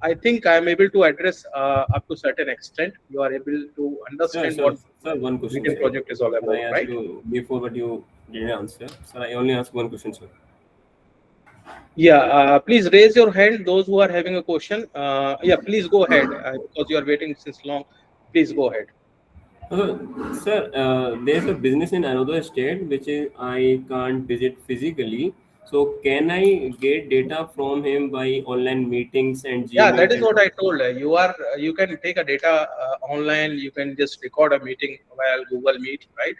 I think I'm able to address up to certain extent. You are able to Sir, understand sir, what sir, one question, BDM sir. project is all Sir, I about, asked right? you before, but you didn't answer. Sir, I only asked one question, sir. Yeah, please raise your hand, those who are having a question. Yeah, please go ahead, because you are waiting since long. Please go ahead. Sir, there's a business in another state which is I can't visit physically. So can I get data from him by online meetings and Yeah, Gmeet that is and what I told. You can take a data online. You can just record a meeting via Google Meet, right?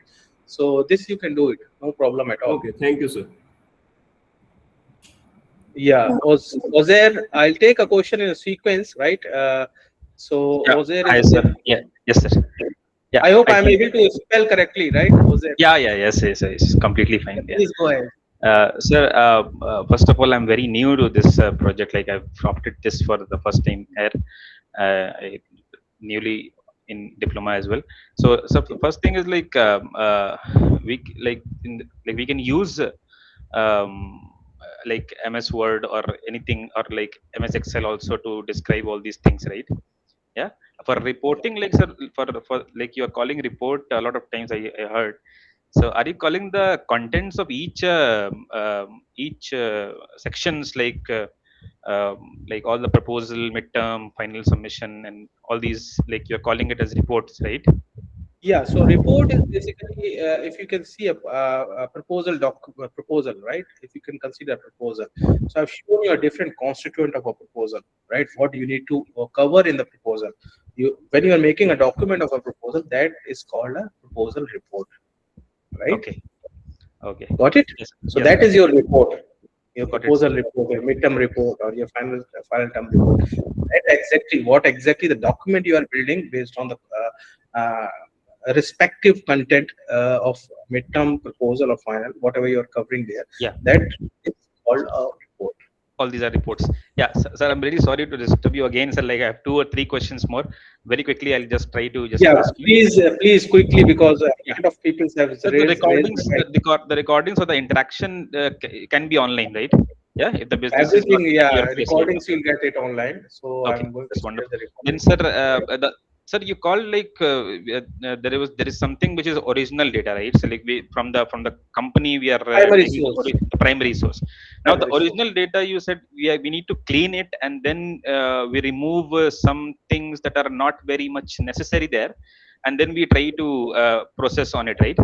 So this you can do it, no problem at all. okay, thank you, sir. Yeah, Ozair, I'll take a question in a sequence, right? So Yeah. Ozair Hi, is sir. there. Yeah. Yes, sir. Yeah. I hope I I'm think. able to spell correctly, right, Ozair? Yeah. Yeah. Yes. Yes. Yes. Completely fine. Yeah. Please go ahead. Sir, first of all, I'm very new to this project. Like I've opted this for the first time here, newly in diploma as well. So the first thing is like like we can use like MS Word or anything, or like MS Excel also to describe all these things, right? Yeah. For reporting, like sir, for like you are calling report a lot of times. I heard. So are you calling the contents of each sections, like all the proposal, midterm, final submission, and all these, like you're calling it as reports, right? Yeah, so report is basically, if you can see a proposal, right? If you can consider a proposal. So I've shown you a different constituent of a proposal, right? What you need to cover in the proposal. When you are making a document of a proposal, that is called a proposal report, right? Okay. Okay. Got it? Yes. So Yes. that is your report, your Got it, sir. proposal report, your midterm report, or your final term report. That exactly what exactly the document you are building based on the respective content of midterm proposal or final, whatever you are covering there. Yeah. That is called a report. All these are reports. Yeah, sir, I'm really sorry to disturb you again, sir. Like I have 2 or 3 questions more. Very quickly, I'll just try to just Yeah, ask you. please quickly, because a Yeah. lot of people have So the raised recordings, the hand. the recordings or the interaction can be online, right? Yeah, if the business is not Everything, at yeah, your place, right? recordings you'll get it online. So Okay, I'm going to that's share wonderful. the Then, recording. sir, sir, you called like there is something which is original data, right? So like from the company we are Primary taking source. the primary source. Now the Primary source. original data you said we need to clean it and then we remove some things that are not very much necessary there, and then we try to process on it, right?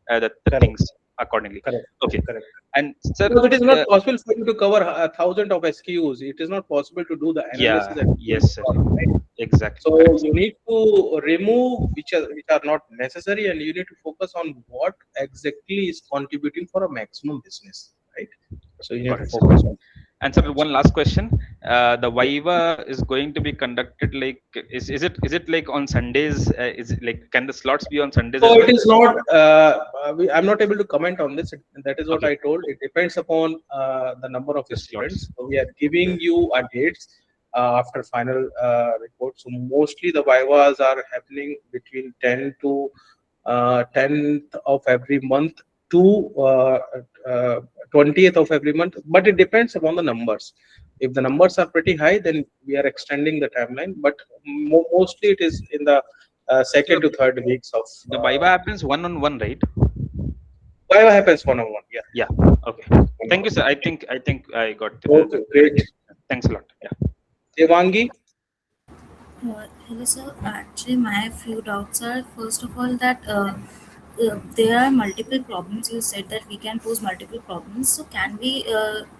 The Correct. things accordingly. Correct. Okay, Correct. and sir, Because it is not possible for you to cover a thousand of SKUs. It is not possible to do the yeah, analysis at yes, sir, right? exactly, So correct. you need to remove which are not necessary, and you need to focus on what exactly is contributing for a maximum business, right? So you need Got to it, sir. focus on And sir, one last question. The Viva is going to be conducted like is it like on Sundays? Is it like can the slots be on Sundays So as it well? is not. I'm not able to comment on this. That is what Okay, I told. It depends upon the number of the slots. students. So we are giving you a dates after final report. So mostly the vivas are happening between 10th of every month to 20th of every month. But it depends upon the numbers. If the numbers are pretty high, then we are extending the timeline. But mostly it is in the So second to third weeks of the Viva happens one on one, right? whatever happens one on one. Yeah. Yeah. Okay. Thank you, sir. I think I got Okay, the great. idea. Thanks a lot. Yeah. Devangi, Hello, sir. Actually, my few doubts are first of all that there are multiple problems. You said that we can pose multiple problems. So, can we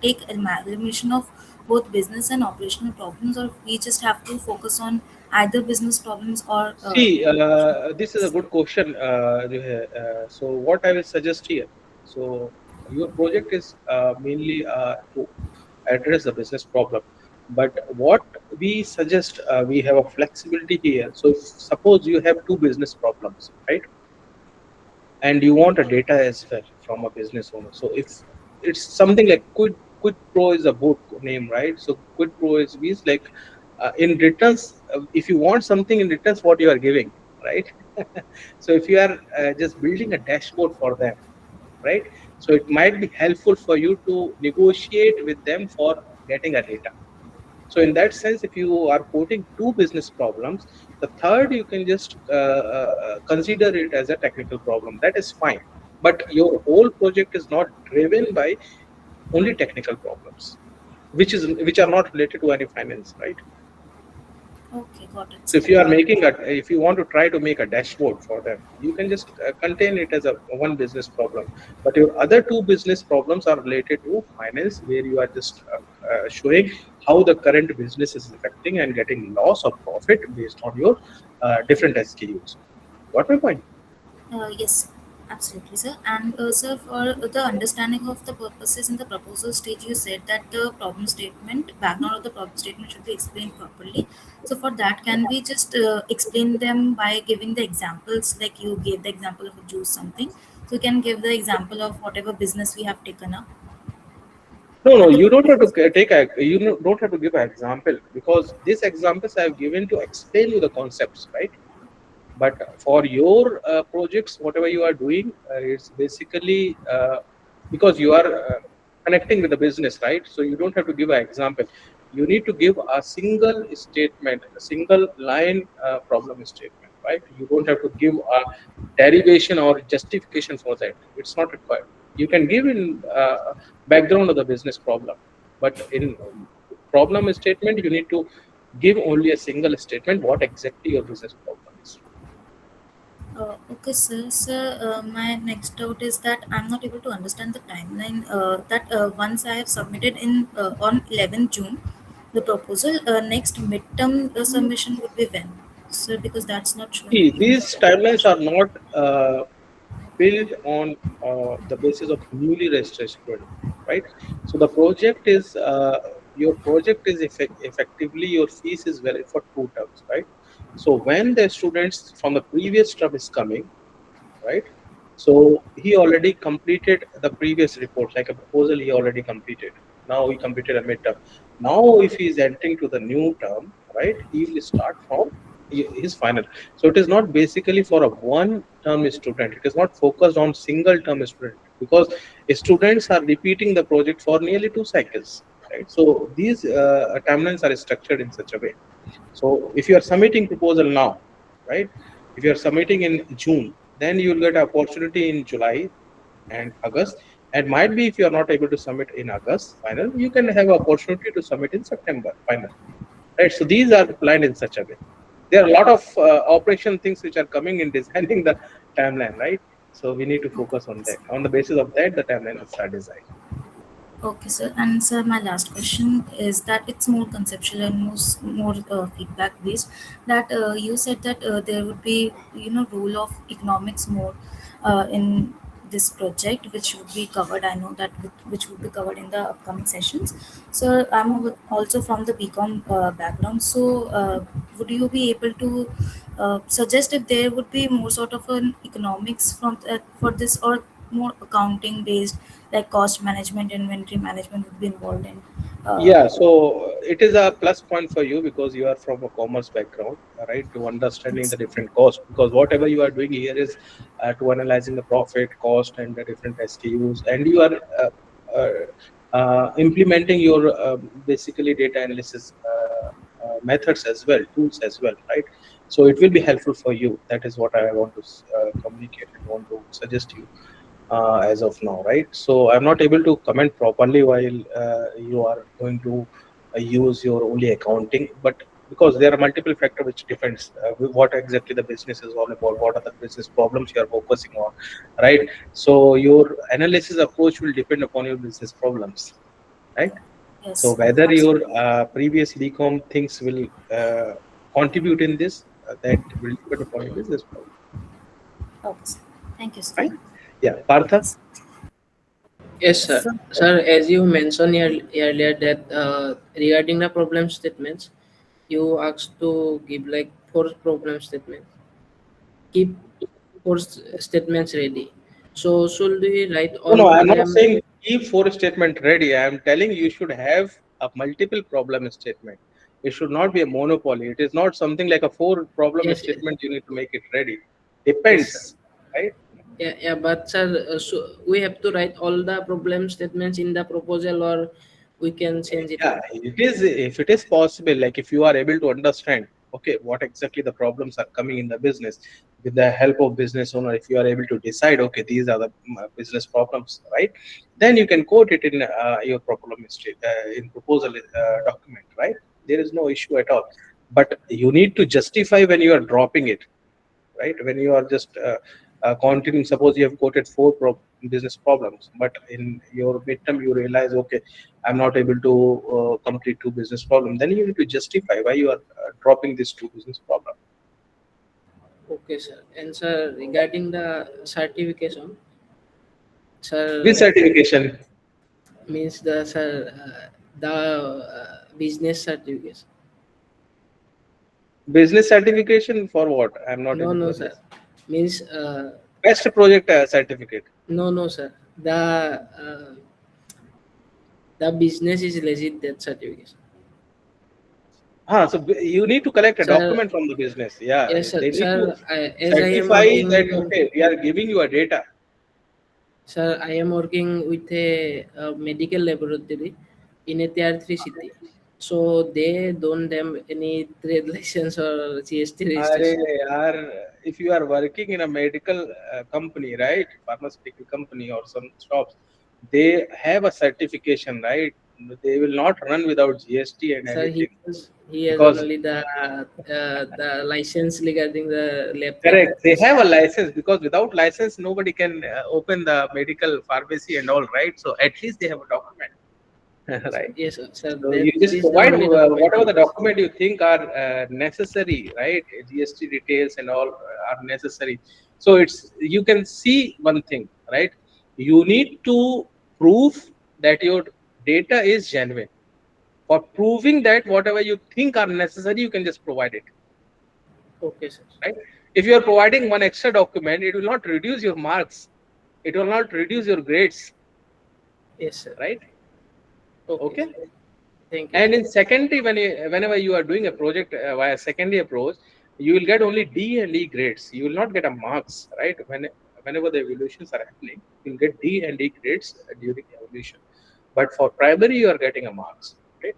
take amalgamation of both business and operational problems, or we just have to focus on either business problems or see, operational this is a problems? good question. Juhe. So, what I will suggest here. So, your project is mainly to address the business problem. But what we suggest, we have a flexibility here. So, if, suppose you have two business problems, right? And you want a data as well from a business owner. So if it's something like Quid Pro is a book name, right? So Quid Pro is means like in returns, if you want something in returns, what you are giving, right? So if you are just building a dashboard for them, right? So it might be helpful for you to negotiate with them for getting a data. So in that sense, if you are quoting two business problems, the third you can just consider it as a technical problem. That is fine. But your whole project is not driven by only technical problems, which are not related to any finance, right? Okay, got it, So sir. if you want to try to make a dashboard for them, you can just contain it as a one business problem. But your other two business problems are related to finance, where you are just showing how the current business is affecting and getting loss or profit based on your different SKUs. Got my point? Yes, absolutely, sir. And sir, for the understanding of the purposes in the proposal stage, you said that the problem statement, background of the problem statement should be explained properly. So for that, can we just explain them by giving the examples, like you gave the example of a juice something. So you can give the example of whatever business we have taken up. No, you don't have to don't have to give an example, because these examples I have given to explain you the concepts, right? But for your projects, whatever you are doing, it's basically because you are connecting with the business, right? So you don't have to give an example. You need to give a single statement, a single line problem statement, right? You don't have to give a derivation or justification for that. It's not required. You can give in background of the business problem, but in problem statement you need to give only a single statement what exactly your business problem is. Okay, sir. Sir, my next doubt is that I'm not able to understand the timeline. That once I have submitted in on 11th June, the proposal, next midterm submission would be when, sir? Because that's not showing See, in these the. timelines are not built on the basis of newly registered student, right? So the project is your project is effectively your fees is valid for 2 terms, right? So when the students from the previous term is coming, right? So he already completed the previous report, like a proposal he already completed. Now he completed a midterm. Now, if he is entering to the new term, right, he will start from his final. So it is not basically for a one term student. It is not focused on single term student, because students are repeating the project for nearly 2 cycles, right? So these timelines are structured in such a way. So if you are submitting proposal now, right? If you are submitting in June, then you will get opportunity in July and August. And might be if you are not able to submit in August final, you can have opportunity to submit in September final, right? So these are planned in such a way. There are a lot of operation things which are coming in designing the timeline, right? So we need to focus on that. On the basis of that, the timeline is designed. Okay, sir. And sir, my last question is that it's more conceptual and more feedback based. That you said that there would be role of economics more in this project, which would be covered. I know that which would be covered in the upcoming sessions. So I'm also from the BCom background. So would you be able to suggest if there would be more sort of an economics from for this, or more accounting based, like cost management, inventory management would be involved in? Yeah, so it is a plus point for you because you are from a commerce background, right? To understanding the different costs, because whatever you are doing here is to analyzing the profit, cost, and the different SKUs, and you are implementing your basically data analysis methods as well, tools as well, right? So it will be helpful for you. That is what I want to communicate and want to suggest you as of now, right? So I'm not able to comment properly while you are going to use your only accounting, but because there are multiple factors which depends what exactly the business is all about, what are the business problems you are focusing on, right? So your analysis approach will depend upon your business problems, right? So Yes, whether your absolutely. previous BCom things will contribute in this, that will depend upon your business problem, Okay, sir. Thank you, sir. right? Yeah, Partha. Yes, sir. Sir, as you mentioned earlier that regarding the problem statements, you asked to give like 4 problem statements. Keep statements ready. So should we write No, all no, of I'm not them? saying keep four statement ready. I'm telling you should have a multiple problem statement. It should not be a monopoly. It is not something like a four problem Yes, yes, statement. You need to make it ready. yes, sir. Depends, right? Yeah, yeah, but sir, so we have to write all the problem statements in the proposal, or we can change it Yeah, out. it is if it is possible, like if you are able to understand, okay, what exactly the problems are coming in the business with the help of business owner, if you are able to decide, okay, these are the business problems, right? Then you can quote it in your problem in proposal document, right? There is no issue at all. But you need to justify when you are dropping it, right? When you are just continuing, suppose you have quoted four business problems, but in your midterm you realize, okay, I'm not able to complete two business problems. Then you need to justify why you are dropping these two business problems. Okay, sir. And sir, regarding the certification, Which sir, certification? means the sir the business certification. Business certification for what? I'm not No, able to no, sir. understand. Means Best project certificate. no, no, sir. The business is legit that certification. So you need to collect a Sir, document from the business. Yeah, yes, sir. they need to Sir, as I am certify that, working, okay, we are giving you a data. sir, I am working with a medical laboratory in a tier 3 city. So they don't have any trade license or GST registration. If you are working in a medical company, right, pharmaceutical company or some shops, they have a certification, right? They will not run without GST and Sir, anything he has because only the license regarding the lab correct. They technicians. have a license because without license, nobody can open the medical pharmacy and all, right? So at least they have a document. right? Yes, sir. So That you just is the provide only whatever the documentation. document you think are necessary, right? GST details and all are necessary. So it's you can see one thing, right? You need to prove that your data is genuine. For proving that whatever you think are necessary, you can just provide it, Okay, sir. right? If you are providing one extra document, it will not reduce your marks. It will not reduce your grades, Yes, sir. right? Okay, Okay. sir. Thank you, And sir. in secondary, whenever you are doing a project via secondary approach, you will get only D and E grades. You will not get a marks, right? Whenever the evaluations are happening, you will get D and E grades during evaluation. But for primary, you are getting a marks, right?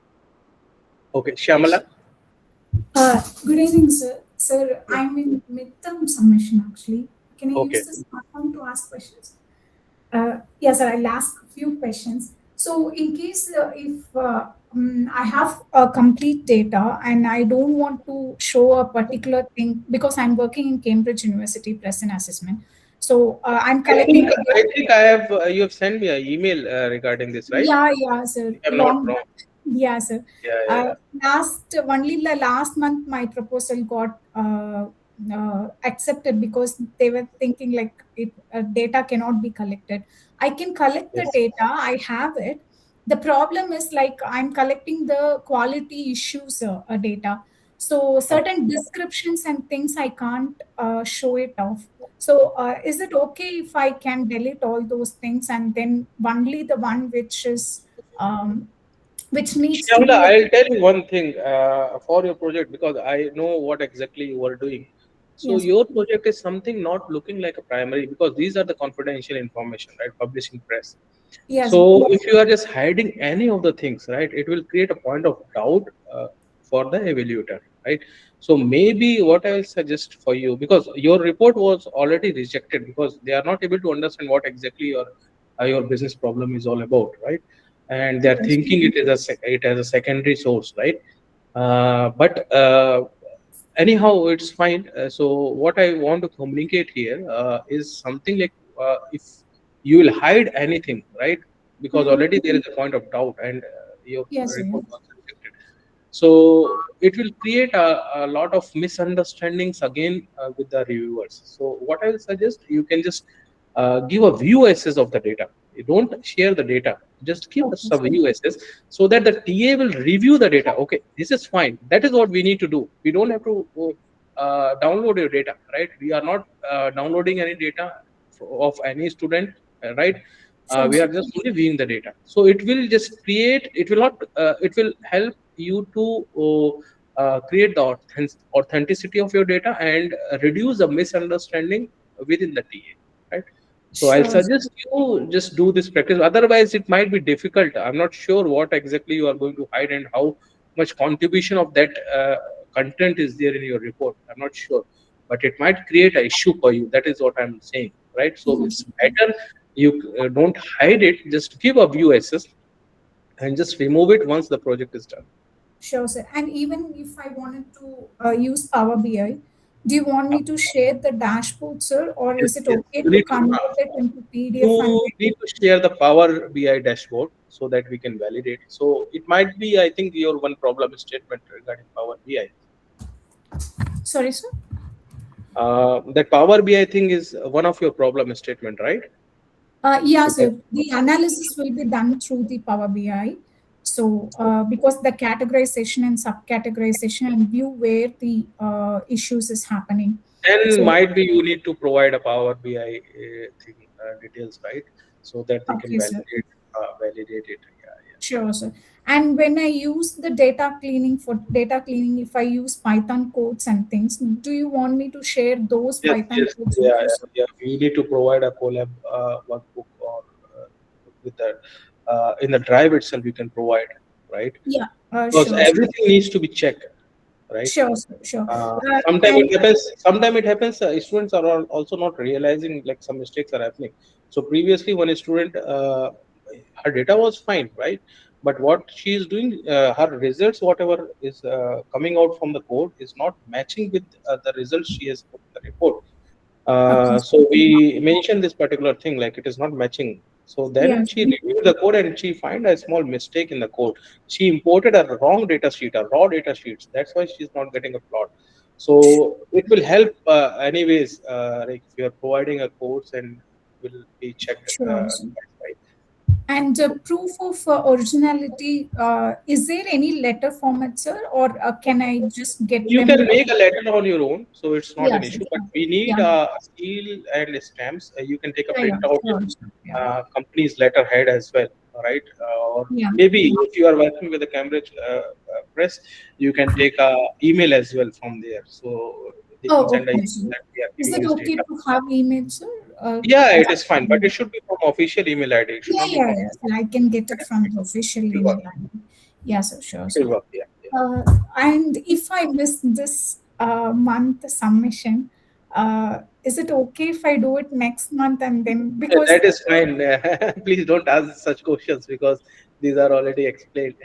Okay, Yes, Shyamala. sir. Good evening, sir. Sir, I'm in midterm submission actually. Can I Okay. use this platform to ask questions? Yes, sir. I'll ask a few questions. So, in case if I have complete data and I don't want to show a particular thing because I'm working in Cambridge University Present Assessment, so I'm I think collecting the I data. think I have you have sent me an email regarding this, right? Yeah, yeah, sir. If I'm not Long wrong. back. Yeah, sir. Yeah, yeah, yeah. Only the last month my proposal got accepted because they were thinking like it data cannot be collected. I can collect the Yes. data. I have it. The problem is like I'm collecting the quality issues data. So certain descriptions and things I can't show it off. So, is it okay if I can delete all those things and then only the one which needs to Shyamala, be? I'll tell you one thing for your project because I know what exactly you are doing. So Yes, your project is something not looking like a primary because these are the confidential information, right? Publishing press. yes, So if you are just hiding any of the things, right, it will create a point of doubt for the evaluator, right? So maybe what I will suggest for you, because your report was already rejected because they are not able to understand what exactly your business problem is all about, right? And they are yes, thinking it as a secondary source, right? But anyhow, it's fine. So what I want to communicate here is something like if you will hide anything, right? Because Mhm. already there is a point of doubt, and your Yes, report yes. was rejected. So it will create a lot of misunderstandings again with the reviewers. So what I will suggest, you can just give a view access of the data. You don't share the data, just give Okay, us a sir. view access so that the TA will review the data. Okay, this is fine. That is what we need to do. We don't have to download your data, right? We are not downloading any data of any student, right? Sure, We are sir. just only viewing the data. So it will just create, it will not, it will help you to create the authenticity of your data and reduce the misunderstanding within the TA, right? So I'll Sure, sir. suggest you just do this practice. Otherwise, it might be difficult. I'm not sure what exactly you are going to hide and how much contribution of that content is there in your report. I'm not sure, but it might create an issue for you. That is what I'm saying, right? So Yes. it's better you don't hide it. Just give a view access and just remove it once the project is done. Sure, sir. And even if I wanted to use Power BI, do you want me to share the dashboard, sir, or Yes, is it yes. okay You to need to convert it into PDF and you need to share the Power BI dashboard so that we can validate. So it might be, I think, your one problem statement regarding Power BI. sorry, sir? That Power BI thing is one of your problem statement, right? Yeah, So that, sir. The analysis will be done through the Power BI. So, because the categorization and subcategorization and view where the issues is happening. then So, might be you need to provide a Power BI thing details, right? So that they can okay, sir. validate it. Sure, sir. And when I use the data cleaning for data cleaning, if I use Python codes and things, do you want me to share those Yes, Python yes, codes yeah, with you, yeah, sir? yeah. You need to provide a collab workbook or with that in the drive itself. You can provide, right? Yeah, Because sure, sir. everything needs to be checked, right? Sure, sir. Sure. Sometimes And it happens. Sometimes it happens. Students are also not realizing like some mistakes are happening. So previously, when a student, her data was fine, right? But what she is doing, her results, whatever is coming out from the code, is not matching with the results she has put in the report. okay, So we mentioned this particular thing, like it is not matching. So then Yes. she reviewed the code and she find a small mistake in the code. She imported a wrong data sheet, a raw data sheets. That's why she's not getting a plot. So it will help anyways. Like if you are providing a course and will be checked. Sure. And proof of originality, is there any letter format, sir, or can I just get You them? can make a letter on your own, so it's not an Yes, issue. sure. But we need Yeah. seal and stamps. You can take a Yeah, print yeah, out sure, sure. Yeah. company's letterhead as well, right? Or Yeah. maybe if you are working with the Cambridge press, you can take a email as well from there. So they can Oh, send a okay. email So that we are is giving it this okay data. to have email, sir? Yeah, it is fine, but it should be from official email ID. It should Yeah, not be yeah, from. yeah. So I can get it from the official It will email work. ID. Yeah, so sure, It will sir. work. Yeah. And if I miss this month submission, is it okay if I do it next month and then Yeah, because that is fine. Please don't ask such questions because these are already explained.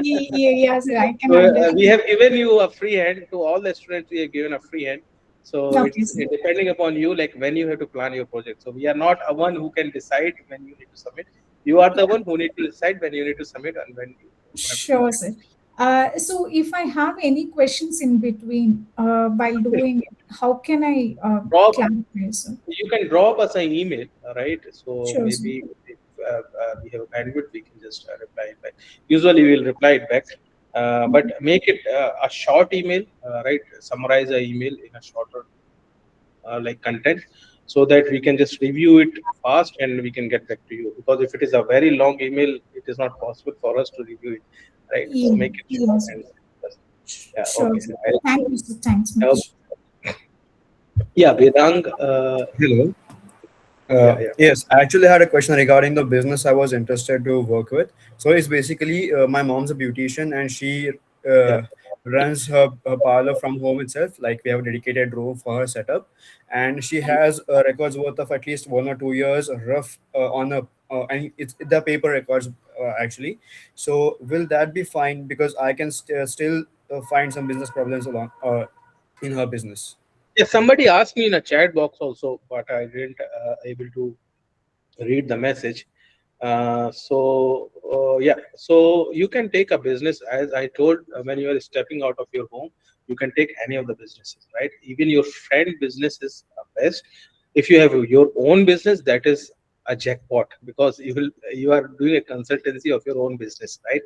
yeah, sir, I can So we understand. have given you a free hand to all the students. We have given a free hand. So Okay, it's sir. depending upon you, like when you have to plan your project. So we are not a one who can decide when you need to submit. You are the one who need to decide when you need to submit and when you have to Sure, submit. sir. So if I have any questions in between while doing it, how can I Drop. clarify, sir? You can drop us an email, right? So Sure, sir. maybe if we have a bandwidth, we can just reply it back. Usually, we'll reply it back, but make it a short email, right? Summarize the email in a shorter like content, so that we can just review it fast and we can get back to you. Because if it is a very long email, it is not possible for us to review it, right? So Yeah, make it short yes. and yeah, Sure, okay. sir. Thank you, sir. Thanks Uh, much. yeah, Vedang. Hello. Yeah, yeah. Yes, I actually had a question regarding the business I was interested to work with. So it's basically my mom's a beautician and she Yeah. runs her parlor from home itself. Like we have a dedicated room for her setup, and she has records worth of at least 1 or 2 years rough on a and it's the paper records actually. So will that be fine? Because I can still find some business problems along in her business. Yeah, somebody asked me in a chat box also, but I didn't able to read the message. Yeah, so you can take a business as I told when you are stepping out of your home, you can take any of the businesses, right? Even your friend business is best. If you have your own business, that is a jackpot because you are doing a consultancy of your own business, right?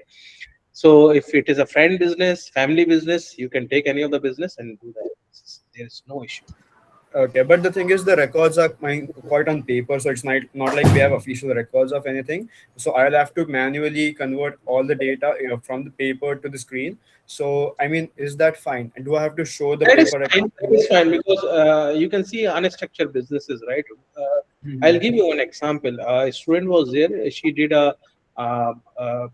So if it is a friend business, family business, you can take any of the business and do that. There is no issue. Okay, but the thing is, the records are quite on paper, so it's not like we have official records of anything. So I'll have to manually convert all the data, from the paper to the screen. So I mean, is that fine? And do I have to show the That is paper fine. record? That is fine because you can see unstructured businesses, right? I'll Mhm. give you one example. A student was there. She did a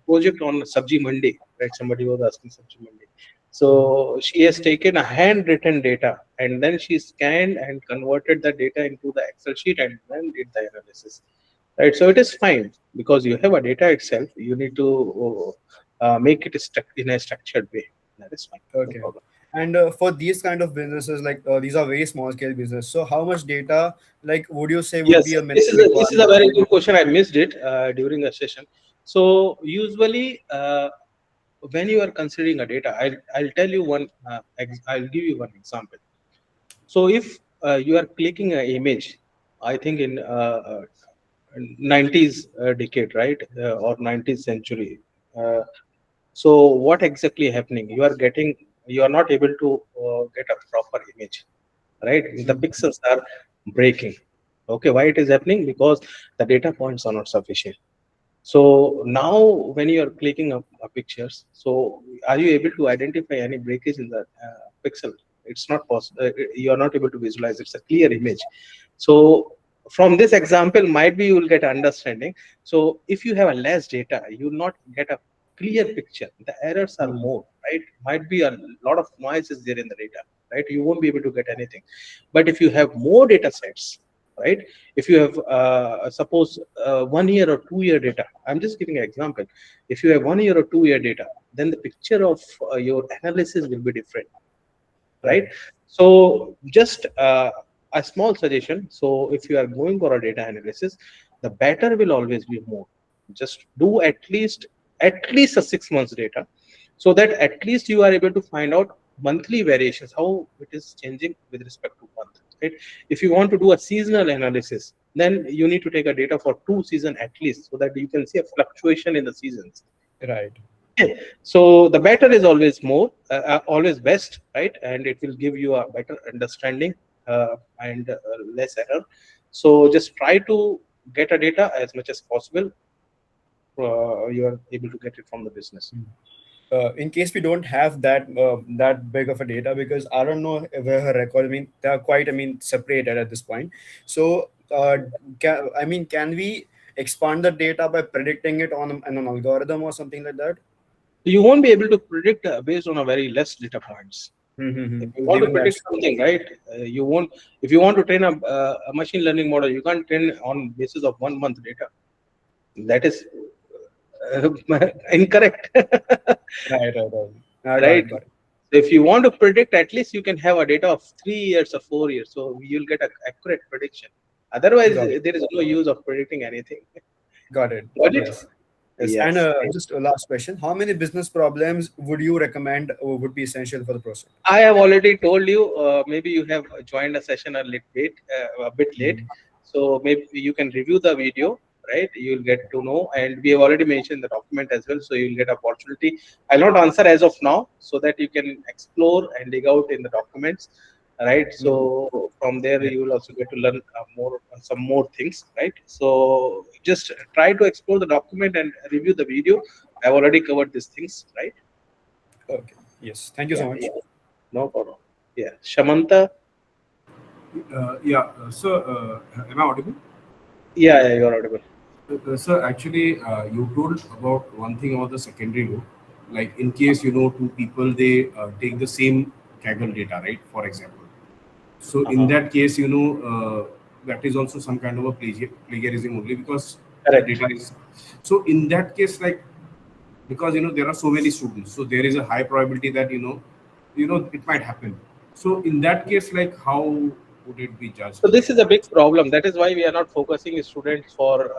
project on Sabji Mandi, right? Somebody was asking Sabji Mandi. So she has taken a handwritten data and then she scanned and converted the data into the Excel sheet and then did the analysis, right? So it is fine because you have a data itself. You need to make it in a structured way. That is fine. No Okay. problem. And for these kind of businesses, like these are very small scale business. So how much data, like, would you say would Yes, be a minimum this is a requirement? very good question. I missed it during the session. So usually, when you are considering a data, I'll tell you one. I'll give you one example. So if you are clicking an image, I think in 90s decade, right, or 90th century. Uh, so what exactly happening? You are not able to get a proper image, right? The pixels are breaking. Okay, why it is happening? Because the data points are not sufficient. So now when you are clicking up pictures, so are you able to identify any breakage in the pixel? It's not possible. You are not able to visualize. It's a clear image. So from this example, might be you will get understanding. So if you have a less data, you will not get a clear picture. The errors are more, right? Might be a lot of noise is there in the data, right? You won't be able to get anything. But if you have more data sets, right? If you have suppose 1 year or 2 year data, I'm just giving an example. If you have 1 year or 2 year data, then the picture of your analysis will be different, right? So just a small suggestion. So if you are going for a data analysis, the better will always be more. Just do at least a 6 months data, so that at least you are able to find out monthly variations, how it is changing with respect to month. Right? If you want to do a seasonal analysis, then you need to take a data for 2 seasons at least, so that you can see a fluctuation in the seasons. Right. Okay. So the better is always more, always best, right? And it will give you a better understanding and less error. So just try to get a data as much as possible. You are able to get it from the business. In case we don't have that big of a data, because I don't know where her record. I mean, they are quite, I mean, separated at this point. So, can we expand the data by predicting it on an algorithm or something like that? You won't be able to predict based on a very less data points. If you want to Given that, predict something, right? You won't. If you want to train a machine learning model, you can't train on basis of 1 month data. That is incorrect. right. I got Right. it, got it. So if you want to predict, at least you can have a data of 3 years or 4 years, so you'll get an accurate prediction. Otherwise, Got it. there is no use of predicting anything. Got it. Got it? Yes. Yes. And Yes. just a last question: how many business problems would you recommend or would be essential for the process? I have already told you. Maybe you have joined a session a bit late. So maybe you can review the video, right? You'll get to know, and we have already mentioned the document as well. So you'll get opportunity. I'll not answer as of now, so that you can explore and dig out in the documents, right? So from there you will also get to learn some more things, right? So just try to explore the document and review the video. I've already covered these things, right? Okay. Yes. Thank you so much. Yeah. No problem. Yeah. Shamanta? So, am I audible? Yeah, you're audible. Sir, actually, you told about one thing about the secondary law. Like, in case, two people, they take the same Kaggle data, right? For example. So, in that case, that is also some kind of a plagiarism only, because Correct. the data is. So, in that case, like, because, there are so many students, so there is a high probability that, it might happen. So, in that case, like, how would it be judged? So this is a big problem. That is why we are not focusing students for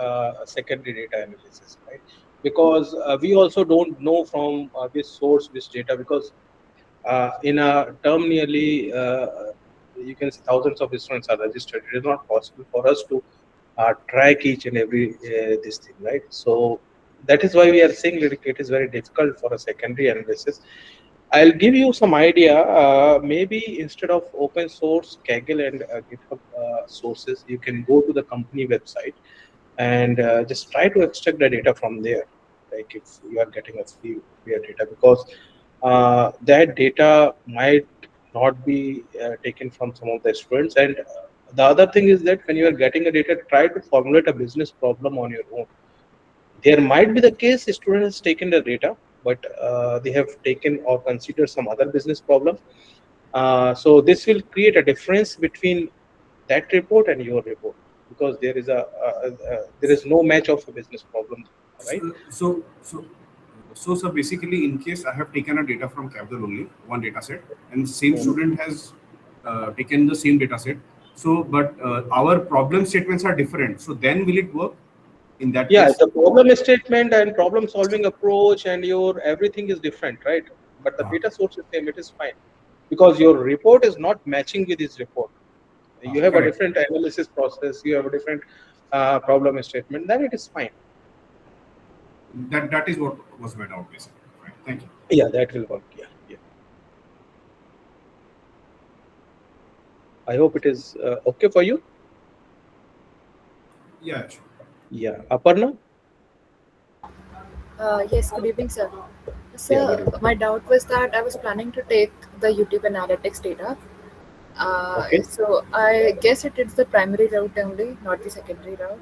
secondary data analysis, right? Because we also don't know from which source, which data, because in a term nearly, you can see thousands of students are registered. It is not possible for us to track each and every this thing, right? So that is why we are saying that it is very difficult for a secondary analysis. I'll give you some idea. Maybe instead of open source Kaggle and GitHub sources, you can go to the company website and just try to extract the data from there. Like if you are getting a free data, because that data might not be taken from some of the students. And the other thing is that when you are getting a data, try to formulate a business problem on your own. There might be the case a student has taken the data, but they have taken or considered some other business problem. So this will create a difference between that report and your report, because there is no match of a business problem, right? So basically, in case I have taken a data from Kaggle only, one data set, and same student has taken the same data set. So, but our problem statements are different. So then will it work in that Yeah, case? the problem statement and problem solving approach and your everything is different, right? But the data source is same, it is fine, because your report is not matching with his report. You have a Correct. different analysis process, you have a different problem statement, then it is fine. That is what was my doubt, basically. Right. Thank you. Yeah, that will work. Yeah. I hope it is okay for you. Yeah, sure. Yeah, Aparna. Yes, good evening, sir. Yeah, good Sir, evening. my doubt was that I was planning to take the YouTube analytics data. Okay. So I guess it is the primary route only, not the secondary route.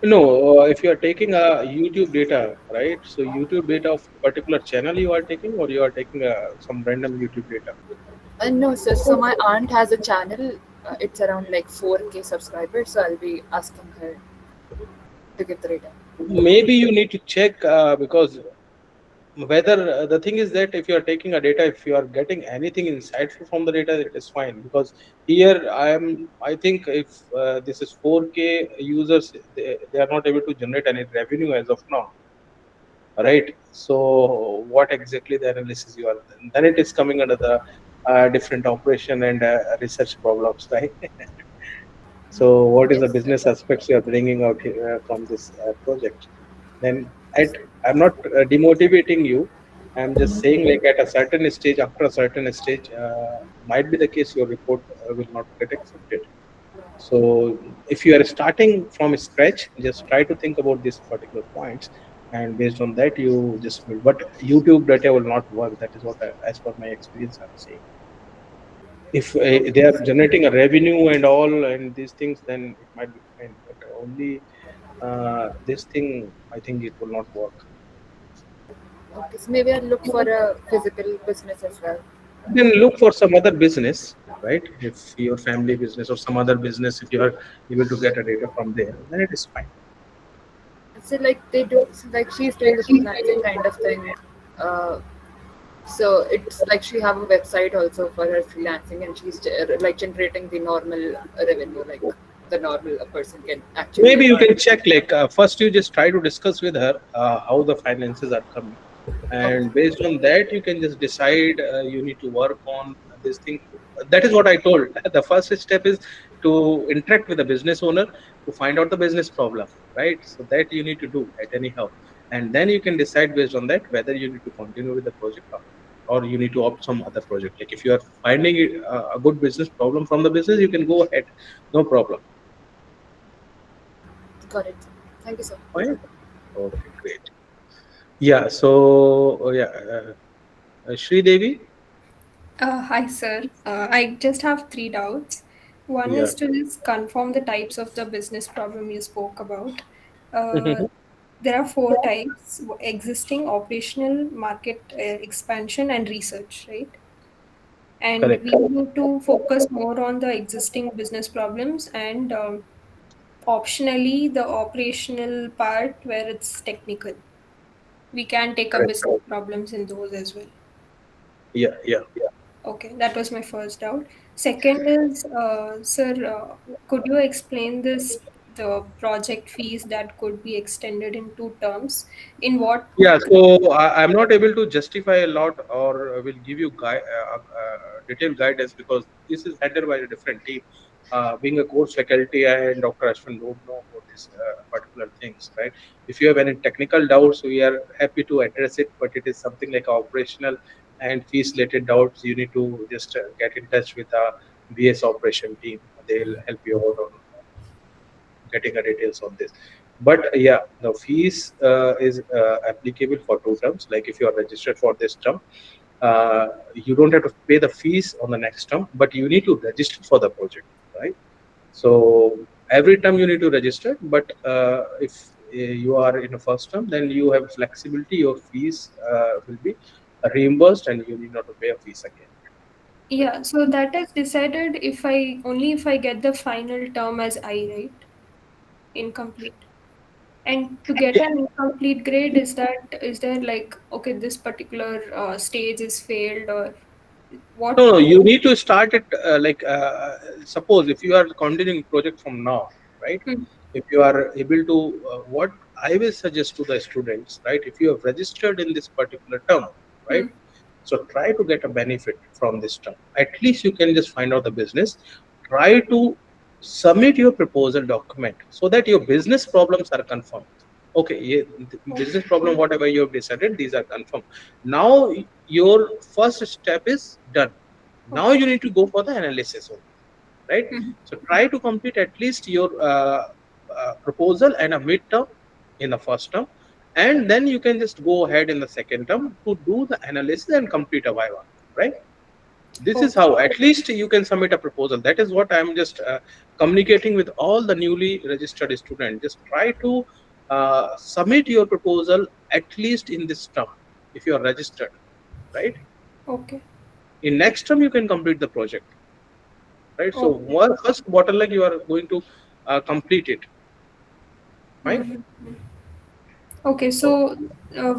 No, if you are taking a YouTube data, right? So YouTube data of particular channel you are taking, or you are taking some random YouTube data. No, sir. So my aunt has a channel. It's around like 4K subscribers. So I'll be asking her to give the data. Maybe you need to check because whether the thing is that if you are taking a data, if you are getting anything insightful from the data, it is fine, because here I think if this is 4K users, they are not able to generate any revenue as of now, right? So what exactly the analysis you are, then it is coming under the different operation and research problems, right? So what is the Yes, business aspects you are bringing out here, from this project? Then I'm not demotivating you. I'm just saying, like, at a certain stage, after a certain stage, might be the case your report will not get accepted. So if you are starting from scratch, just try to think about these particular points, and based on that you just build. But YouTube data will not work. That is what as per my experience I'm saying. If they are generating a revenue and all and these things, then it might be fine, but only this thing, I think it will not work. okay, so maybe I'll look for a physical business as well. Then look for some other business, right? If your family business or some other business, if you are able to get a data from there, then it is fine. So like they do, so like she's doing the freelancing kind of thing. Uh, so it's like she have a website also for her freelancing, and she's like generating the normal revenue, like the normal person can actually Maybe you earn. can check, like, first you just try to discuss with her how the finances are coming, Okay. and based on that you can just decide you need to work on this thing. That is what I told. The first step is to interact with the business owner to find out the business problem, right? So that you need to do at anyhow, and then you can decide based on that whether you need to continue with the project or not, or you need to opt some other project. Like, if you are finding a good business problem from the business, you can go ahead, no problem. Got it. Thank you, sir. Fine. Okay, great. Yeah, so Sri Devi. Hi, sir. I just have three doubts. One Yeah. is to just confirm the types of the business problem you spoke about. Uh, Mhm. there are four types: existing, operational, market expansion, and research, right? And Correct. we need to focus more on the existing business problems and optionally the operational part where it's technical. We can take up Correct. business problems in those as well. Yeah, yeah. Okay, that was my first doubt. Second is, sir, could you explain this, the project fees that could be extended in two terms? In what? Yeah, so I'm not able to justify a lot or will give you detailed guidance, because this is handled by a different team. Being a course faculty, and Dr. Ashwin don't know about these particular things, right? If you have any technical doubts, we are happy to address it, but it is something like operational and fees related doubts. You need to just get in touch with a BS operation team. They'll help you out on getting a details on this. But yeah, the fees is applicable for two terms. Like, if you are registered for this term, you don't have to pay the fees on the next term, but you need to register for the project, right? So every term you need to register, but if you are in a first term, then you have flexibility. Your fees will be reimbursed, and you need not to pay a fees again. Yeah, so that is decided if I only if I get the final term as I, right? Incomplete. And to get an incomplete grade, is there like, okay, this particular stage is failed, or No, what? no, you need to start it, suppose if you are continuing project from now, right? Hmm. If you are able to, what I will suggest to the students, right? If you have registered in this particular term, right? Hmm. So try to get a benefit from this term. At least you can just find out the business. Try to submit your proposal document so that your business problems are confirmed. Okay, yeah, the business problem, whatever you have decided, these are confirmed. Now your first step is done. Now Okay. you need to go for the analysis only, right? Hmm. So try to complete at least your proposal and a midterm in the first term, and then you can just go ahead in the second term to do the analysis and complete a viva, right? This is Okay. how at least you can submit a proposal. That is what I'm just communicating with all the newly registered students. Just try to submit your proposal at least in this term if you are registered, right? Okay. In next term you can complete the project, right? So Okay. first bottleneck you are going to complete it, fine. Hmm. Okay, so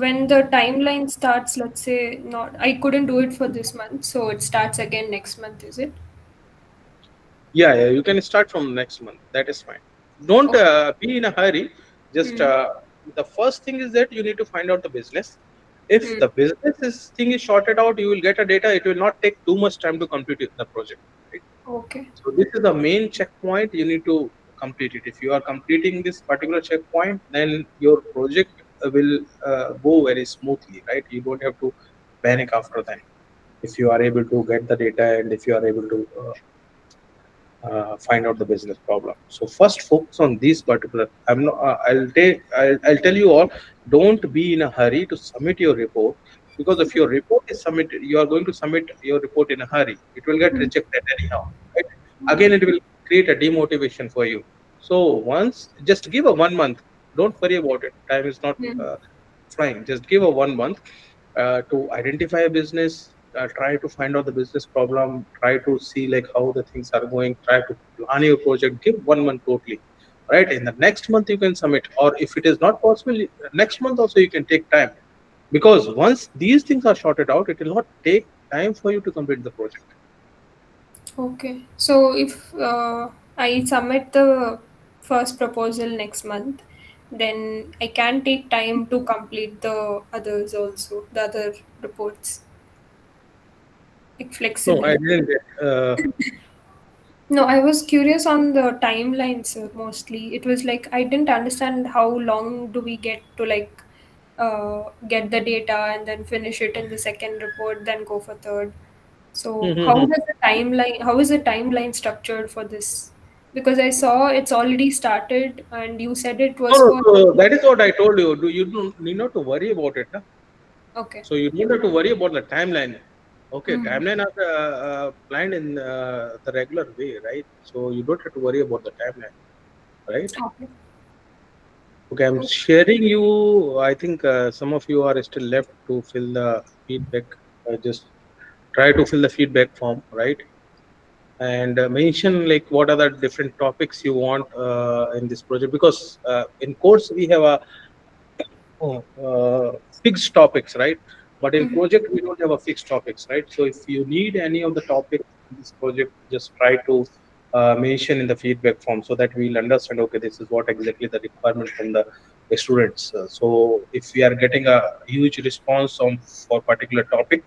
when the timeline starts, let's say not, I couldn't do it for this month, so it starts again next month, is it? Yeah, yeah, you can start from next month. That is fine. Don't Okay. be in a hurry. Just Hmm. the first thing is that you need to find out the business. If Hmm. the business thing is sorted out, you will get a data. It will not take too much time to complete the project. Right? Okay. So this is the main checkpoint. You need to complete it. If you are completing this particular checkpoint, then your project will go very smoothly. Right? You don't have to panic after that. If you are able to get the data and if you are able to find out the business problem. So first focus on these particular. I'm not. I'll tell you all. Don't be in a hurry to submit your report because if your report is submitted, you are going to submit your report in a hurry. It will get rejected anyhow. Right? Again, it will create a demotivation for you. So once, just give a 1 month. Don't worry about it. Time is not flying. Just give a 1 month to identify a business, try to find out the business problem, try to see like how the things are going, try to plan your project. Give 1 month totally, right? In the next month you can submit, or if it is not possible, next month also you can take time, because once these things are sorted out, it will not take time for you to complete the project. Okay. So if I submit the first proposal next month, then I can take time to complete the others also, the other reports, like No, I flexibly. didn't get. No, I was curious on the timelines mostly. It was like I didn't understand how long do we get to like get the data and then finish it in the second report, then go for third. So how Mhm. does the timeline? How is the timeline structured for this? Because I saw it's already started, and you said it No, was no, for. so that is what I told you. Do you don't need not to worry about it, na? Okay. So you don't have to worry about the timeline. Okay, Mm. timeline are planned in the regular way, right? So you don't have to worry about the timeline, right? Okay. Okay, I'm sharing you. I think some of you are still left to fill the feedback. Just try to fill the feedback form, right? And mention like what are the different topics you want in this project, because in course we have a fixed topics, right? But in Mhm. project, we don't have a fixed topics, right? So if you need any of the topics in this project, just try to mention in the feedback form so that we'll understand, okay, this is what exactly the requirement from the students. So if we are getting a huge response on for particular topic,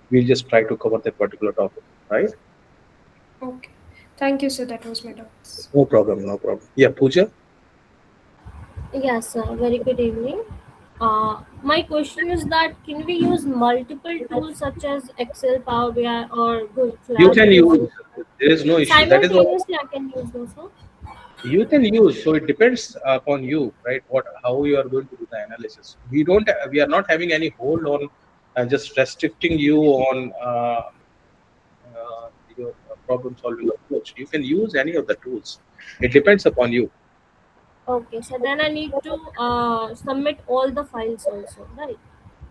we'll just try to cover that particular topic, right? Okay. Thank you, sir. That was my doubts. No problem, no problem. Yeah, Pooja? Yes, very good evening. My question is that can we use multiple tools such as Excel, Power BI, or Google You Flash can use, using there is no issue. That is what simultaneously? I can use those, huh? you can use. So it depends upon you, right? What, how you are going to do the analysis. We are not having any hold on just restricting you on your problem solving approach. You can use any of the tools. It depends upon you. Okay, so then I need to submit all the files also, right?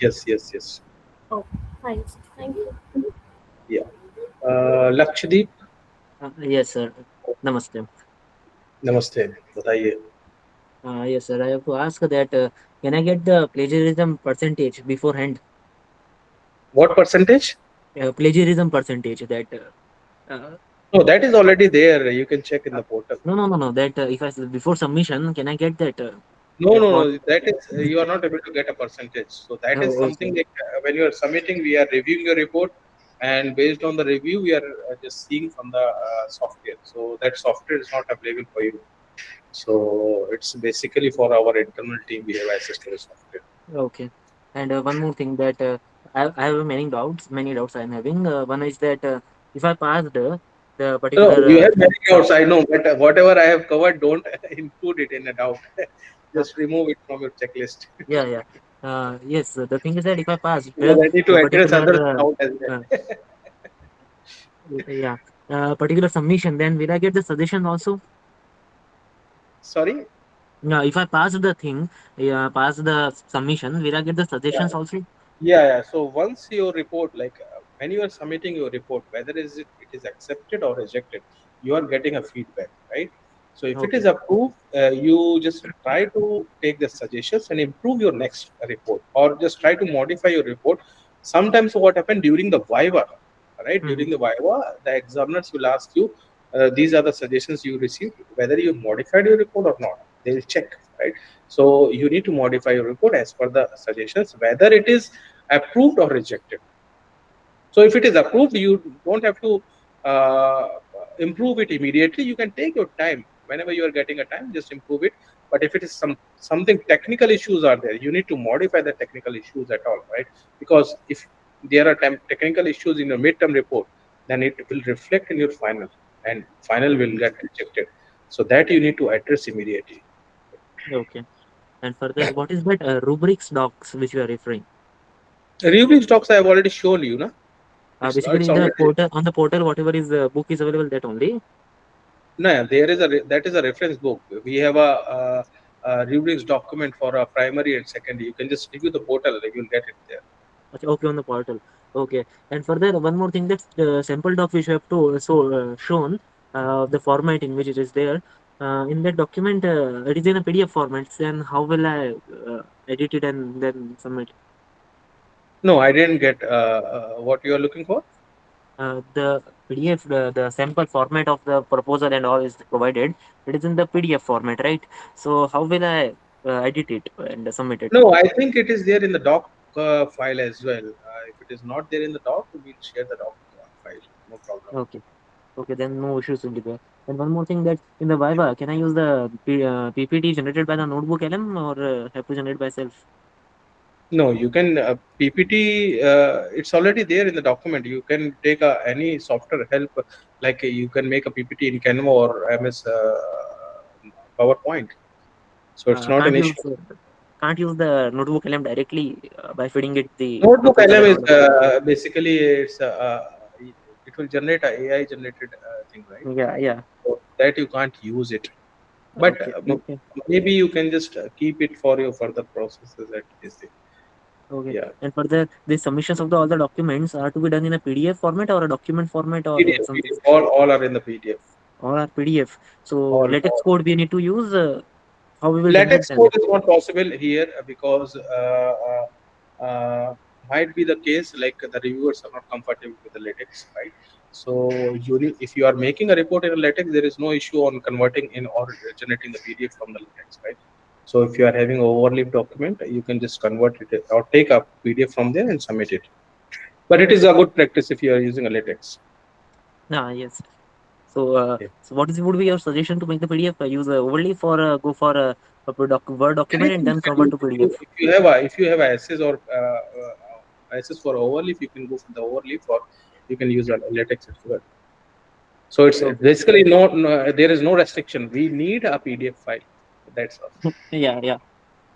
Yes, yes, yes. Oh, files. Thank you. Yeah. Lakshdeep, Yes, sir. Namaste. namaste, बताइए. Yes, sir. I have to ask that can I get the plagiarism percentage beforehand? What percentage? Plagiarism percentage that. No, that is already there. You can check in the portal. No. That if I before submission, can I get that? No, That no, for. no. That is, you are not able to get a percentage. So that is Oh, something okay. like when you are submitting, we are reviewing your report, and based on the review, we are just seeing from the software. So that software is not available for you. So it's basically for our internal team. We have access to the software. Okay. And one more thing that I have many doubts I am having. One is that if I passed the No, particular you have many uh, doubts. I know, but whatever I have covered, don't include it in a doubt. uh, Just remove it from your checklist. yeah. Yes, the thing is that if I passed You are ready to the address particular others' doubt as uh, well. yeah particular submission, then will I get the suggestion also? Sorry. No, if I pass the thing, pass the submission, will I get the Yeah. suggestions also? Yeah. So once your report, like when you are submitting your report, whether is it is accepted or rejected, you are getting a feedback, right? So if it Okay. is approved, you just try to take the suggestions and improve your next report, or just try to modify your report. Sometimes what happened during the Viva, right? Hmm. During the Viva, the examiners will ask you, these are the suggestions you received, whether you modified your report or not. They will check, right? So you need to modify your report as per the suggestions, whether it is approved or rejected. So if it is approved, you don't have to uh, improve it immediately. You can take your time. Whenever you are getting a time, just improve it. But if it is something technical issues are there, you need to modify the technical issues at all, right? Because if there are technical issues in your midterm report, then it will reflect in your final, and final will get rejected. So that you need to address immediately. Okay. And further, what is that rubrics docs which you are referring? Rubric stocks I have already shown you, na? It's Basically, the already. portal on the portal, whatever is book is available, that only. No, there is that is a reference book. We have a rubrics document for a primary and secondary. You can just review the portal, you'll get it there. Okay, on the portal. Okay. And further, one more thing, that sample doc which you have to shown the format in which it is there. In that document, it is in a PDF format. Then how will I edit it and then submit? No, I didn't get what you are looking for. The PDF, the sample format of the proposal and all is provided. It is in the PDF format, right? So how will I edit it and submit it? No, I think it is there in the doc file as well. If it is not there in the doc, we'll share the doc file. No problem. Okay. Okay, then no issues will be there. And one more thing, that in the Viva, can I use the PPT generated by the notebook LM, or have to generate by self? No, you can PPT. It's already there in the document. You can take any software help, like you can make a PPT in Canva or MS PowerPoint. So it's not Can't an issue. use can't use the notebook LM directly by feeding it the Notebook proposal LM and is all that. basically it will generate a AI generated thing, right? Yeah, yeah. So that you can't use it, but Okay, okay, maybe you can just keep it for your further processes at this thing. okay. Yeah, And further, the submissions of the all the documents are to be done in a PDF format or a document format or PDF, something. PDF, all are in the PDF. All are PDF. So latex All. code we need to use. How we will generate Latex them? code is not possible here because might be the case like the reviewers are not comfortable with the latex, right? So if you are making a report in a latex, there is no issue on converting in or generating the PDF from the latex, right? So if you are having an overleaf document, you can just convert it or take a PDF from there and submit it. But it is a good practice if you are using a latex. Yes. So what is would be your suggestion to make the PDF? Use overlay for go for a Word document and Anything you then can convert use. to PDF. If you have access or access for overleaf, you can go for the overleaf, or you can use a latex as well. So it's Okay. basically no, there is no restriction. We need a PDF file. That's all. Yeah, yeah.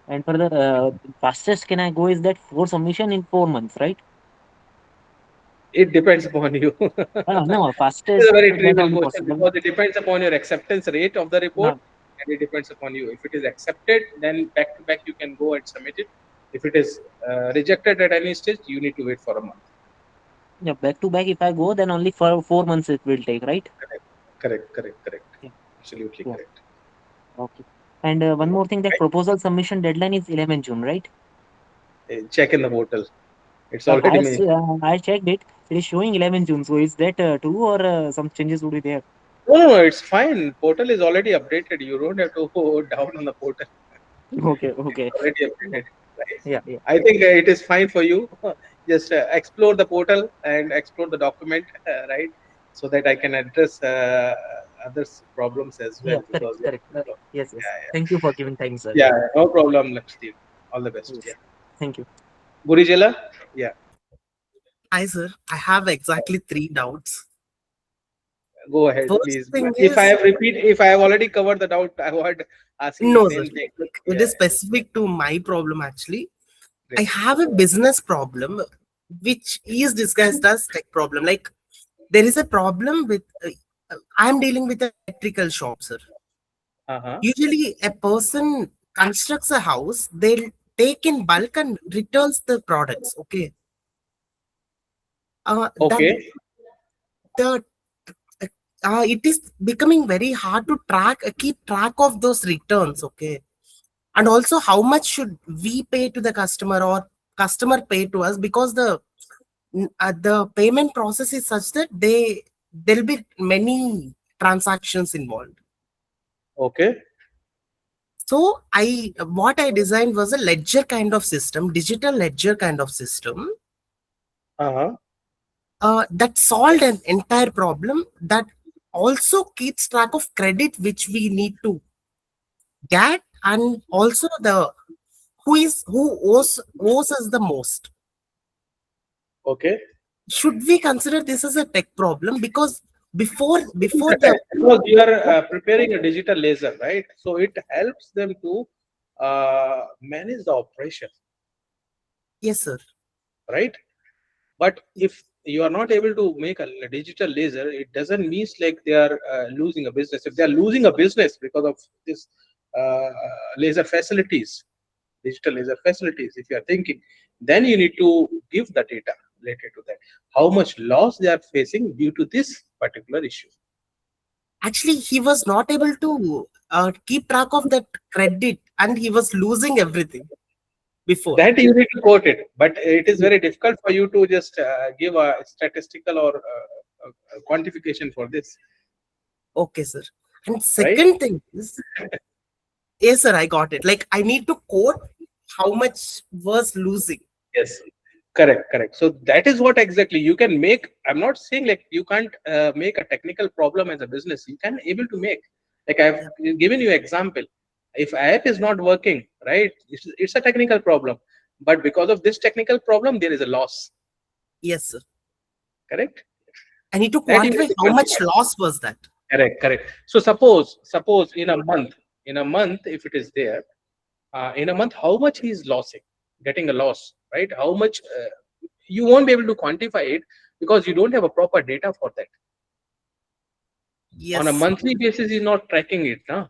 And further, fastest can I go is that for submission in 4 months, right? It depends upon you. No, This is a fastest very that trivial only question possible. because it depends upon your acceptance rate of the report, No, and it depends upon you. If it is accepted, then back to back you can go and submit it. If it is rejected at any stage, you need to wait for a month. yeah, back to back. If I go, then only for 4 months it will take, right? Correct. Yeah, Absolutely yeah. correct. Okay. And one more thing, that proposal submission deadline is 11 June, right? Check in the portal. It's already mentioned. I checked it. It is showing 11 June. So is that true, or some changes would be there? No, it's fine. Portal is already updated. You don't have to go down on the portal. Okay, It's okay. already updated. Right? Yeah, yeah. I think it is fine for you. Just explore the portal and explore the document, right? So that I can address others' problems as well Yeah, correct, because correct. Yes, yes. yeah, Thank you for giving time, sir. yeah, yeah, no problem, Lakshdeep. All the best. Yeah. Yes. Thank you. Gurijela? Yeah. Hi, sir. I have exactly three doubts. Go ahead, First please. thing If I is, have if I have already covered the doubt, avoid asking the no, sir. same thing. Like, it Yeah, is specific to my problem actually. I great. have a business problem which is disguised as tech problem. Like, there is a problem with, I'm dealing with an electrical shop, sir. Uh-huh. Usually, a person constructs a house, they'll take in bulk and returns the products. That Okay. the it is becoming very hard to keep track of those returns. Okay, and also how much should we pay to the customer or customer pay to us, because the payment process is such that there'll be many transactions involved. Okay. So what I designed was a ledger kind of system, digital ledger kind of system, Uh-huh. that solved an entire problem, that also keeps track of credit which we need to get, and also the who owes us the most. Okay. Should we consider this as a tech problem? Because before the Because you are preparing a digital laser, right? So it helps them to manage the operation. Yes, sir. Right? But if you are not able to make a digital laser, it doesn't mean like they are losing a business. If they are losing a business because of this laser facilities, digital laser facilities, if you are thinking, then you need to give the data related to that. How much loss they are facing due to this particular issue. Actually, he was not able to keep track of that credit, and he was losing everything before. That you need to quote it, but it is very difficult for you to just give a statistical or quantification for this. Okay, sir. And Right? second thing is, yes, sir, I got it. Like, I need to quote how much was losing. Yes, correct. So that is what exactly you can make. I'm not saying like you can't make a technical problem as a business. You can able to make. Like I've given you example. If app is not working, right, it's a technical problem. But because of this technical problem, there is a loss. Yes, sir. Correct. I need to That you need quantify to how much quantify. loss was that. Correct. So suppose in a month, if it is there, in a month, how much he is losing, getting a loss, right? How much you won't be able to quantify it because you don't have a proper data for that. On a Yes. monthly basis, you're not tracking it, huh?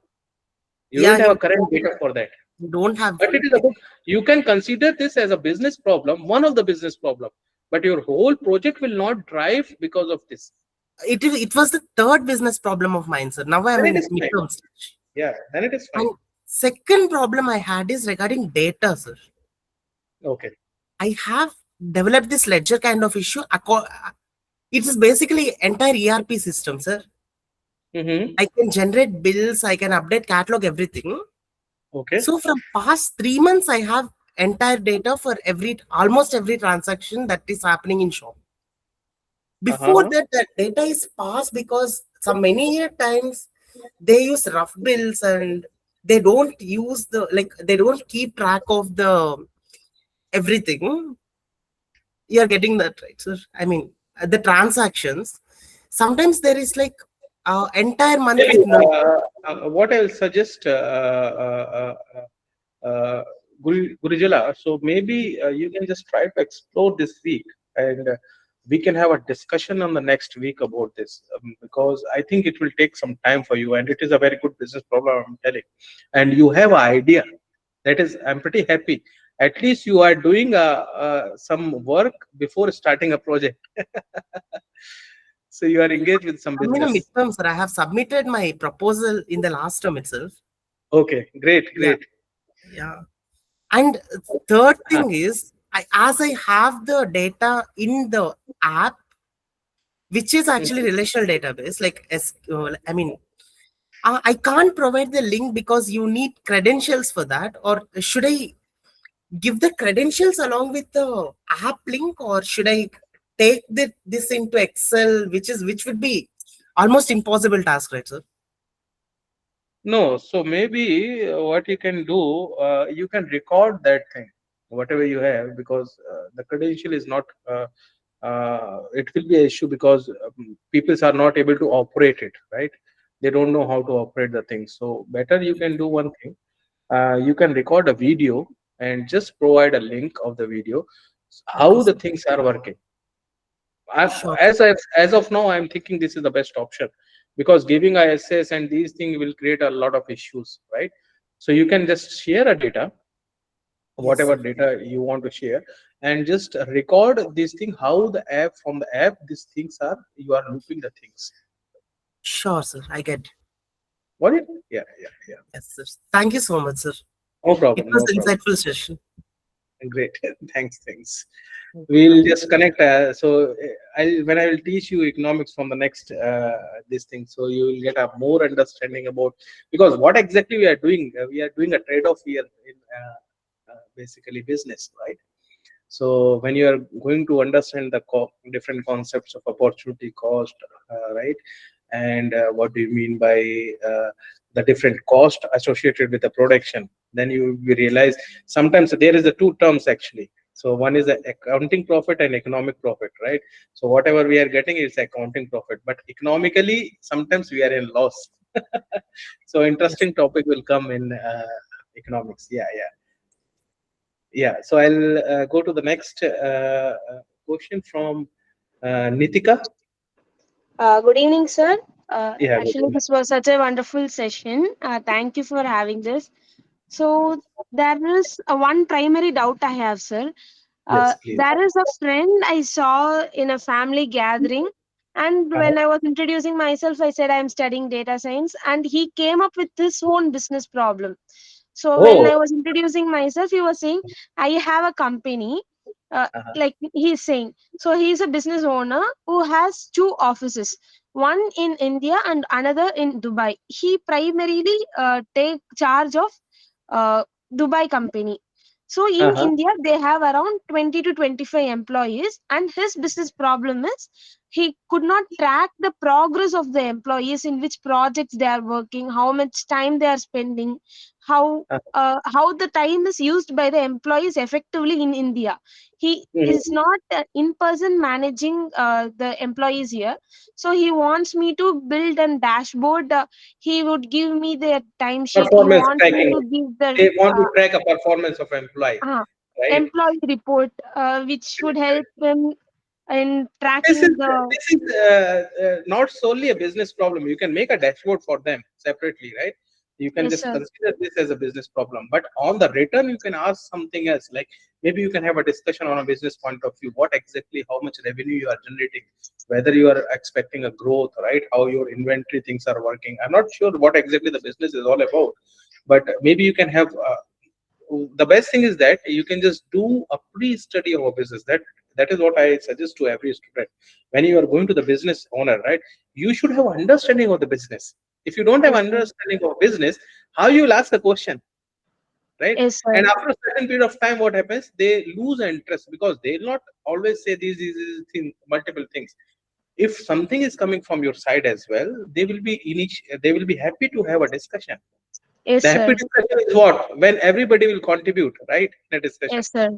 You Yeah, don't have a current data for that. you don't have. But it is about, you can consider this as a business problem, one of the business problem, but your whole project will not drive because of this. It was the third business problem of mine, sir. Now I'm Then it in is fine. midterm stage. Yeah, then it is fine. And second problem I had is regarding data, sir. Okay. I have developed this ledger kind of issue. It is basically entire ERP system, sir. I can generate bills, I can update catalog, everything. Okay. So from past 3 months, I have entire data for almost every transaction that is happening in shop. Before that data is passed, because some many times they use rough bills and they don't use they don't keep track of the everything. You're getting that right, sir? I mean, the transactions, sometimes there is like entire month Maybe, with no. what I will suggest, Gurujala, so maybe you can just try to explore this week, and we can have a discussion on the next week about this, because I think it will take some time for you, and it is a very good business problem, I'm telling. And you have an idea. That is, I'm pretty happy. At least you are doing some work before starting a project. So you are engaged with some I'm in a business. midterm, sir. I have submitted my proposal in the last term itself. Okay, great. Yeah. And third thing is, as I have the data in the app, which is actually relational database, like I mean, I can't provide the link because you need credentials for that. Or should I give the credentials along with the app link, or should I take this into Excel, which would be almost impossible task, right, sir? No, so maybe what you can do, you can record that thing, whatever you have, because the credential is not, it will be an issue because people are not able to operate it, right? They don't know how to operate the thing. So better you can do one thing. You can record a video and just provide a link of the video, Okay, how the sir. things are working. Sure. As of now, I'm thinking this is the best option, because giving ISS and these things will create a lot of issues, right? So you can just share a data, Yes, whatever sir. data you want to share, and just record this thing, how the app, from the app these things are, you are looping the things. Sure, sir. I get. Got it? Yeah, yeah, yeah. Yes, sir. Thank you so much, sir. No It problem, was no problem. insightful session. Great. Thanks. We'll just connect. When I will teach you economics from the next this thing, so you will get a more understanding about, because what exactly we are doing. We are doing a trade-off here in basically business, right? So when you are going to understand the different concepts of opportunity cost, right, and what do you mean by the different cost associated with the production, then you realize sometimes there is the two terms actually. So one is the accounting profit and economic profit, right? So whatever we are getting is accounting profit, but economically sometimes we are in loss. So interesting topic will come in economics. Yeah, yeah. Yeah, so I'll go to the next question from Nitika. Good evening, sir. Yeah, good Actually, evening. this was such a wonderful session. Thank you for having this. So, there is one primary doubt I have, sir. Yes, please. There is a friend I saw in a family gathering, and when I was introducing myself, I said I'm studying data science, and he came up with his own business problem. So, when Oh, I was introducing myself, he was saying, I have a company. Like he's saying, so he's a business owner who has two offices, one in India and another in Dubai. He primarily take charge of uh, Dubai company. So in India, they have around 20 to 25 employees, and his business problem is he could not track the progress of the employees, in which projects they are working, how much time they are spending, how the time is used by the employees effectively in India. He is not in person managing the employees here, so he wants me to build a dashboard. He would give me the timesheet. He performance wants me tracking. to give the They want to track a performance of employee, uh, right? employee report, which would help them in This is tracking the. not solely a business problem. You can make a dashboard for them separately, right? You can Yes, just sir. consider this as a business problem. But on the return, you can ask something else. Like maybe you can have a discussion on a business point of view. What exactly, how much revenue you are generating, whether you are expecting a growth, right? How your inventory things are working. I'm not sure what exactly the business is all about, but maybe you can have. The best thing is that you can just do a pre-study of a business. That is what I suggest to every student. When you are going to the business owner, right, you should have understanding of the business. If you don't have Yes, sir. understanding of business, how you will ask a question, right? Yes, sir. And after a certain period of time, what happens, they lose interest, because they will not always say these things, multiple things. If something is coming from your side as well, they will be happy to have a discussion. Yes, The happy sir. discussion is what? When everybody will contribute, right? In a discussion. Yes, sir.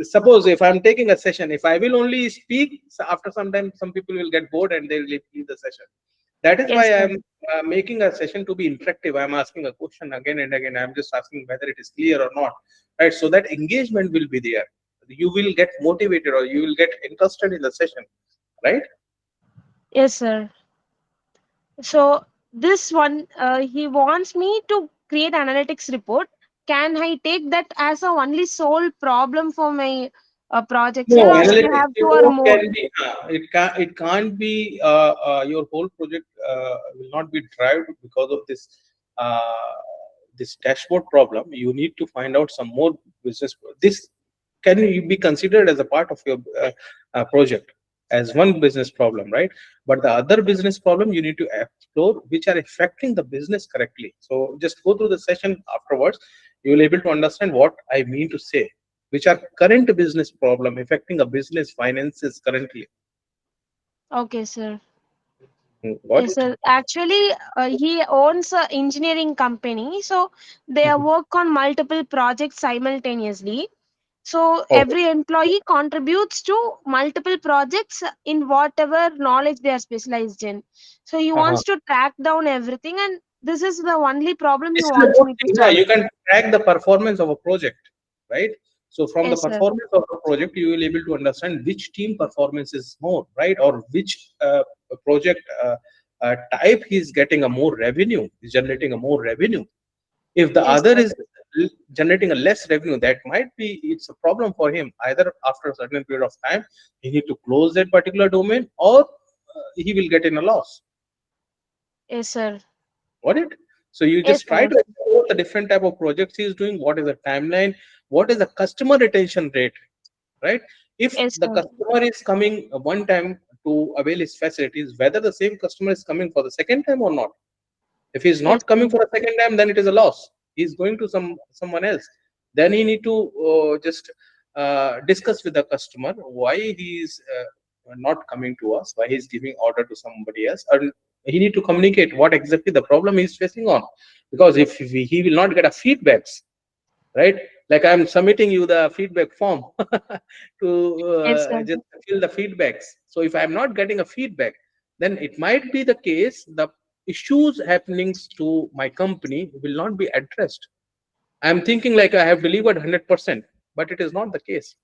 Suppose if I'm taking a session, if I will only speak, so after some time, some people will get bored and they will leave the session. That is Yes, why sir. I'm making a session to be interactive. I'm asking a question again and again. I'm just asking whether it is clear or not, right? So that engagement will be there. You will get motivated or you will get interested in the session, right? Yes, sir. So this one, he wants me to create analytics report. Can I take that as a only sole problem for my project, No, sir, or should I analytics have two or report more? can be, it can't be, your whole project will not be derived because of uh, this dashboard problem. You need to find out some more business. This can be considered as a part of your project as one business problem, right? But the other business problem you need to explore, which are affecting the business correctly. So just go through the session afterwards. You will able to understand what I mean to say, which are current business problem affecting a business finances currently. Okay, sir. Got Yes, it? sir. Actually, he owns a engineering company, so they work on multiple projects simultaneously. So Okay. every employee contributes to multiple projects in whatever knowledge they are specialized in. So he Uh-huh. wants to track down everything, and this is the only problem he This is a wants good me to thing. Yeah, solve. you can track the performance of a project, right? So from the Yes, sir. performance of a project, you will able to understand which team performance is more, right? Or which project type is getting a more revenue, is generating a more revenue. If the Yes, other sir. is generating a less revenue, that might be it's a problem for him. Either after a certain period of time, he need to close that particular domain, or he will get in a loss. Yes, sir. Got it? So you Yes, just try sir. to explore the different type of projects he is doing. What is the timeline? What is the customer retention rate? Right? If Yes, the sir. customer is coming one time to avail his facilities, whether the same customer is coming for the second time or not. If he's Yes, not coming sir. for a second time, then it is a loss. He's going to someone else. Then he need to just discuss with the customer why he is not coming to us, why he's giving order to somebody else, and he need to communicate what exactly the problem he's facing on. Because if he will not get a feedbacks, right? Like I'm submitting you the feedback form to Yes, sir. just fill the feedbacks. So if I'm not getting a feedback, then it might be the case the issues happenings to my company will not be addressed. I'm thinking like I have delivered 100%, but it is not the case,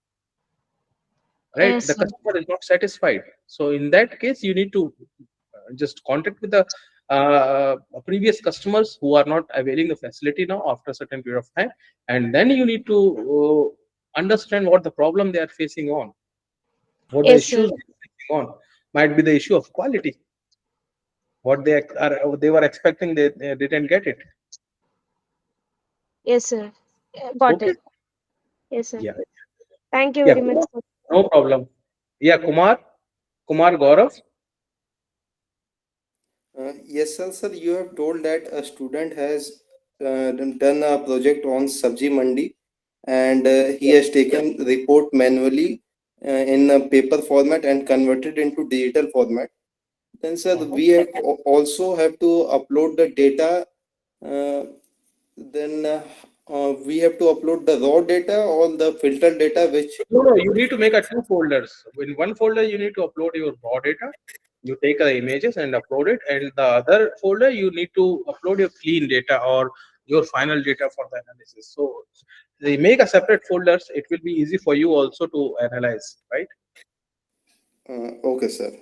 right? Yes, The sir. customer is not satisfied. So in that case, you need to just contact with the previous customers who are not availing the facility now after a certain period of time, and then you need to understand what the problem they are facing on, what the Yes, sir. issues they are facing on. Might be the issue of quality, what they were expecting, they didn't get it. Yes, sir. Got Okay. it. Yes, sir. Yeah. Thank you Yeah. very much, sir. No problem. Yeah, Kumar Gaurav. Yes, sir. Sir, you have told that a student has done a project on Sabji Mandi, and he has taken report manually in a paper format and converted into digital format. Then, sir, we have also have to upload the data. Uh, then we have to upload the raw data or the filtered data, which No, you need to make a two folders. In one folder, you need to upload your raw data. You take the images and upload it, and the other folder you need to upload your clean data or your final data for the analysis. So they make a separate folders. It will be easy for you also to analyze, right? okay, sir.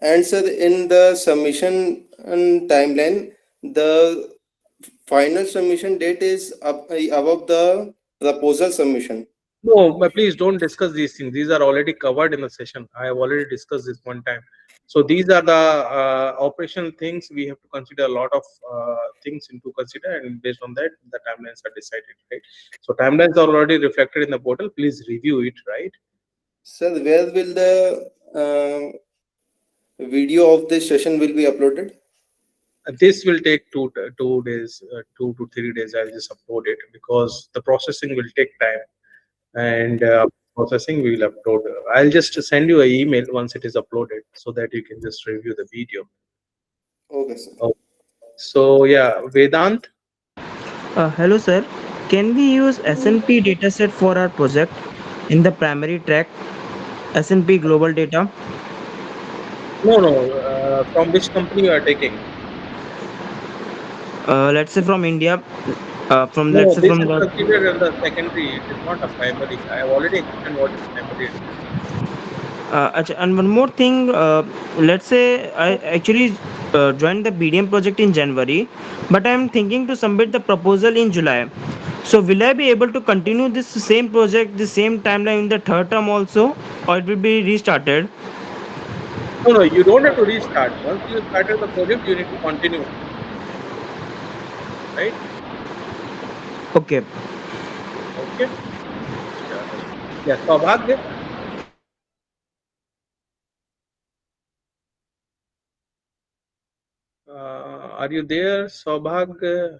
And sir, in the submission timeline, the final submission date is above the proposal submission. No, but please don't discuss these things. These are already covered in the session. I have already discussed this one time. So these are the operational things we have to consider. A lot of things into consider, and based on that, the timelines are decided, right? So timelines are already reflected in the portal. Please review it, right? Sir, where will the video of this session will be uploaded? This will take 2 days, 2 to 3 days. I'll just upload it because the processing will take time, and processing we will upload. I'll just send you an email once it is uploaded so that you can just review the video. Okay, sir. Oh, so yeah, Vedant. Hello, sir. Can we use S&P dataset for our project in the primary track, S&P global data? No, no. From which company you are taking? Let's say from India, from let's No, say this from is the considered as the secondary. It is not a primary. I have already explained what is primary and secondary. and one more thing, let's say I actually joined the BDM project in January, but I'm thinking to submit the proposal in July. So will I be able to continue this same project, the same timeline in the third term also, or it will be restarted? No, no. You don't have to restart. Once you started the project, you need to continue, right? Okay. Okay. Chalo. Yeah. Saubhagya. Are you there, Saubhagya?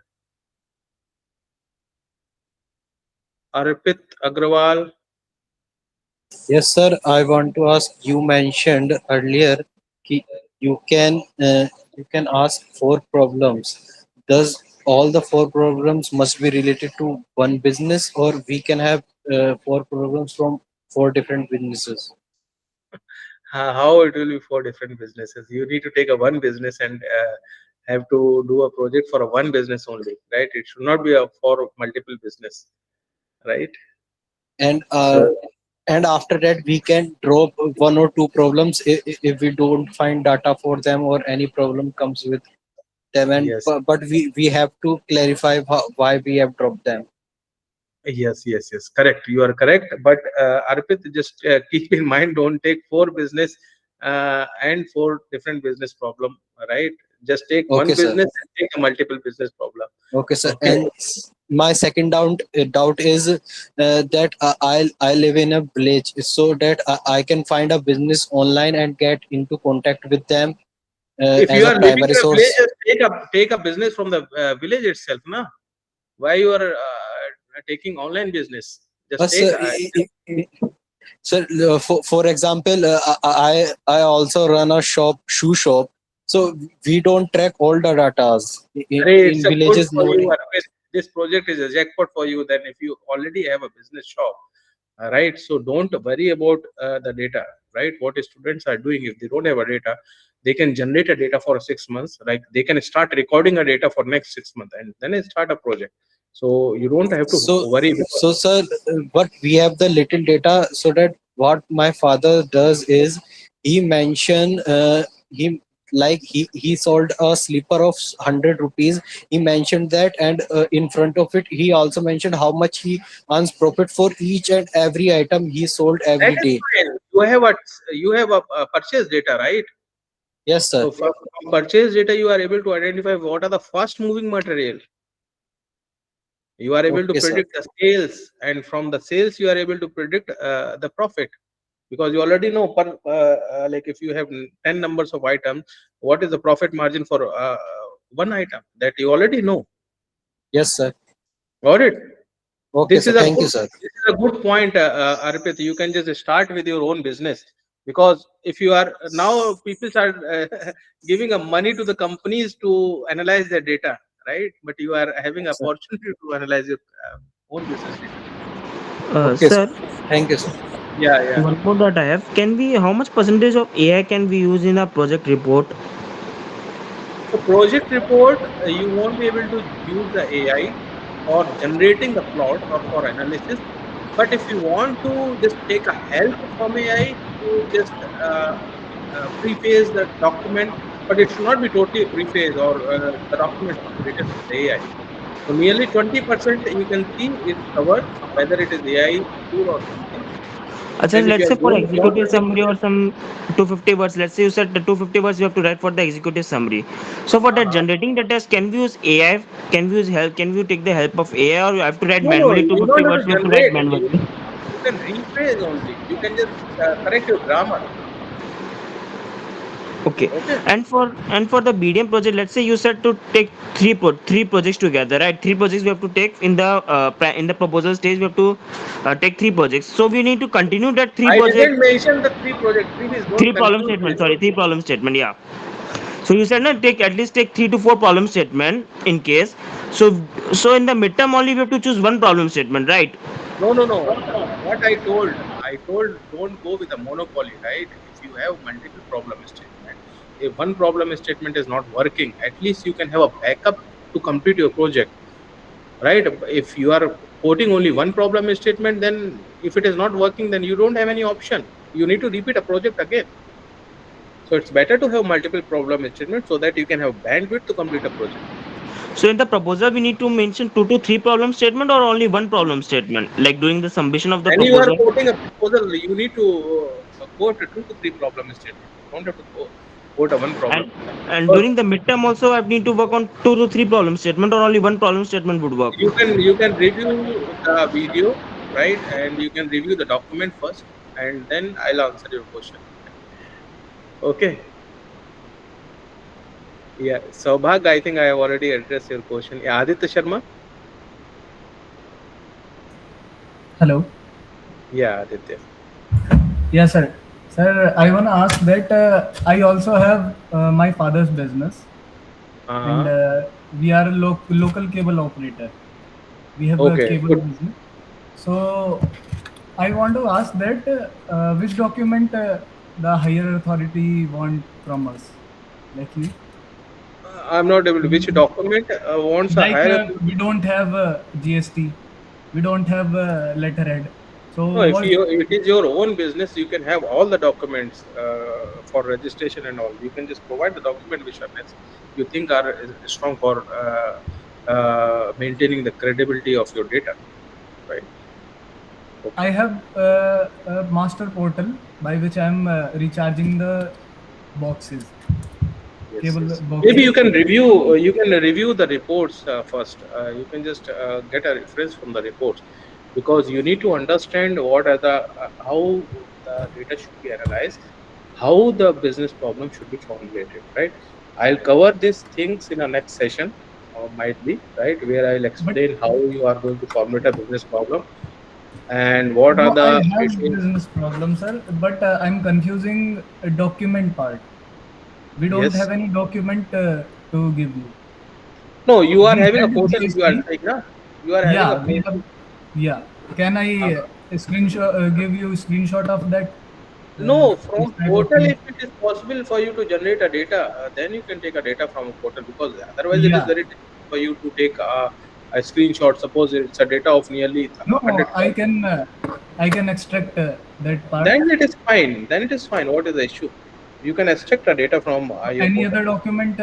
Arpit Agrawal. Yes, sir. I want to ask. You mentioned earlier कि you can ask four problems. Does all the four problems must be related to one business, or we can have four problems from four different businesses? How it will be for different businesses? You need to take a one business and have to do a project for a one business only, right? It should not be a for multiple business, right? And So and after that we can drop one or two problems if we don't find data for them or any problem comes with them. And yes, but we have to clarify why we have dropped them. yes, correct. You are correct. But Arpit, just keep in mind, don't take four business and four different business problem, right? Just take one Okay, sir. business and take a multiple business problem. Okay, sir. Okay. And my second doubt is that I live in a village, so that I can find a business online and get into contact with them If as you a are living primary in a village, source. just take a business from the village itself, na? Why you are taking online business? Just take. Sir, sir, for example, I also run a shoe shop, so we don't track all the datas It's in a good villages. for No, you. Arpit. This project is a jackpot for you. Then, if you already have a business shop, right? So don't worry about the data, right? What students are doing, if they don't have a data, they can generate a data for 6 months. Like they can start recording a data for next 6 months, and then they start a project. So you don't have to so worry because so sir, but we have the little data, so that what my father does is he mention he like he sold a slipper of 100 rupees. He mentioned that, and in front of it he also mentioned how much he earns profit for each and every item he sold that every is day. fine. You have a purchase data, right? Yes, sir. So from purchase data, you are able to identify what are the fast moving material. You are able to Okay, sir. predict the sales, and from the sales, you are able to predict the profit, because you already know per like if you have 10 numbers of items, what is the profit margin for one item, that you already know. Yes, sir. Got it? Okay, This sir. is a Thank you, good, sir. this is a good point, Arpit. You can just start with your own business, because if you are now, people are giving a money to the companies to analyze their data, right? But you are having Sir. opportunity to analyze your own business data. Okay, sir. Sir, Thank you, sir. Yeah, yeah. one more that I have. Can we? How much percentage of AI can we use in a project report? So project report, you won't be able to use the AI for generating the plot or for analysis. But if you want to just take a help from AI to just preface the document, but it should not be totally preface, or the document should be written with the AI. So nearly 20% you can see is covered, whether it is AI tool or something. Achha, And if you let's are say for doing plot executive summary or some 250 words. Let's say you said the 250 words you have to write for the executive summary. So for that generating the test, can we use AI? Can we use help? Can we take the help of AI, or you have to write no, manually you 250 don't have words? to We have to write generate. manually. You can rephrase only. You can just correct your grammar. Okay. Okay. And for the BDM project, let's say you said to take three projects together, right? Three projects we have to take in the in the proposal stage. We have to take three projects. So we need to continue that three I project, didn't mention the three projects. Please don't three problem confuse statement. this. Sorry, three problem statement. Yeah. So you said na take at least take 3 to 4 problem statement in case. So in the midterm only we have to choose one problem statement, right? No, no, no. What I told, don't go with a monopoly, right? If you have multiple problem statement, if one problem statement is not working, at least you can have a backup to complete your project, right? If you are quoting only one problem statement, then if it is not working, then you don't have any option. You need to repeat a project again. So it's better to have multiple problem statements so that you can have bandwidth to complete a project. So in the proposal we need to mention 2 to 3 problem statement or only one problem statement, like during the submission of the When you are proposal. quoting a proposal, you need to quote 2 to 3 problem statement. You don't have to quote a one problem. And Because during the midterm also I need to work on 2 to 3 problem statement, or only one problem statement would work. you can review the video, right? And you can review the document first, and then I'll answer your question. Okay. Yeah. So Bhag, I think I have already addressed your question. Yeah, Aditya Sharma. Hello. Yeah, Aditya. Yes, sir. Sir, I want to ask that I also have my father's business, and Uh-huh. we are a local cable operator. We have a Okay. cable Good. business. So I want to ask that which document the higher authority want from us, like you. I'm not able to. Which document wants a Like higher? we don't have GST, we don't have letterhead. No, So if what? you it is your own business, you can have all the documents for registration and all. You can just provide the document which are you think are strong for maintaining the credibility of your data, right? I Okay. have a master portal by which I'm recharging the boxes. Yes, cable yes. Maybe boxes. you can review. You can review the reports first. You can just get a reference from the reports, because you need to understand what are the how the data should be analyzed, how the business problem should be formulated. Right. I'll cover these things in a next session, or might be right, where I'll But explain how you are going to formulate a business problem and what are no, I the have business problem, sir. But I'm confusing a document part. We don't yes. have any document to give you. No, you are We having a have portal. You are GST. saying, na? You are having a Yeah, we place. have. Yeah. Can I screenshot? Give you screenshot of that? No, This from type of portal, thing. if it is possible for you to generate a data, then you can take a data from a portal, because otherwise it is Yeah. very difficult for you to take a screenshot. Suppose it's a data of nearly No, 100,000. I can extract that part. Then it is fine. Then it is fine. What is the issue? You can extract a data from your Any portal. other document?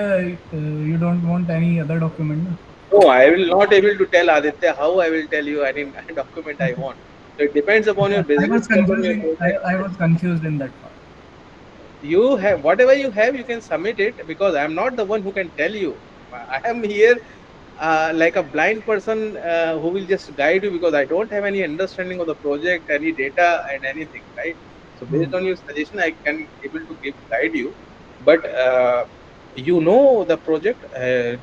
You don't want any other document? No? No, I will not able to tell Aditya how I will tell you any document I want. So it depends upon your I business was problem, your confusing. project. I was confused in that part. You have whatever you have, you can submit it, because I'm not the one who can tell you. I am here like a blind person who will just guide you, because I don't have any understanding of the project, any data, and anything, right? So based Hmm. on your suggestion, I can able to guide you. But you know the project,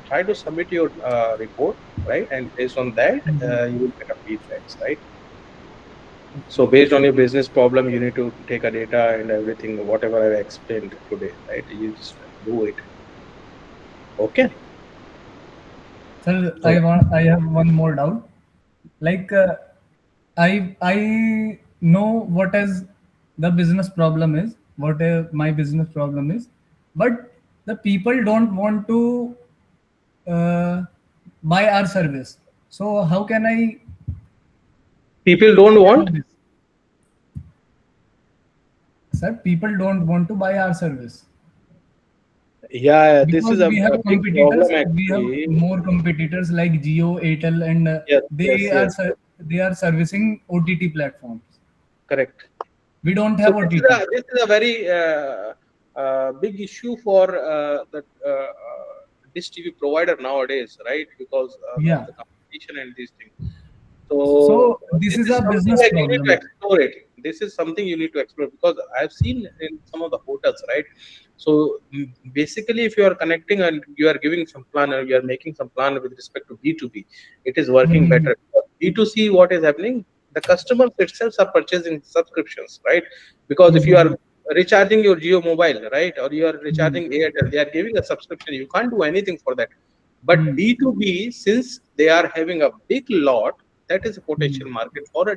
try to submit your report, right? And based on that, Mhm. you will get a feedbacks, right? So based on your business problem, you need to take a data and everything, whatever I explained today, right? You just do it. Okay. Sir, Oh. I have one more doubt. Like I know what is the business problem is, what my business problem is, but the people don't want to uh, buy our service. So how can I People don't handle want. this? Sir, people don't want to buy our service Yeah, this is because a big problem we have actually. more competitors like Jio, Airtel, and Yes, yes, yes, they are servicing OTT platforms. correct. We don't So have OTT. this is a very big issue for the dish TV provider nowadays, right? Because of Yeah. the competition and these things. So So this this is is a something business like you need to problem. explore it. This is something you need to explore, because I've seen in some of the hotels, right? So basically, if you are connecting and you are giving some plan, or you are making some plan with respect to B2B, it is working Mhm. better. B2C, what is happening? The customers itself are purchasing subscriptions, right? Because if you are Mhm. recharging your Geo mobile, right, or you are Mhm. recharging Airtel, they are giving a subscription. You can't do anything for that. But Mhm. B2B, since they are having a big lot, that is a Mhm. potential market for a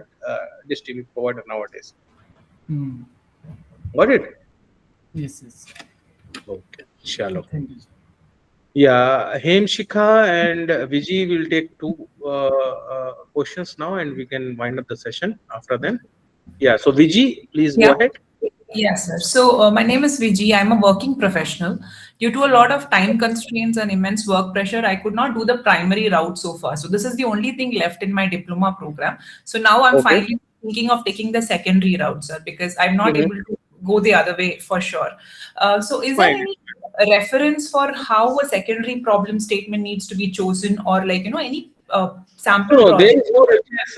distribution provider nowadays. Mhm. Got it? Yes, yes. Okay. Shalom. Thank you. Yeah, Hemshika and Viji will take two questions now, and we can wind up the session after then. Yeah. So Viji, please go Yeah. ahead. Yes, sir. So, my name is Viji. I'm a working professional. Due to a lot of time constraints and immense work pressure, I could not do the primary route so far. So, this is the only thing left in my diploma program. So, now I'm Okay. finally thinking of taking the secondary route, sir, because I'm not Mhm. able to go the other way for sure. So, is there Fine. any reference for how a secondary problem statement needs to be chosen, or like, any No, sample no, there project? is no reference.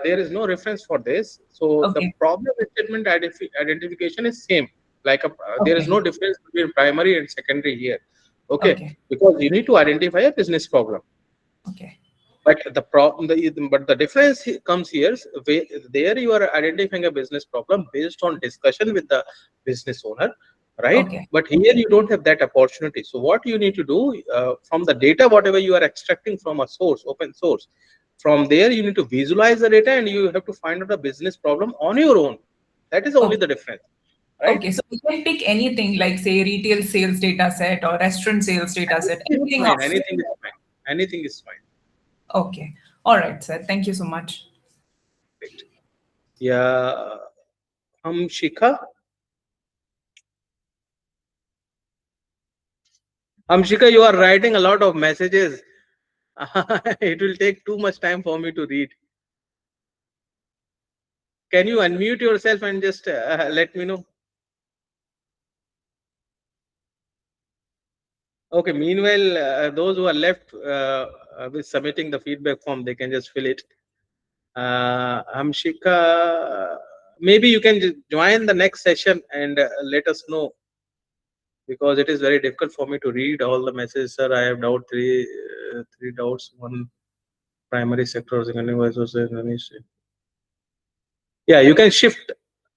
There is no reference for this. So the Okay. problem statement identification is same. Like there is Okay. no difference between primary and secondary here. Okay, Okay. because you need to identify a business problem. Okay. But the problem, but the difference comes here. There you are identifying a business problem based on discussion with the business owner, right? Okay. But here you don't have that opportunity. So what you need to do from the data, whatever you are extracting from a source, open source, from there you need to visualize the data, and you have to find out a business problem on your own. That is only Okay. the difference, right? Okay, so we can pick anything like say retail sales data set or restaurant sales data set, Anything is anything of. fine. Anything is fine. Anything is fine. Okay. All right, sir. Thank you so much. Great. Yeah. Shikha. Amshika, you are writing a lot of messages. It will take too much time for me to read. Can you unmute yourself and just let me know? Okay. Meanwhile, those who are left with submitting the feedback form, they can just fill it. Amshika, maybe you can join the next session and let us know, because it is very difficult for me to read all the messages. Sir, I have three doubts. One, primary sector, secondary vice versa. Yeah, you can shift,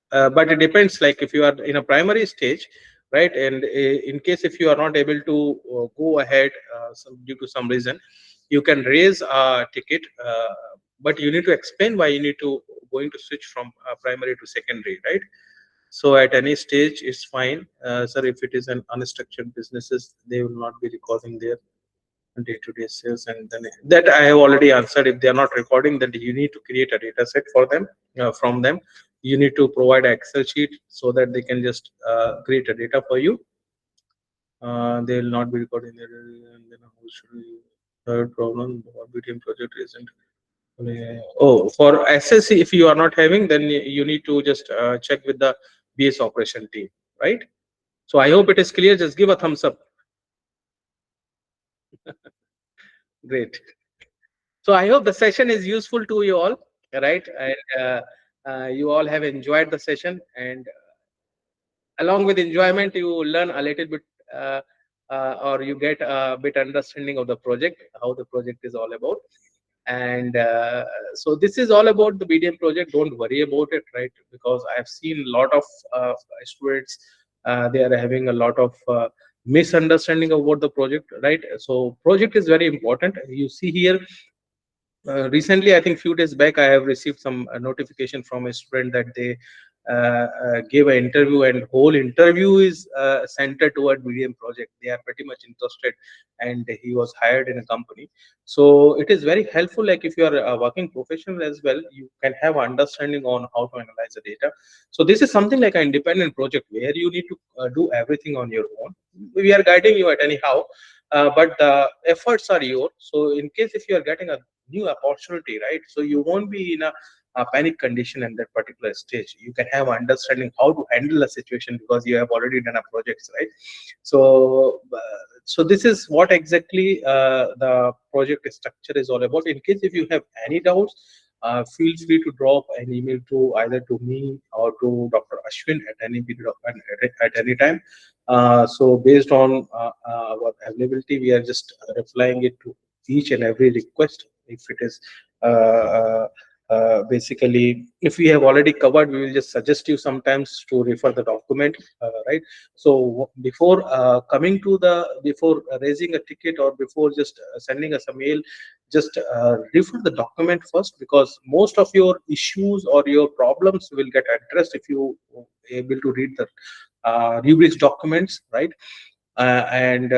but it depends. Like if you are in a primary stage, right, and in case if you are not able to go ahead due to some reason, you can raise a ticket, but you need to explain why you need to going to switch from primary to secondary, right? So at any stage, it's fine, sir. If it is an unstructured businesses, they will not be recording their day-to-day sales, and then that I have already answered. If they are not recording, then you need to create a data set for them, from them. You need to provide an Excel sheet so that they can just create a data for you. They will not be recording their, and then how should we, third problem, what BDM project isn't. Oh, for SSC, if you are not having, then you need to just check with the BS operation team, right? So I hope it is clear. Just give a thumbs up. Great. So I hope the session is useful to you all, right? And you all have enjoyed the session, and along with enjoyment, you learn a little bit, or you get a bit understanding of the project, how the project is all about. And so this is all about the BDM project. Don't worry about it, right? Because I've seen a lot of students, they are having a lot of misunderstanding about the project, right? So project is very important. You see here, recently, I think few days back, I have received some notification from a student that they gave an interview, and whole interview is centered toward BDM project. They are pretty much interested, and he was hired in a company. So it is very helpful. Like if you are a working professional as well, you can have understanding on how to analyze the data. So this is something like an independent project where you need to do everything on your own. We are guiding you at anyhow, but the efforts are yours. So in case if you are getting a new opportunity, right, so you won't be in a panic condition in that particular stage. You can have understanding how to handle a situation because you have already done a project, right? So so this is what exactly the project structure is all about. In case if you have any doubts, feel free to drop an email to either to me or to Dr. Ashwin at any period of at any time. So based on our availability, we are just replying it to each and every request. If it is basically, if we have already covered, we will just suggest you sometimes to refer the document, right? So before coming to the, before raising a ticket or before just sending us a mail, just refer the document first, because most of your issues or your problems will get addressed if you able to read the rubrics documents, right? And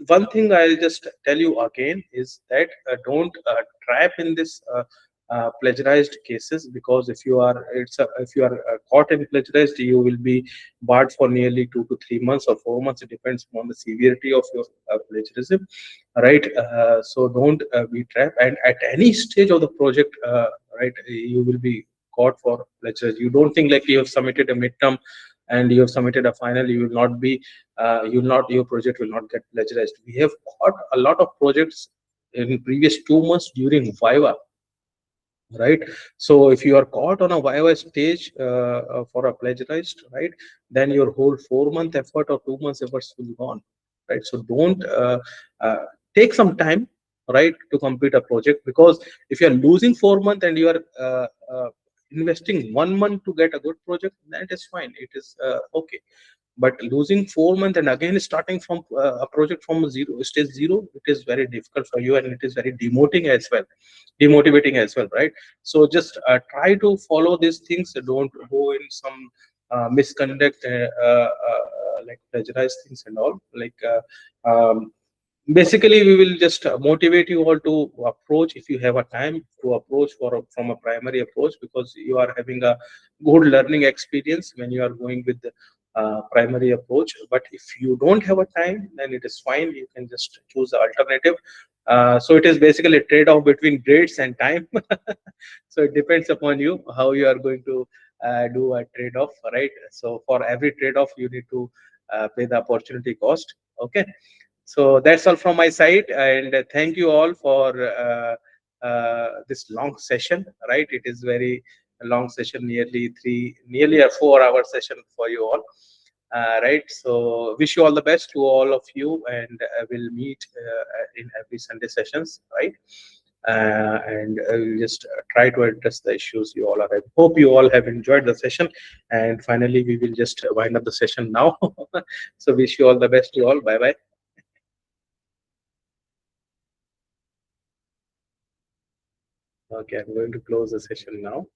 one thing I'll just tell you again is that don't trap in this plagiarized cases, because if you are, if you are caught in plagiarized, you will be barred for nearly 2 to 3 months or 4 months. It depends on the severity of your plagiarism, right? So don't be trapped, and at any stage of the project, right, you will be caught for plagiarism. You don't think like you have submitted a midterm and you have submitted a final, you will not be, you will not, your project will not get plagiarized. We have got a lot of projects in previous 2 months during Viva, right? So if you are caught on a Viva stage for a plagiarized, right, then your whole 4 month effort or 2 months efforts will be gone, right? So don't uh, take some time, right, to complete a project, because if you are losing 4 months and you are investing 1 month to get a good project, that is fine, it is okay. But losing 4 months and again starting from a project from zero, stage zero, it is very difficult for you, and it is very demotivating as well, right? So just try to follow these things. Don't go in some misconduct, like plagiarize things and all, like basically we will just motivate you all to approach, if you have a time to approach from a primary approach, because you are having a good learning experience when you are going with the primary approach. But if you don't have a time, then it is fine, you can just choose the alternative. So it is basically a trade-off between grades and time. So it depends upon you how you are going to do a trade-off, right? So for every trade-off you need to pay the opportunity cost. Okay. So that's all from my side, and thank you all for this long session. Right, it is very long session, nearly a 4-hour session for you all. Right, so wish you all the best to all of you, and we'll meet in every Sunday sessions. Right, and we'll just try to address the issues you all are having. Hope you all have enjoyed the session, and finally we will just wind up the session now. So wish you all the best to all. Bye bye. Okay, I'm going to close the session now.